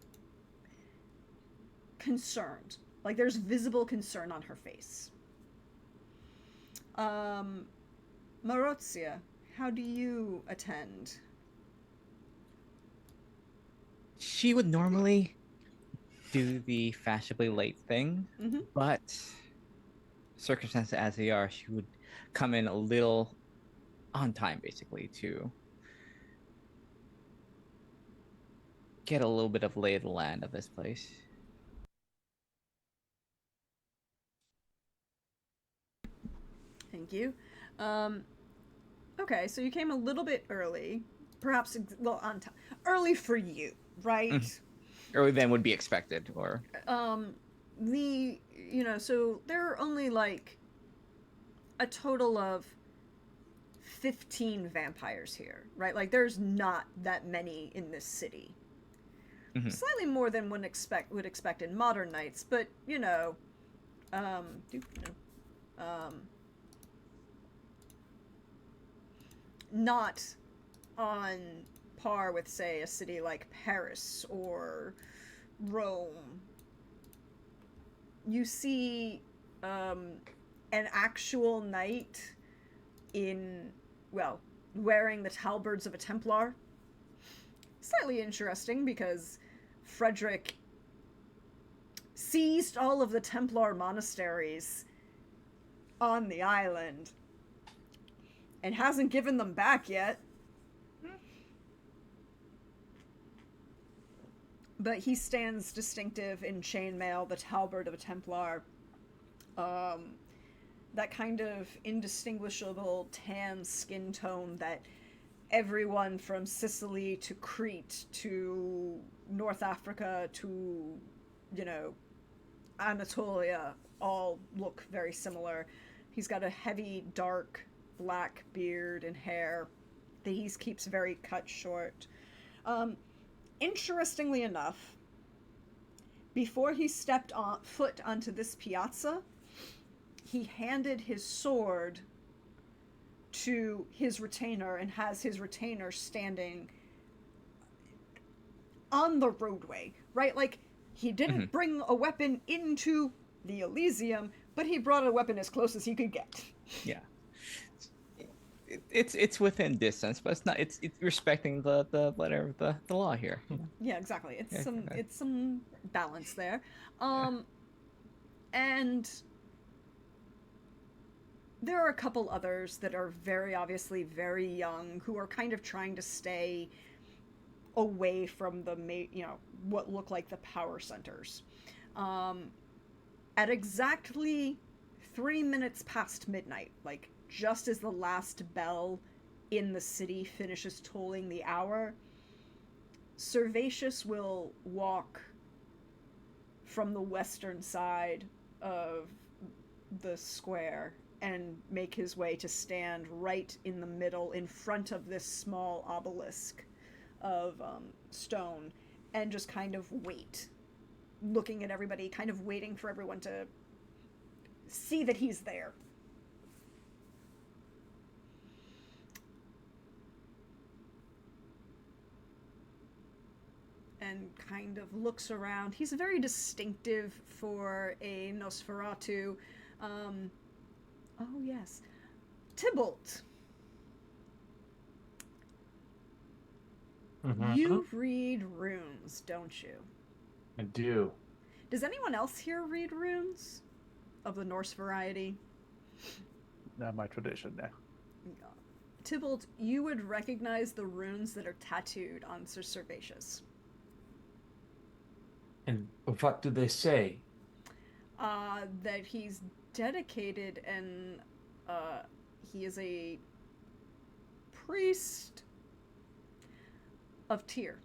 concerned. Like there's visible concern on her face. Marozia, how do you attend? She would normally do the fashionably late thing, but circumstances as they are, she would come in a little on time, basically, to get a little bit of lay of the land of this place. Thank you. Okay, so you came a little bit early, perhaps on time. Early for you, right? Earlier than would be expected, or so there are only like a total of 15 vampires here, right? Like there's not that many in this city. Slightly more than one would expect in modern nights, but not on par with, say, a city like Paris or Rome. You see an actual knight wearing the halberds of a Templar. Slightly interesting because Frederick seized all of the Templar monasteries on the island and hasn't given them back yet. But he stands distinctive in chainmail, the halberd of a Templar, That kind of indistinguishable tan skin tone that everyone from Sicily to Crete to North Africa to, you know, Anatolia all look very similar. He's got a heavy, dark, black beard and hair that he keeps very cut short. Interestingly enough, before he stepped foot onto this piazza, he handed his sword to his retainer and has his retainer standing on the roadway, right? Like, he didn't bring a weapon into the Elysium, but he brought a weapon as close as he could get. Yeah. It's within distance, but it's not. It's respecting the letter of the law here. You know? Yeah, exactly. It's some balance there, and there are a couple others that are very obviously very young who are kind of trying to stay away from the what look like the power centers. At exactly 3 minutes past midnight, like just as the last bell in the city finishes tolling the hour, Servatius will walk from the western side of the square and make his way to stand right in the middle in front of this small obelisk of stone and just kind of wait, looking at everybody, kind of waiting for everyone to see that he's there. And kind of looks around. He's very distinctive for a Nosferatu. Oh, yes. Tybalt. You read runes, don't you? I do. Does anyone else here read runes of the Norse variety? Not my tradition now. Tybalt, you would recognize the runes that are tattooed on Sir Servatius. And what do they say? That he's dedicated and he is a priest of Tyr.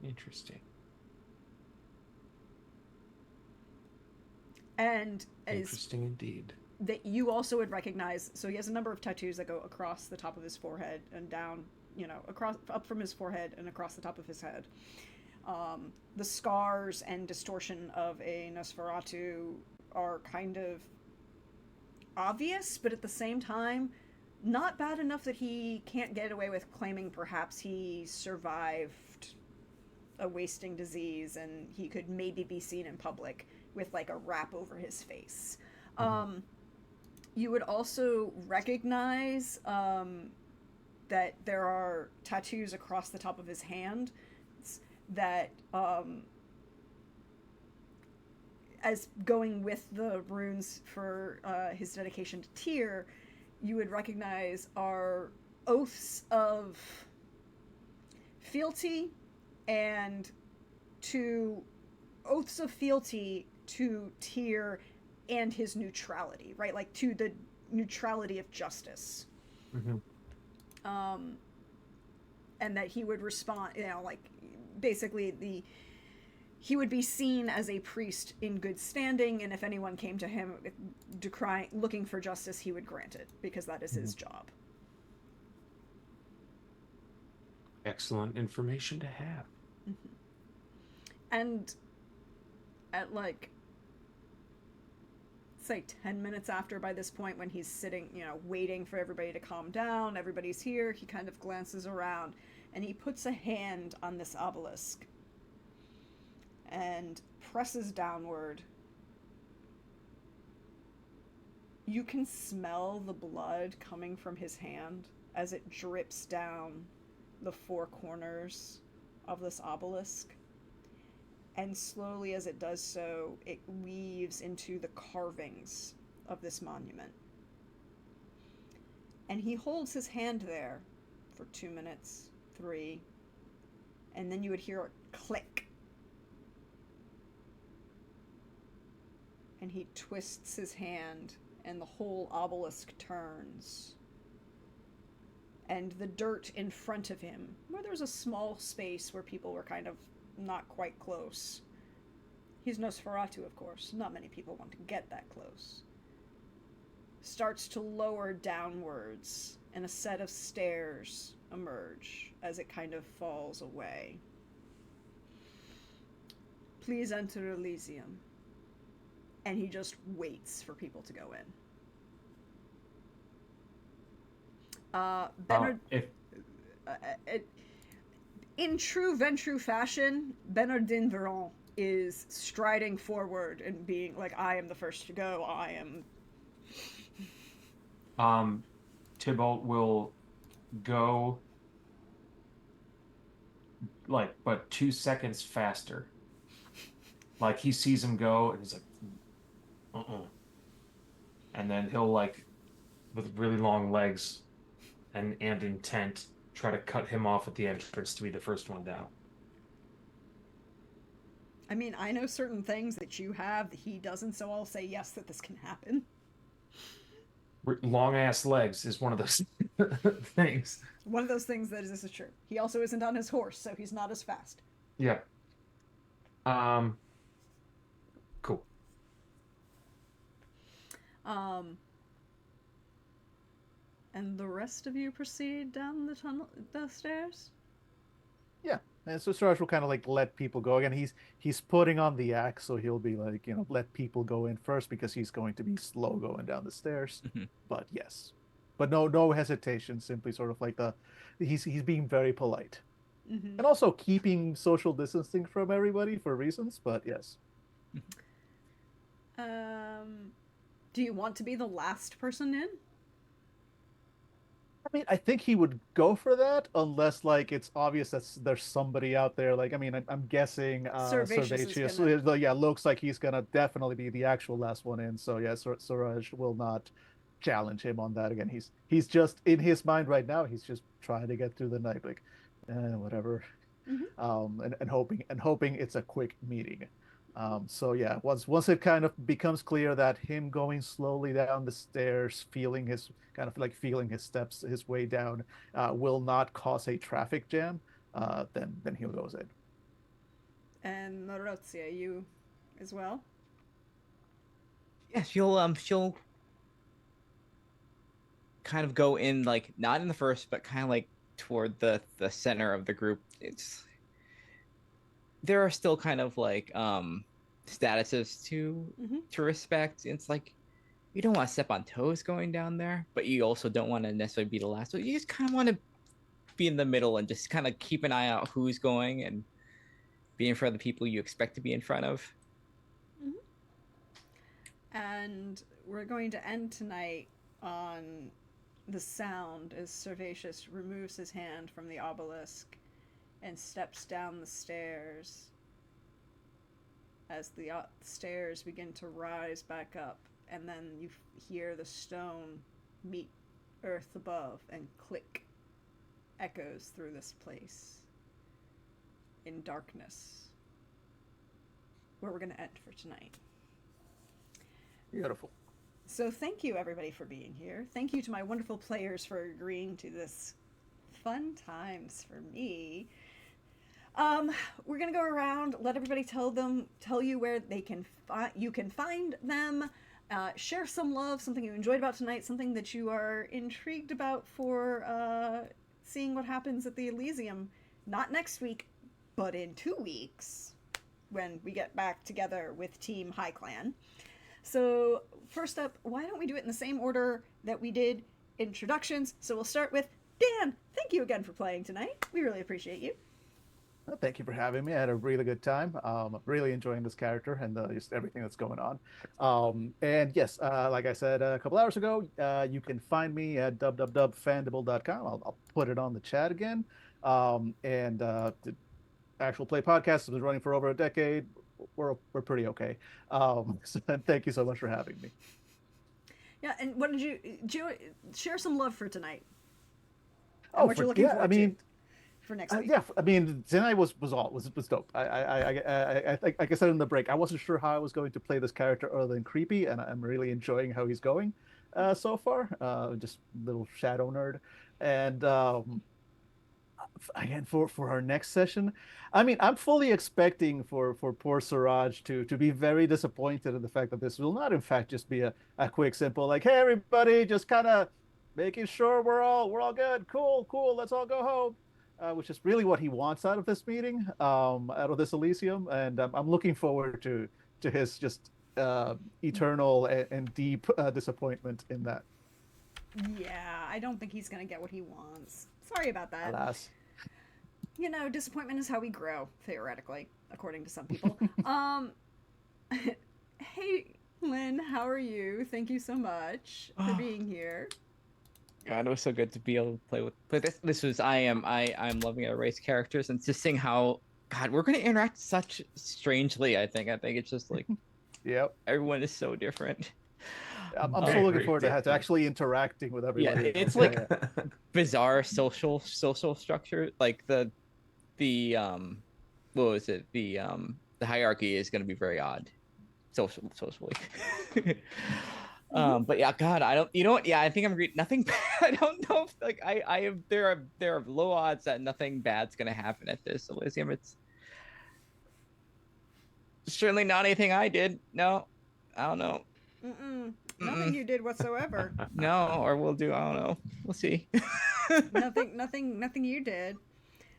Interesting. And interesting indeed. That you also would recognize. So he has a number of tattoos that go across the top of his forehead and down, across, up from his forehead and across the top of his head. The scars and distortion of a Nosferatu are kind of obvious, but at the same time, not bad enough that he can't get away with claiming perhaps he survived a wasting disease and he could maybe be seen in public with like a wrap over his face. You would also recognize that there are tattoos across the top of his hand that, as going with the runes for his dedication to Tyr, you would recognize are oaths of fealty and oaths of fealty to Tyr and his neutrality, right? Like to the neutrality of justice. And that he would respond, like basically he would be seen as a priest in good standing, and if anyone came to him looking for justice, he would grant it, because that is his job. Excellent information to have. And at say 10 minutes after, by this point, when he's sitting, waiting for everybody to calm down, everybody's here, he kind of glances around and he puts a hand on this obelisk and presses downward. You can smell the blood coming from his hand as it drips down the four corners of this obelisk. And slowly as it does so, it weaves into the carvings of this monument. And he holds his hand there for 2 minutes, 3, and then you would hear a click. and he twists his hand, and the whole obelisk turns. And the dirt in front of him, where there's a small space where people were kind of not quite close. He's Nosferatu, of course. Not many people want to get that close. Starts to lower downwards, and a set of stairs emerge as it kind of falls away. Please enter Elysium. And he just waits for people to go in. Bernard, in true Ventrue fashion, Bernardin Veron is striding forward and being like, I am the first to go, I am... Tybalt will go but 2 seconds faster. Like he sees him go and he's like, and then he'll with really long legs and intent try to cut him off at the entrance to be the first one down. I mean, I know certain things that you have that he doesn't, so I'll say yes that this can happen. Long ass legs is one of those things. One of those things that is true. He also isn't on his horse, so he's not as fast. Yeah. Cool. And the rest of you proceed down the stairs? Yeah. And so Sarge will kind of let people go again. He's putting on the axe, so he'll be let people go in first because he's going to be slow going down the stairs. But yes, but no hesitation. Simply sort of he's being very polite, and also keeping social distancing from everybody for reasons. But yes. Do you want to be the last person in? I mean, I think he would go for that unless it's obvious that there's somebody out there. I'm guessing Servatius looks like he's gonna definitely be the actual last one in. So yeah, Suraj will not challenge him on that again. He's just in his mind right now. He's just trying to get through the night, whatever, and hoping it's a quick meeting. So yeah, once it kind of becomes clear that him going slowly down the stairs, feeling his steps, his way down, will not cause a traffic jam, then he goes in. And Marozia, you as well? Yeah, she'll kind of go in not in the first, but kind of toward the center of the group. There are still kind of statuses to respect. It's you don't want to step on toes going down there, but you also don't want to necessarily be the last. So you just kind of want to be in the middle and just kind of keep an eye out who's going and be in front of the people you expect to be in front of. And we're going to end tonight on the sound as Servatius removes his hand from the obelisk and steps down the stairs as the stairs begin to rise back up, and then you hear the stone meet earth above and click echoes through this place in darkness, where we're going to end for tonight. Beautiful. So thank you everybody for being here. Thank you to my wonderful players for agreeing to this fun times for me. We're gonna go around, let everybody tell you where they can you can find them. Share some love, something you enjoyed about tonight, something that you are intrigued about for seeing what happens at the Elysium. Not next week, but in 2 weeks, when we get back together with Team High Clan. So first up, why don't we do it in the same order that we did introductions? So we'll start with Dan. Thank you again for playing tonight. We really appreciate you. Well, thank you for having me. I had a really good time. Really enjoying this character and just everything that's going on. And yes, like I said a couple hours ago, you can find me at www.fandible.com. I'll put it on the chat again. And the actual play podcast has been running for over a decade. We're pretty okay. So thank you so much for having me. Yeah, and what did you share some love for tonight? Oh, what you're looking forward to. for next week? Yeah, I mean, tonight was dope. Like I said in the break, I wasn't sure how I was going to play this character other than creepy, and I'm really enjoying how he's going so far. Just little shadow nerd, and again for our next session, I mean, I'm fully expecting for poor Siraj to be very disappointed in the fact that this will not, in fact, just be a quick, simple like, hey everybody, just kind of making sure we're all good, cool, let's all go home. Which is really what he wants out of this meeting, out of this Elysium, and I'm looking forward to his just eternal and deep disappointment in that. Yeah, I don't think he's gonna get what he wants. Sorry about that. Alas. You know, disappointment is how we grow, theoretically, according to some people. Hey, Lynn, how are you? Thank you so much for being here. God, it was so good to be able to play with. But this was I'm loving our race characters and just seeing how God we're going to interact such strangely. I think it's just like, Yep. everyone is so different. I'm so looking forward to actually interacting with everybody. Yeah, it's like bizarre social structure. Like the what was it? The hierarchy is going to be very odd, socially. But yeah, God, I don't. You know what? Yeah, I think I'm agreed. Nothing bad. I don't know. If, like I am. There are low odds that nothing bad's going to happen at this Elysium. It's certainly not anything I did. No, I don't know. Nothing you did whatsoever. No, or we'll do. I don't know. We'll see. Nothing you did.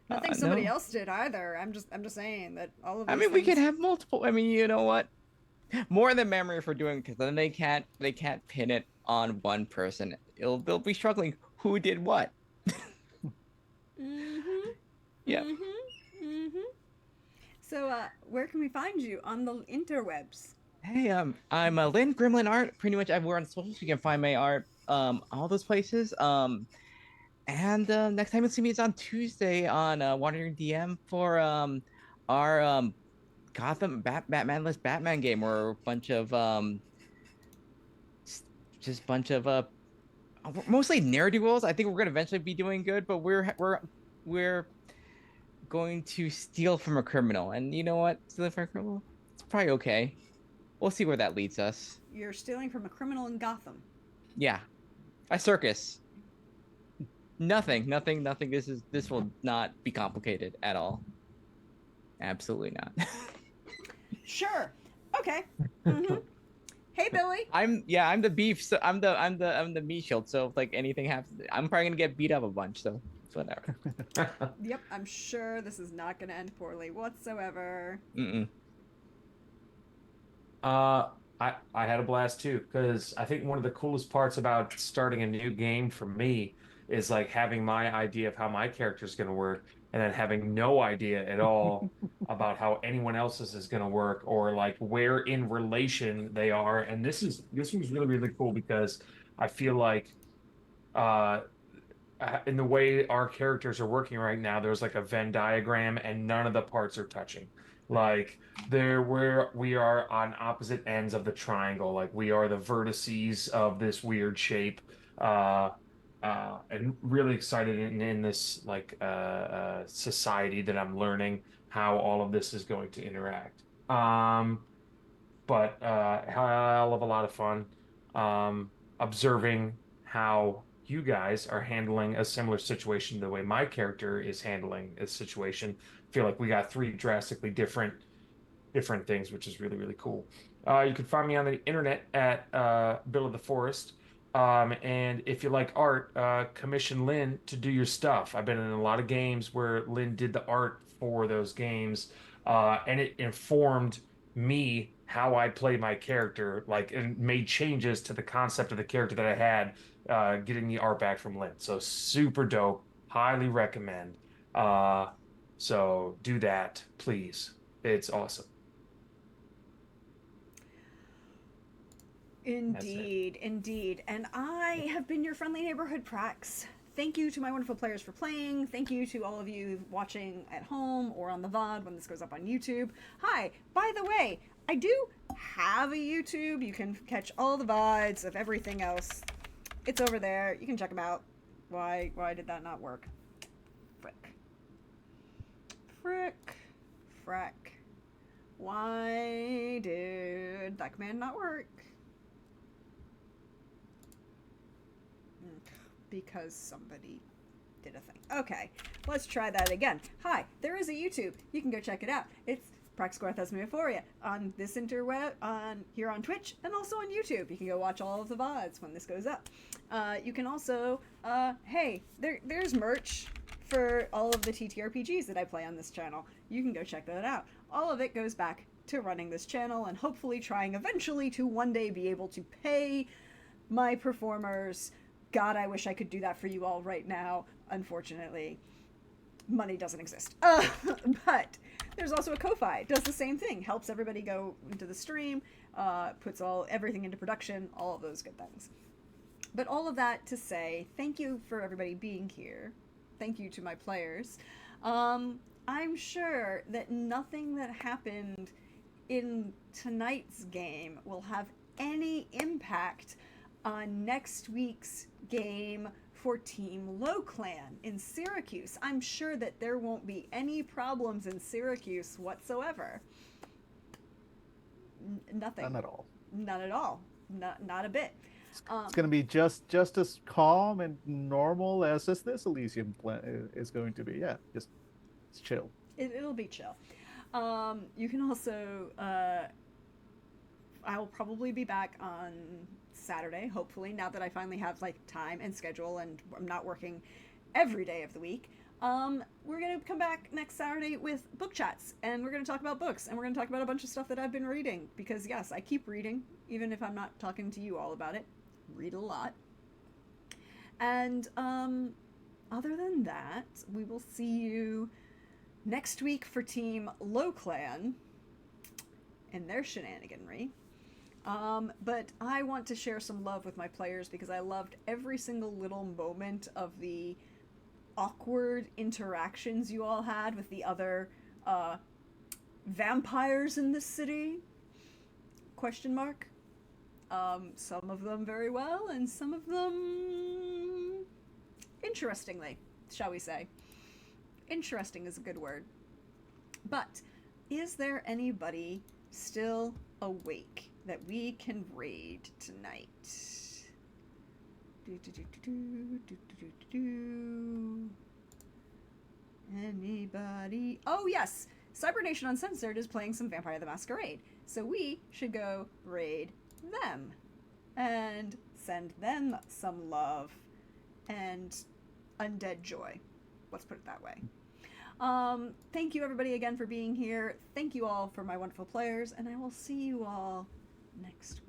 Nothing somebody else did either. I'm just saying that all of. I mean, we could have multiple. I mean, you know what? More than memory for doing, because then they can't pin it on one person. They'll be struggling. Who did what? Yeah. So, where can we find you on the interwebs? Hey, I'm Lynn Gremlin Art. Pretty much everywhere on socials you can find my art. All those places. And next time you'll see me is on Tuesday on Wandering DM for our Gotham Batman-less Batman game, where a bunch of mostly ne'er-do-wells. I think we're gonna eventually be doing good, but we're going to steal from a criminal, and you know what? Stealing from a criminal, it's probably okay. We'll see where that leads us. You're stealing from a criminal in Gotham. Yeah, a circus. Nothing. This will not be complicated at all. Absolutely not. Sure. Okay. Hey, Billy. I'm the beef. So I'm the meat shield. So if like anything happens, I'm probably gonna get beat up a bunch. So it's whatever. Yep. I'm sure this is not gonna end poorly whatsoever. I had a blast too, because I think one of the coolest parts about starting a new game for me is like having my idea of how my character is going to work, and then having no idea at all about how anyone else's is going to work, or like where in relation they are. And this was really cool, because I feel like in the way our characters are working right now, there's like a Venn diagram and none of the parts are touching. Like we are on opposite ends of the triangle. Like we are the vertices of this weird shape. And really excited in this like society that I'm learning how all of this is going to interact. But hell of a lot of fun observing how you guys are handling a similar situation the way my character is handling a situation. I feel like we got three drastically different things, which is really cool. You can find me on the internet at Bill of the Forest. And if you like art, commission Lynn to do your stuff. I've been in a lot of games where Lynn did the art for those games, and it informed me how I play my character, like, and made changes to the concept of the character that I had, getting the art back from Lynn. So super dope. Highly recommend. So do that, please. It's awesome. Indeed. And I have been your friendly neighborhood Prax. Thank you to my wonderful players for playing. Thank you to all of you watching at home or on the VOD when this goes up on YouTube. Hi, by the way, I do have a YouTube. You can catch all the VODs of everything else. It's over there. You can check them out. Why did that not work? Frick. Frack. Why did that command not work? Because somebody did a thing. Okay, let's try that again. Hi, there is a YouTube. You can go check it out. It's Praxcore Thesmophoria on this interweb, here on Twitch, and also on YouTube. You can go watch all of the VODs when this goes up. You can also, hey, there's merch for all of the TTRPGs that I play on this channel. You can go check that out. All of it goes back to running this channel and hopefully trying eventually to one day be able to pay my performers. God, I wish I could do that for you all right now. Unfortunately, money doesn't exist. But there's also a Ko-Fi. Does the same thing. Helps everybody go into the stream, puts everything into production, all of those good things. But all of that to say, thank you for everybody being here. Thank you to my players. I'm sure that nothing that happened in tonight's game will have any impact on next week's game for Team Low Clan in Syracuse. I'm sure that there won't be any problems in Syracuse whatsoever. Nothing. None at all. None at all. Not a bit. It's going to be just as calm and normal as this Elysium is going to be. Yeah, just it's chill. It'll be chill. You can also, I will probably be back on Saturday, hopefully, now that I finally have like time and schedule and I'm not working every day of the week. We're going to come back next Saturday with book chats, and we're going to talk about books, and we're going to talk about a bunch of stuff that I've been reading, because yes, I keep reading, even if I'm not talking to you all about it. Read a lot. And other than that, we will see you next week for Team Low Clan and their shenaniganry. But I want to share some love with my players because I loved every single little moment of the awkward interactions you all had with the other vampires in this city? Question mark. Some of them very well, and some of them interestingly, shall we say. Interesting is a good word. But is there anybody still awake that we can raid tonight? Anybody? Oh yes, Cybernation Uncensored is playing some Vampire the Masquerade, so we should go raid them and send them some love and undead joy. Let's put it that way. Thank you everybody again for being here. Thank you all for my wonderful players, and I will see you all next week.